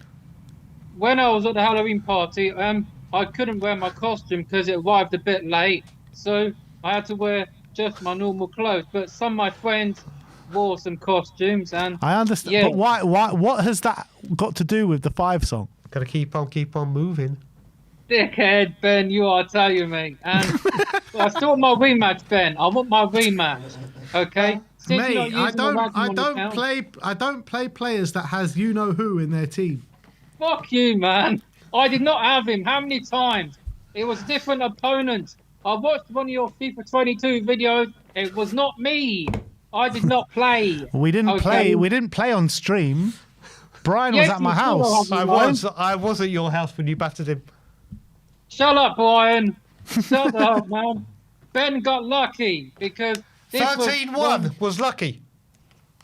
When I was at the Halloween party, I couldn't wear my costume because it arrived a bit late, so I had to wear just my normal clothes. But some of my friends wore some costumes, and I understand, yeah, but why? What has that got to do with the 5 song? Gotta keep on moving. dickhead, Ben, you are telling me. And I still want my rematch, Ben. I want my rematch. Okay. Since you're Mate, not using the Ragman account, I don't play players that has you know who in their team. fuck you, man. I did not have him. How many times? It was different opponents. I watched one of your FIFA 22 videos. It was not me. I did not play. We didn't Okay. play. We didn't play on stream. Brian was Yes, at my you still house. have I was at your house when you battered him. Shut up, Brian. Shut up, man. Ben got lucky because this 13-1 was lucky.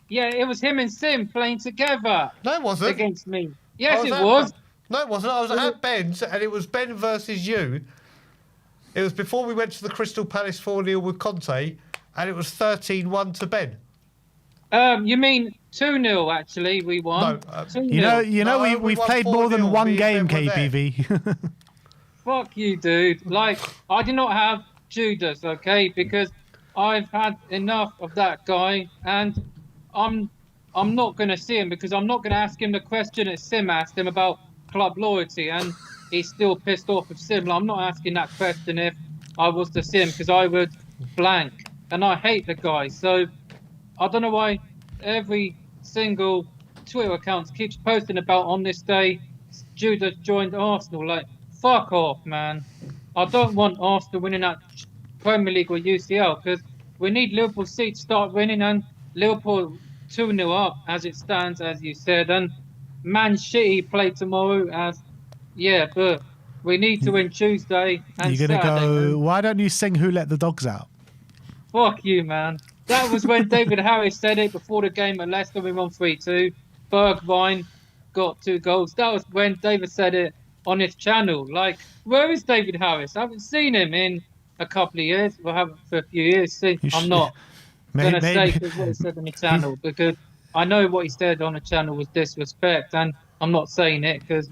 Yeah, it was him and Sim playing together No, it wasn't. against me. Yes, I it at- was. No, it wasn't. I was at Ben's, and it was Ben versus you. It was before we went to the Crystal Palace 4-0 with Conte, and it was 13-1 to Ben. You mean 2-0? Actually, we won. No, 2-0. You know, No, we we've won played more 4-0. than one Me and game, Ben were there. KPV. Fuck you, dude. Like, I did not have Judas, okay? Because I've had enough of that guy, and I'm not gonna see him because I'm not gonna ask him the question that Sim asked him about club loyalty, and he's still pissed off with Sim. Like, I'm not asking that question if I was the Sim because I would blank, and I hate the guy. So I don't know why every single Twitter account keeps posting about on this day Judas joined Arsenal. Like, fuck off, man. I don't want Arsenal winning that Premier League or UCL because we need Liverpool City to start winning, and Liverpool 2-0 up as it stands, as you said. And Man City play tomorrow but we need to win Tuesday and You're gonna Saturday. go. And Why don't you sing "Who Let the Dogs Out"? fuck you, man. That was when David Harris said it before the game at Leicester. We won 3-2. Bergwijn got 2 goals. That was when David said it on his channel. Like, where is David Harris? I haven't seen him in a couple of years. Well, I haven't for a few years. See, You I'm should- not going to say Maybe, what he said on the channel because I know what he said on the channel was disrespect, and I'm not saying it because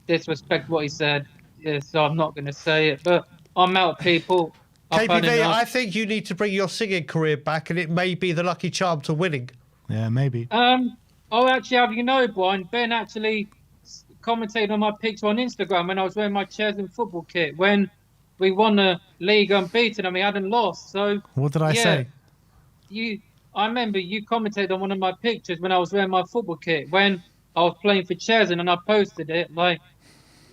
disrespect what he said. Yeah, so I'm not going to say it. But I'm out, people. I've had KPV, enough. I think you need to bring your singing career back, and it may be the lucky charm to winning. yeah, maybe. Oh, actually, have you know, Brian? Ben actually commentated on my picture on Instagram when I was wearing my Cheshunt football kit when we won the league unbeaten and we hadn't lost. So What did I yeah, say? I remember you commented on one of my pictures when I was wearing my football kit when I was playing for Cheshunt, and I posted it like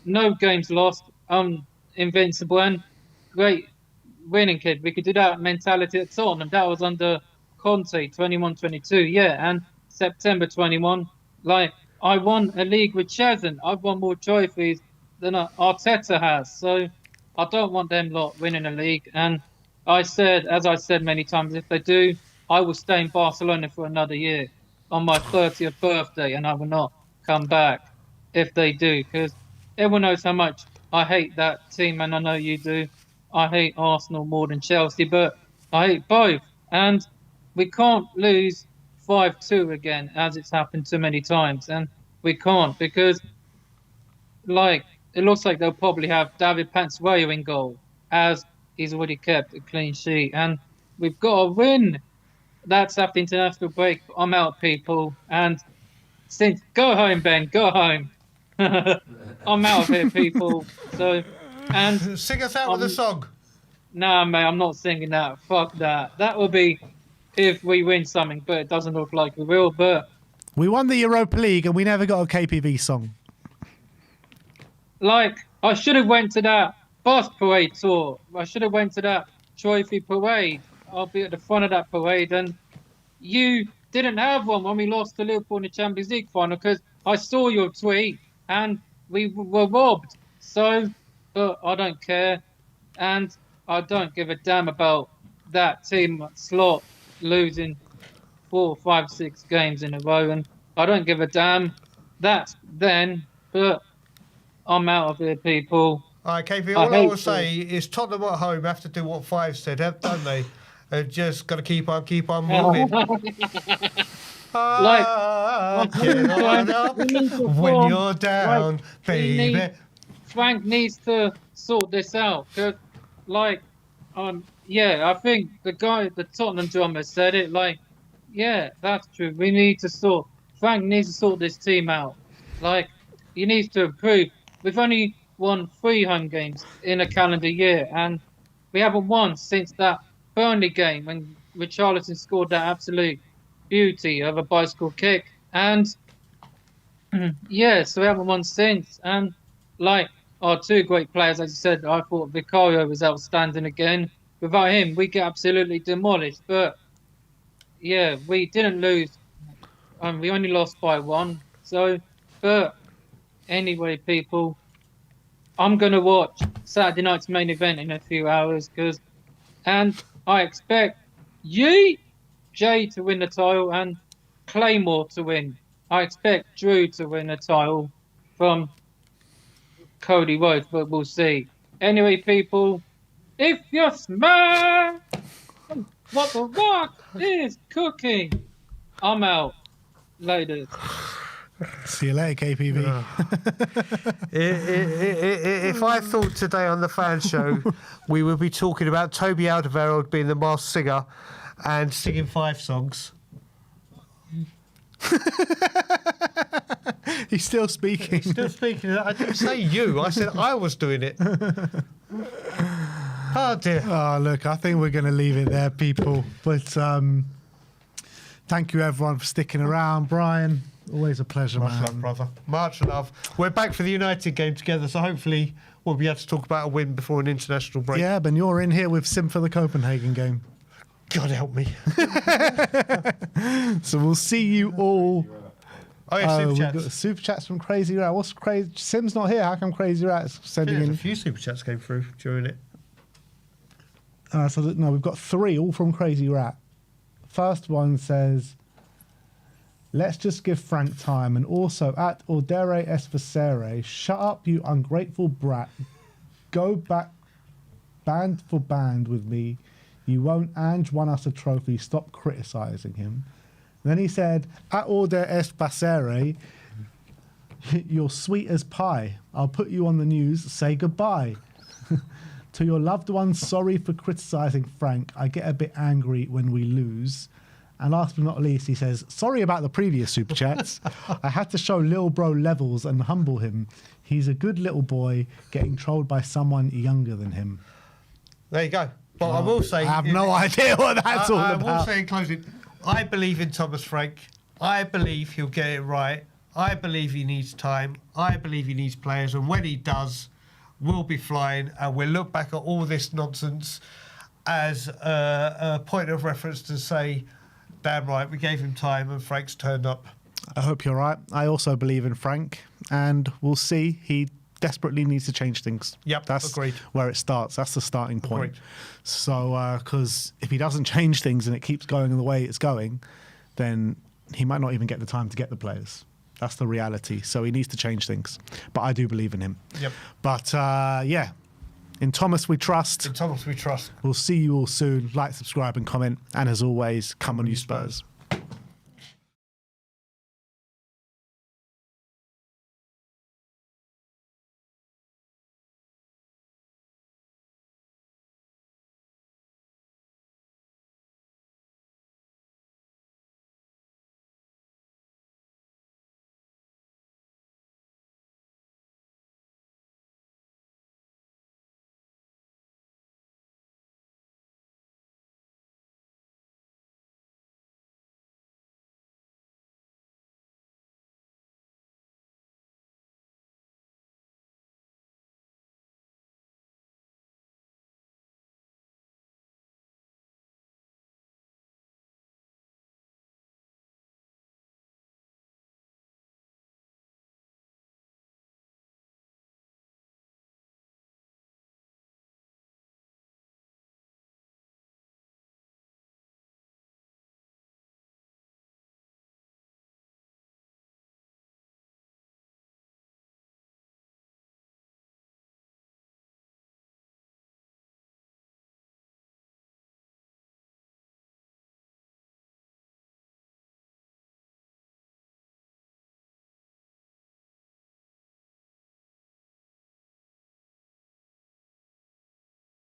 no games lost, invincible, and great winning kid. We could do that mentality at Tottenham. That was under Conte 21-22, yeah, and September 21. Like, I won a league with Cheshunt. I've won more trophies than Arteta has, so I don't want them lot winning a league. And I said, as I said many times, if they do, I will stay in Barcelona for another year on my 30th birthday, and I will not come back if they do, because everyone knows how much I hate that team, and I know you do. I hate Arsenal more than Chelsea, but I hate both. And we can't lose 5-2 again, as it's happened too many times. And we can't because, like, it looks like they'll probably have David Pantswayo in goal, as he's already kept a clean sheet. And we've got to win. That's after international break. I'm out, people. And since go home, Ben, go home. I'm out of here, people. So, and Sing us out with a song. nah, mate, I'm not singing that. Fuck that. That will be if we win something, but it doesn't look like we will. But We won the Europa League and we never got a KPV song. like, I should have went to that bus parade tour. I should have went to that trophy parade. I'll be at the front of that parade, and you didn't have one when we lost to Liverpool in the Champions League final because I saw your tweet and we were robbed. So, but I don't care, and I don't give a damn about that team slot losing 4, 5, 6 games in a row, and I don't give a damn that's then. But I'm out of here, people. All right, KP, I all I hate will say is Tottenham at home have to do what Five said, don't they? Just got to keep on moving. Like, Get on up we need to when form, you're down, like, baby. Frank needs to sort this out. Cause, like, yeah, I think the Tottenham drummer said it. Like, yeah, that's true. Frank needs to sort this team out. Like, he needs to improve. We've only won 3 home games in a calendar year, and we haven't won since that Burnley game when Richarlison scored that absolute beauty of a bicycle kick. And yeah, so we haven't won since. And like our 2 great players, as you said, I thought Vicario was outstanding again. Without him, we get absolutely demolished. But yeah, we didn't lose. We only lost by 1. So, but anyway, people, I'm gonna watch Saturday night's main event in a few hours and I expect Jay to win the title and Claymore to win. I expect Drew to win the title from Cody Rhodes, but we'll see. Anyway, people, if you smell what the Rock is cooking, I'm out. Later. See you later, KPV. If I thought today on the fan show we would be talking about Toby Alderweireld being the Masked Singer and singing 5 songs. He's still speaking. Still speaking. I didn't say you. I said I was doing it. Oh dear. Oh, look, I think we're going to leave it there, people. But thank you, everyone, for sticking around. Brian, always a pleasure, Much man. love, brother. Much love. We're back for the United game together, so hopefully we'll be able to talk about a win before an international break. Yeah, but you're in here with Sim for the Copenhagen game. God help me. So we'll see you all. Oh, yeah, super we've chats. got super chats from Crazy Rat. What's crazy? Sim's not here. How come Crazy Rat's sending There's in? a few super chats came through during it. No, we've got 3, all from Crazy Rat. First one says, let's just give Frank time. And also, at Ordere Esfacere, shut up, you ungrateful brat. Go back band for band with me. You won't Ange won us a trophy. Stop criticising him. And then he said, at Ordere Esfacere, you're sweet as pie. I'll put you on the news. Say goodbye. To your loved ones, sorry for criticising Frank. I get a bit angry when we lose. And last but not least, he says, sorry about the previous super chats. I had to show Lil Bro levels and humble him. He's a good little boy getting trolled by someone younger than him. There you go. But I will say... I have no idea what that's all I about. will say in closing, I believe in Thomas Frank. I believe he'll get it right. I believe he needs time. I believe he needs players. And when he does, we'll be flying. And we'll look back at all this nonsense as a point of reference to say, damn right, we gave him time and Frank's turned up. I hope you're right. I also believe in Frank. And we'll see. He desperately needs to change things. Yep, that's agreed. Where it starts. That's the starting point. Agreed. So, because if he doesn't change things and it keeps going the way it's going, then he might not even get the time to get the players. That's the reality. So he needs to change things. But I do believe in him. Yep. But yeah, in Thomas we trust. In Thomas we trust. We'll see you all soon. Like, subscribe and comment. And as always, come on you Spurs.